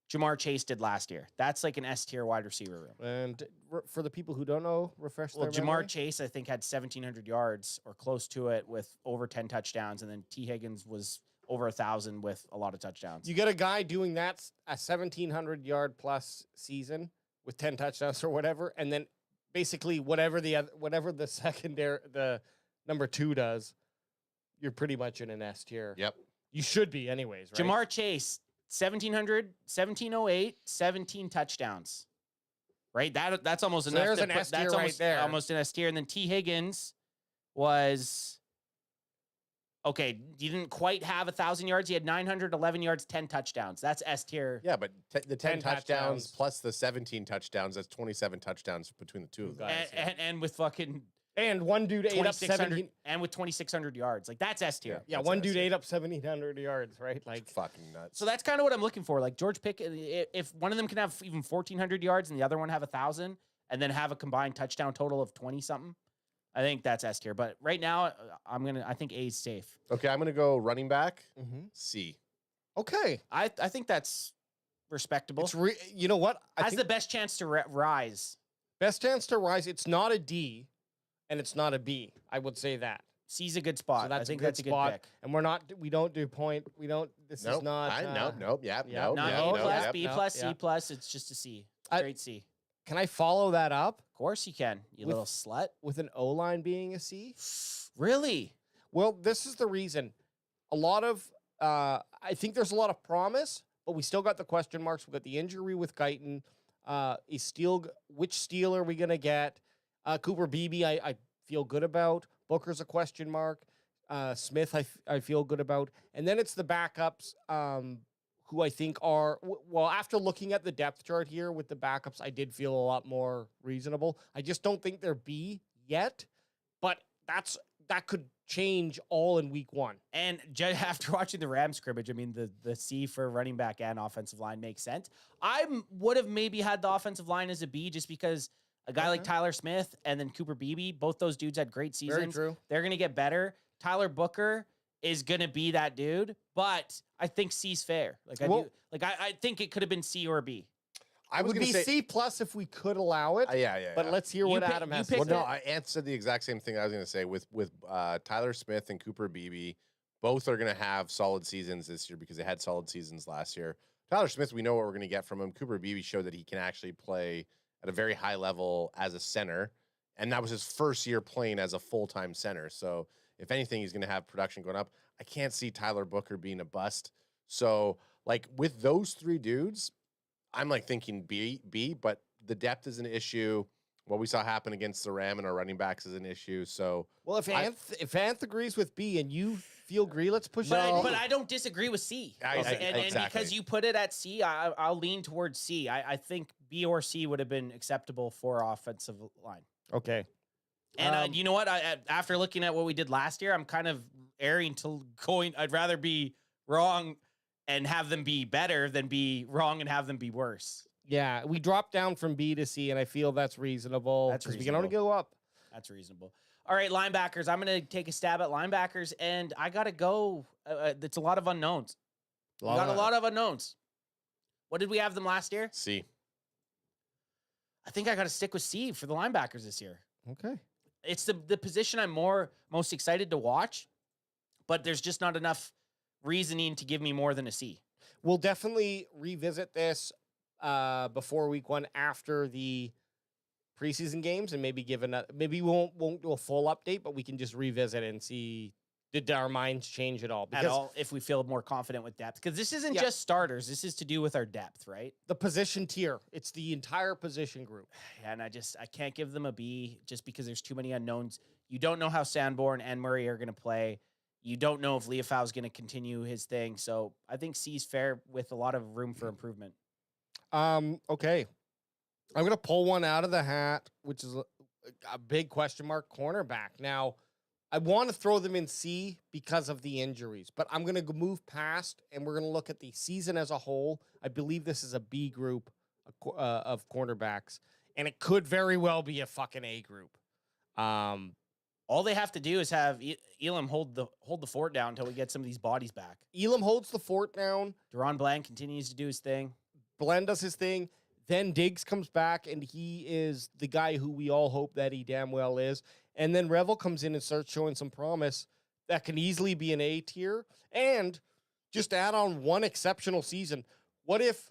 S1: Jamar Chase did last year. That's like an S tier wide receiver room.
S8: And for the people who don't know, refresh
S1: Well,
S8: their
S1: Jamar
S8: memory.
S1: Chase, I think, had 1,700 yards or close to it with over 10 touchdowns, and then T Higgins was over 1,000 with a lot of touchdowns.
S8: You get a guy doing that a 1,700 yard plus season with 10 touchdowns or whatever, and then basically whatever the secondary the number 2 does, you're pretty much in an S tier.
S4: Yep.
S8: You should be anyways, right?
S1: Jamar Chase, 1,700, 1,708, 17 touchdowns. Right? That's almost
S8: So
S1: enough.
S8: there's
S1: to
S8: an
S1: put-
S8: S tier
S1: that's
S8: right
S1: almost,
S8: there.
S1: almost an S tier. And then T Higgins was okay. You didn't quite have 1,000 yards. He had 911 yards, 10 touchdowns. That's S tier.
S4: Yeah, but the 10 touchdowns
S8: touchdowns.
S4: plus the 17 touchdowns, that's 27 touchdowns between the two of them.
S8: guys, yeah.
S1: And with fucking
S8: And one dude ate up
S1: 2,600
S8: 17.
S1: and with 2,600 yards. Like that's S tier.
S8: Yeah,
S4: That's
S8: one
S4: S
S8: dude
S4: tier.
S8: ate up 1,700 yards, right? Like,
S4: Fucking nuts.
S1: So that's kind of what I'm looking for. Like George Pickens, if one of them can have even 1,400 yards and the other one have 1,000, and then have a combined touchdown total of 20 something, I think that's S tier. But right now, I think A is safe.
S4: Okay, I'm going to go running back,
S8: Mhm.
S4: C.
S8: okay.
S1: I think that's respectable.
S8: It's you know what? I
S1: Has
S8: think
S1: the best chance to rise.
S8: best chance to rise. It's not a D, and it's not a B. I would say that.
S1: C's a good spot.
S8: So that's
S1: I think
S8: a good
S1: that's a good
S8: spot.
S1: pick.
S8: And we don't do point. We don't. This
S4: Nope.
S8: is not.
S4: Nope. Yep.
S8: yeah,
S4: Nope.
S1: Not
S4: yep,
S1: A
S4: nope,
S1: plus,
S4: yep.
S1: B
S8: no,
S1: plus,
S8: yeah.
S1: C plus. It's just a C.
S8: I-
S1: Straight C.
S8: Can I follow that up
S1: Of course you can, you
S8: With-
S1: little slut.
S8: with an O line being a C?
S1: Really?
S8: Well, this is the reason. A lot of, I think there's a lot of promise, but we still got the question marks. We got the injury with Guyton. Which Steele are we gonna get? Cooper Beebe, I feel good about. Booker's a question mark. Smith, I feel good about. And then it's the backups, who I think are well. After looking at the depth chart here with the backups, I did feel a lot more reasonable. I just don't think they're B yet, but that could change all in week 1.
S1: And after watching the Rams scrimmage, I mean, the C for running back and offensive line makes sense. I would have maybe had the offensive line as a B just because a guy like
S8: Okay.
S1: Tyler Smith and then Cooper Beebe, both those dudes had great
S8: Very
S1: seasons.
S8: true.
S1: They're going to get better. Tyler Booker is going to be that dude, but I think C's fair. Like I think it could have been C or B.
S4: I was
S8: would
S4: going
S8: be
S4: to say,
S8: C plus if we could allow it.
S4: yeah.
S8: But let's hear
S1: You
S8: what
S1: pick-
S8: Adam
S1: you
S8: has to
S1: pick
S4: Well,
S8: say.
S4: no, Ant said the exact same thing I was going to say with Tyler Smith and Cooper Beebe. Both are going to have solid seasons this year because they had solid seasons last year. Tyler Smith, we know what we're going to get from him. Cooper Beebe showed that he can actually play at a very high level as a center, and that was his first year playing as a full-time center. So if anything, he's going to have production going up. I can't see Tyler Booker being a bust. So like with those 3 dudes, I'm like thinking B, but the depth is an issue. What we saw happen against the Ram and our running backs is an issue. So
S8: Well, if Anth agrees with B and you feel agree, let's push it.
S1: But I don't disagree with C.
S4: I-
S1: and
S4: exactly.
S1: because you put it at C, I'll lean towards C. I think B or C would have been acceptable for offensive line.
S8: Okay.
S1: And you know what? After looking at what we did last year, I'm kind of erring to going. I'd rather be wrong and have them be better than be wrong and have them be worse.
S8: Yeah, we dropped down from B to C, and I feel that's reasonable.
S1: That's
S8: 'cause we can only
S1: reasonable.
S8: go up.
S1: That's reasonable. All right, linebackers. I'm going to take a stab at linebackers, and I got to go. It's a lot of unknowns. We got a lot of unknowns. What did we have them last year?
S4: C.
S1: I think I got to stick with C for the linebackers this year.
S8: Okay.
S1: It's the position I'm most excited to watch, but there's just not enough reasoning to give me more than a C.
S8: We'll definitely revisit this before week 1 after the preseason games, and maybe maybe we won't do a full update, but we can just revisit and see Did our minds change at all?
S1: At all, if we feel more confident with depth. Because this isn't
S8: Yeah.
S1: just starters. This is to do with our depth, right?
S8: The position tier. It's the entire position group.
S1: And I can't give them a B just because there's too many unknowns. You don't know how Sanborn and Murray are going to play. You don't know if Leofau is going to continue his thing. So I think C's fair with a lot of room for improvement.
S8: Okay. I'm going to pull one out of the hat, which is a big question mark, cornerback. Now, I want to throw them in C because of the injuries, but I'm going to move past and we're going to look at the season as a whole. I believe this is a B group of cornerbacks, and it could very well be a fucking A group.
S1: All they have to do is have Elam hold the fort down until we get some of these bodies back.
S8: Elam holds the fort down.
S1: Deron Bland continues to do his thing.
S8: Bland does his thing. Then Diggs comes back, and he is the guy who we all hope that he damn well is. And then Revel comes in and starts showing some promise that can easily be an A tier. And just add on one exceptional season. What if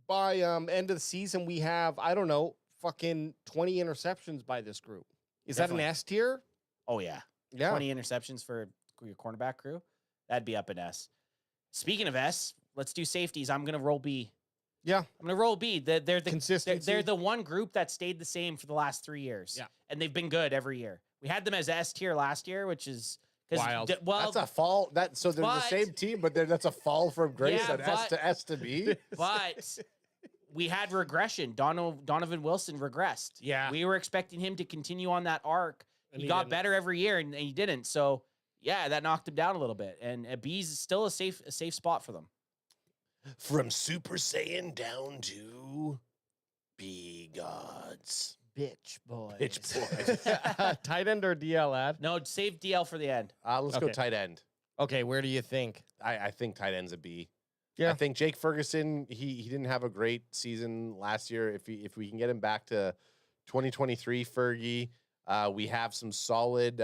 S8: by end of the season we have, I don't know, fucking 20 interceptions by this group? Is
S1: Definitely.
S8: that an S tier?
S1: Oh, yeah.
S8: Yeah.
S1: 20 interceptions for your cornerback crew. That'd be up in S. Speaking of S, let's do safeties. I'm going to roll B.
S8: Yeah.
S1: I'm going to roll B. They're the
S8: Consistency.
S1: They're the one group that stayed the same for the last 3 years.
S8: Yeah.
S1: And they've been good every year. We had them as S tier last year, which is
S8: Wild.
S4: That's a fall. So they're the
S1: but-
S4: same team, but that's a fall from grace
S1: Yeah,
S4: on S to S to B.
S1: but we had regression. Donovan Wilson regressed.
S8: Yeah.
S1: We were expecting him to continue on that arc.
S8: And
S1: He
S8: he
S1: got
S8: didn't.
S1: better every year, and he didn't. So, yeah, that knocked him down a little bit. And B's still a safe spot for them.
S4: From Super Saiyan down to B gods.
S8: Bitch boy.
S4: Bitch boy.
S8: Tight end or DL ad?
S1: No, save DL for the end.
S4: Let's go
S8: Okay.
S4: tight end.
S8: Okay, where do you think?
S4: I think tight end's a B.
S8: Yeah.
S4: I think Jake Ferguson, he didn't have a great season last year. If we can get him back to 2023 Fergie, we have some solid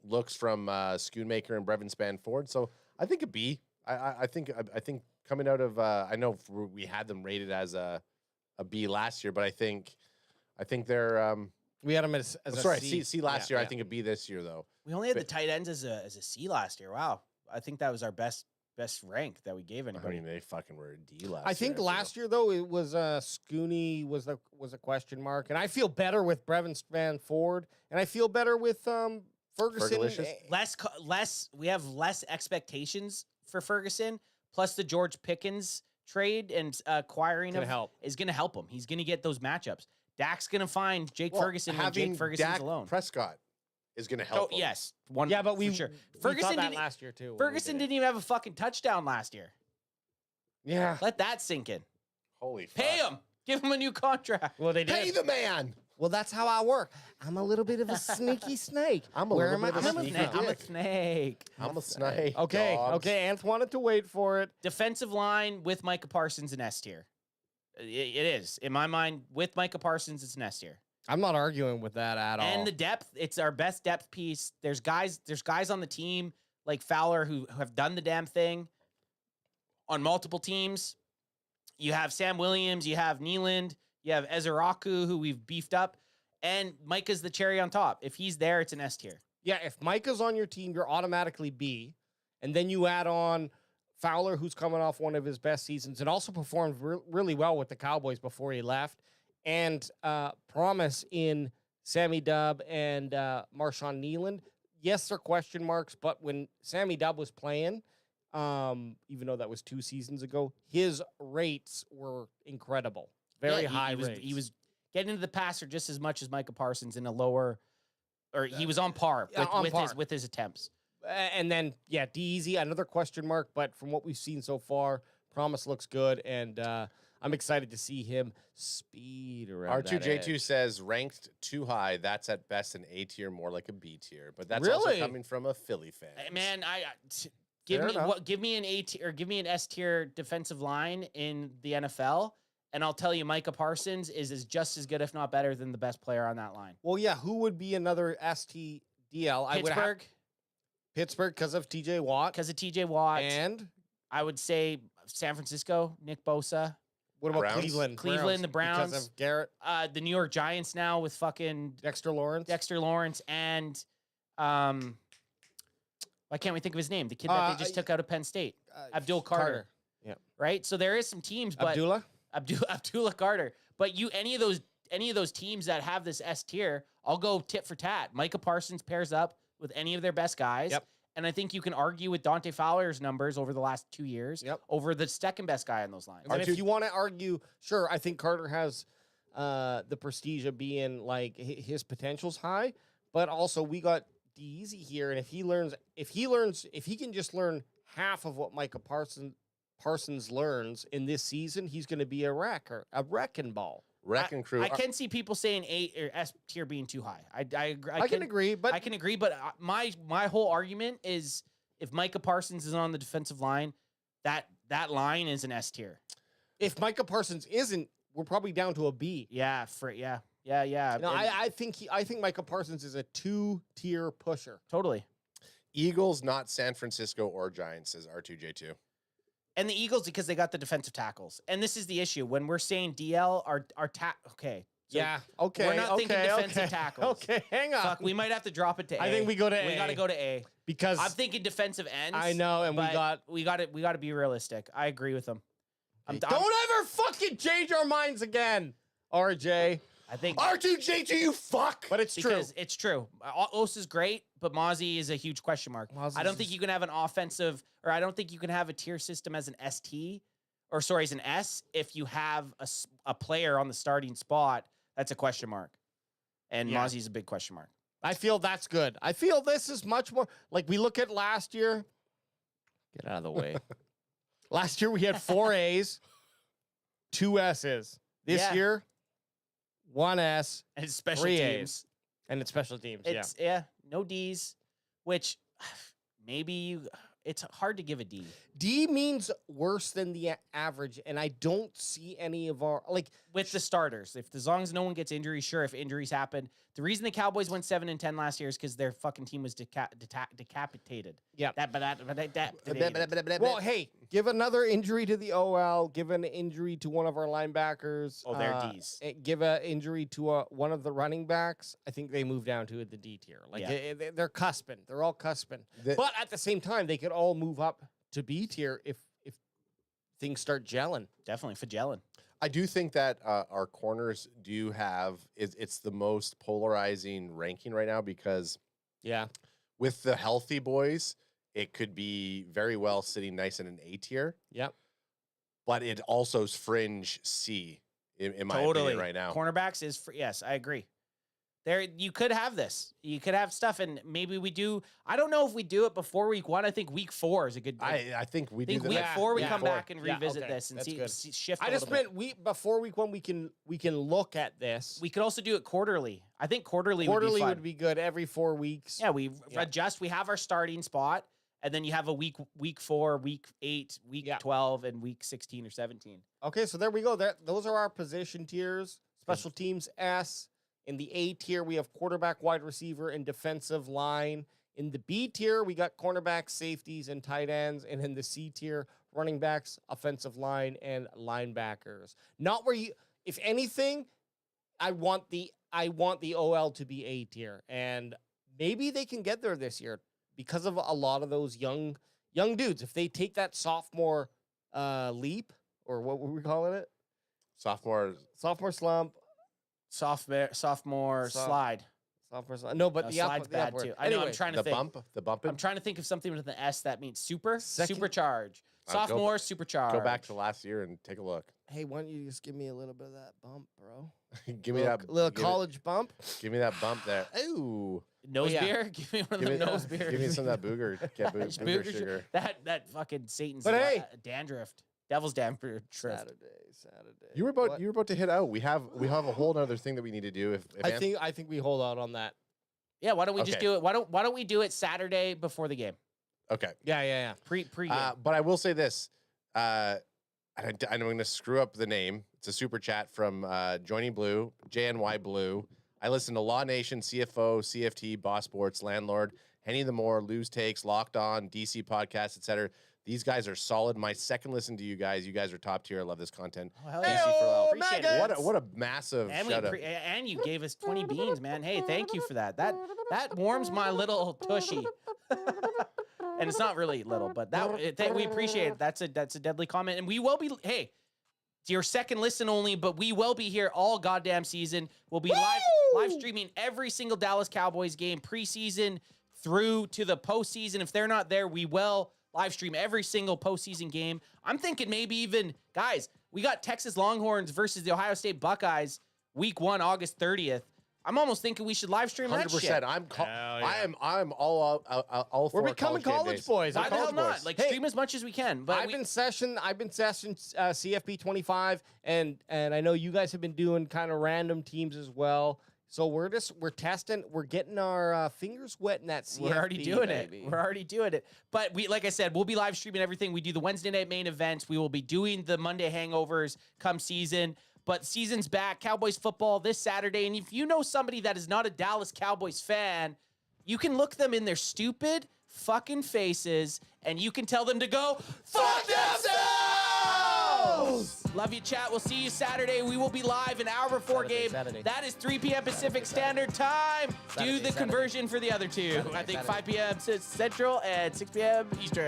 S4: looks from Schoonmaker and Brevin Spanford. So I think a B. I think coming out of I know we had them rated as a B last year, but I think they're
S8: We had him as a
S4: sorry,
S8: C.
S4: C last
S8: Yeah,
S4: year.
S8: yeah.
S4: I think a B this year though.
S1: We only had the tight ends as a C last year. Wow. I think that was our best rank that we gave
S4: I
S1: anybody.
S4: mean, they fucking were a D last year.
S8: I think last year though it was Scooney was a question mark, and I feel better with Brevin Spanford, and I feel better with Ferguson.
S4: Fergalicious?
S1: We have less expectations for Ferguson, plus the George Pickens trade and acquiring
S8: Gonna
S1: him
S8: help.
S1: is going to help him. He's going to get those matchups. Dak's going to find Jake
S4: Well,
S1: Ferguson when
S4: having
S1: Jake Ferguson's
S4: Dak
S1: alone.
S4: Prescott is going to
S1: Oh,
S4: help. him.
S1: yes. One,
S8: Yeah, but
S1: for sure.
S8: we
S1: Ferguson
S8: thought that
S1: didn't,
S8: last year too. when we
S1: Ferguson
S8: did it.
S1: didn't even have a fucking touchdown last year.
S8: Yeah.
S1: Let that sink in.
S4: Holy fuck.
S1: Pay him. Give him a new contract.
S8: Well, they did.
S4: Pay the man.
S8: Well, that's how I work. I'm a little bit of a sneaky snake.
S4: I'm a
S8: Where
S4: little
S8: am
S4: bit
S8: I?
S4: of a
S8: I'm a
S4: sneaky
S8: snake.
S1: I'm a
S4: dick.
S1: snake.
S4: I'm a snake.
S8: Okay,
S4: dogs.
S8: okay. Ant wanted to wait for it.
S1: Defensive line with Micah Parsons and S tier. It is. In my mind, with Micah Parsons, it's an S tier.
S8: I'm not arguing with that at all.
S1: And the depth, it's our best depth piece. There's guys on the team like Fowler who have done the damn thing on multiple teams. You have Sam Williams, you have Nealand, you have Ezeraku, who we've beefed up, and Micah's the cherry on top. If he's there, it's an S tier.
S8: yeah, if Micah's on your team, you're automatically B. And then you add on Fowler, who's coming off one of his best seasons and also performed really well with the Cowboys before he left. And promise in Sammy Dubb and Marshawn Nealand. Yes, they're question marks, but when Sammy Dubb was playing, even though that was 2 seasons ago, his rates were incredible. Very high rates.
S1: He was getting into the passer just as much as Micah Parsons in a lower, or he was on par with his attempts.
S8: And then, yeah, D-Easy, another question mark, but from what we've seen so far, promise looks good, and I'm excited to see him speed around
S4: R2J2 says ranked too high. That's at best an A tier, more like a B tier. But that's also
S8: Really?
S4: coming from a Philly fan.
S1: Man,
S8: Fair enough.
S1: give me an A tier or give me an S tier defensive line in the NFL, and I'll tell you, Micah Parsons is just as good, if not better, than the best player on that line.
S8: Well, yeah, who would be another STDL?
S1: Pittsburgh,
S8: Pittsburgh because of TJ Watt.
S1: because of TJ Watt,
S8: And
S1: I would say San Francisco, Nick Bosa,
S8: what about
S4: Browns?
S8: Cleveland?
S1: Cleveland, the Browns.
S8: Because of Garrett,
S1: the New York Giants now with fucking
S8: Dexter Lawrence.
S1: Dexter Lawrence and Why can't we think of his name? The kid that they just took out of Penn State, Abdul Carter.
S8: Yeah.
S1: Right. So there is some teams, but Abdullah Carter. But any of those teams that have this S tier, I'll go tit for tat. Micah Parsons pairs up with any of their best guys.
S8: Yep.
S1: And I think you can argue with Dante Fowler's numbers over the last 2 years over the second best guy on those lines.
S8: And if you want to argue, sure, I think Carter has the prestige of being like his potential's high, but also we got Easy here, and if he can just learn half of what Micah Parsons learns in this season, he's going to be a wrecking ball.
S4: Wrecking crew.
S1: I can see people saying A or S tier being too high. I
S8: can agree, but
S1: I can agree. But my whole argument is if Micah Parsons is on the defensive line, that line is an S tier.
S8: If Micah Parsons isn't, we're probably down to a B.
S1: Yeah.
S8: No, I think Micah Parsons is a 2-tier pusher.
S1: Totally.
S4: Eagles, not San Francisco or Giants, says R2J2.
S1: And the Eagles, because they got the defensive tackles. And this is the issue. When we're saying DL, okay. So
S8: okay.
S1: We're not thinking defensive tackles.
S8: Okay, hang on.
S1: Fuck, we might have to drop it to A.
S8: I think we go to A.
S1: We got to go to A.
S8: Because
S1: I'm thinking defensive ends.
S8: I know, and
S1: we got to be realistic. I agree with them.
S8: Don't ever fucking change our minds again, RJ.
S1: I think
S4: R2J2, you fuck.
S8: But it's true.
S1: It's true. Os is great, but Mozzie is a huge question mark. I don't think you can have an offensive, or I don't think you can have a tier system as an ST, or sorry, as an S, if you have a player on the starting spot. That's a question mark. And Mozzie's a big question mark.
S8: I feel that's good. I feel this is much more, like we look at last year. Get out of the way. Last year we had 4 A's, 2 S's. This year, 1 S,
S1: and it's special
S8: 3
S1: teams.
S8: A's. And it's special teams,
S1: it's, no D's, which maybe it's hard to give a D.
S8: D means worse than the average, and I don't see any of our, like...
S1: With the starters. As long as no one gets injuries, sure, if injuries happen. The reason the Cowboys went 7-10 last year is because their fucking team was decapitated.
S8: Yeah.
S1: Well,
S8: hey, give another injury to the OL, give an injury to one of our linebackers.
S1: Oh, they're Ds.
S8: Give an injury to one of the running backs. I think they move down to the D tier. Like, they're cusping. They're all cusping. But at the same time, they could all move up to B tier if things start gelling.
S1: Definitely, for gelling.
S4: I do think that our corners do have, it's the most polarizing ranking right now because with the healthy boys, it could be very well sitting nice in an A tier.
S8: Yep.
S4: But it also is fringe C in my opinion right now.
S1: Cornerbacks is, yes, I agree. There, you could have this. You could have stuff, and maybe we do. I don't know if we do it before week 1. I think week 4 is a good.
S4: I think we do.
S1: Week 4 we come back and revisit this and see shift.
S8: I just meant before week 1 we can look at this.
S1: We could also do it quarterly. I think quarterly
S8: would be good every 4 weeks.
S1: Yeah, we adjust. We have our starting spot, and then you have a week 4, week 8, week 12, and week 16 or 17.
S8: Okay, so there we go. Those are our position tiers. Special teams S. In the A tier, we have quarterback, wide receiver, and defensive line. In the B tier, we got cornerbacks, safeties, and tight ends. And in the C tier, running backs, offensive line, and linebackers. Not where you, if anything, I want the OL to be A tier. And maybe they can get there this year because of a lot of those young dudes. If they take that sophomore leap, or what were we calling it?
S4: Sophomore
S8: slump.
S1: Sophomore slide.
S8: Sophomore slide. No, but the
S1: slide's bad
S8: upward.
S1: too. I know. I'm trying to think.
S4: The bump.
S1: I'm trying to think of something with an S that means supercharge. Sophomore supercharge.
S4: Go back to last year and take a look.
S8: Hey, why don't you just give me a little bit of that bump, bro?
S4: Give me that
S8: little college bump.
S4: Give me that bump there. Ooh.
S1: Nose beer? Give me one of the nose beers.
S4: Give me some of that booger. Get booger sugar.
S1: That fucking Satan's dandruff. Devil's dandruff.
S8: Saturday.
S4: You were about to hit out. We have a whole other thing that we need to do.
S8: I think we hold out on that.
S1: Yeah, why don't we just do it? Why don't we do it Saturday before the game?
S4: Okay.
S8: Yeah.
S1: Pre-game.
S4: But I will say this. I'm going to screw up the name. It's a super chat from Joining Blue, JNY Blue. I listen to Law Nation, CFO, CFT, Boss Sports, Landlord, Henny the More, Lose Takes, Locked On, DC Podcast, etc. These guys are solid. My second listen to you guys. You guys are top tier. I love this content.
S1: Oh, hell yeah.
S4: Appreciate it. What a massive shout out.
S1: And you gave us 20 beans, man. Hey, thank you for that. That warms my little tushy. And it's not really little, but we appreciate it. That's a deadly comment. And we will be, hey, it's your second listen only, but we will be here all goddamn season. We'll be live streaming every single Dallas Cowboys game, preseason through to the postseason. If they're not there, we will live stream every single postseason game. I'm thinking maybe even, guys, we got Texas Longhorns versus the Ohio State Buckeyes week 1, August 30th. I'm almost thinking we should live stream that shit.
S4: 100%. I'm all for
S8: We're becoming college boys.
S1: Why the hell not? Like, stream as much as we can. But
S8: I've been session CFP 25, and I know you guys have been doing kind of random teams as well. So we're testing, we're getting our fingers wet in that CFP.
S1: We're already doing it. We're already doing it. But like I said, we'll be live streaming everything. We do the Wednesday night main events. We will be doing the Monday hangovers come season. But season's back. Cowboys football this Saturday. And if you know somebody that is not a Dallas Cowboys fan, you can look them in their stupid fucking faces and you can tell them to go fuck themselves! Love you, chat. We'll see you Saturday. We will be live an hour before game. That is 3 p.m. Pacific Standard Time. Do the conversion for the other two. I think 5 p.m. Central and 6 p.m. Eastern.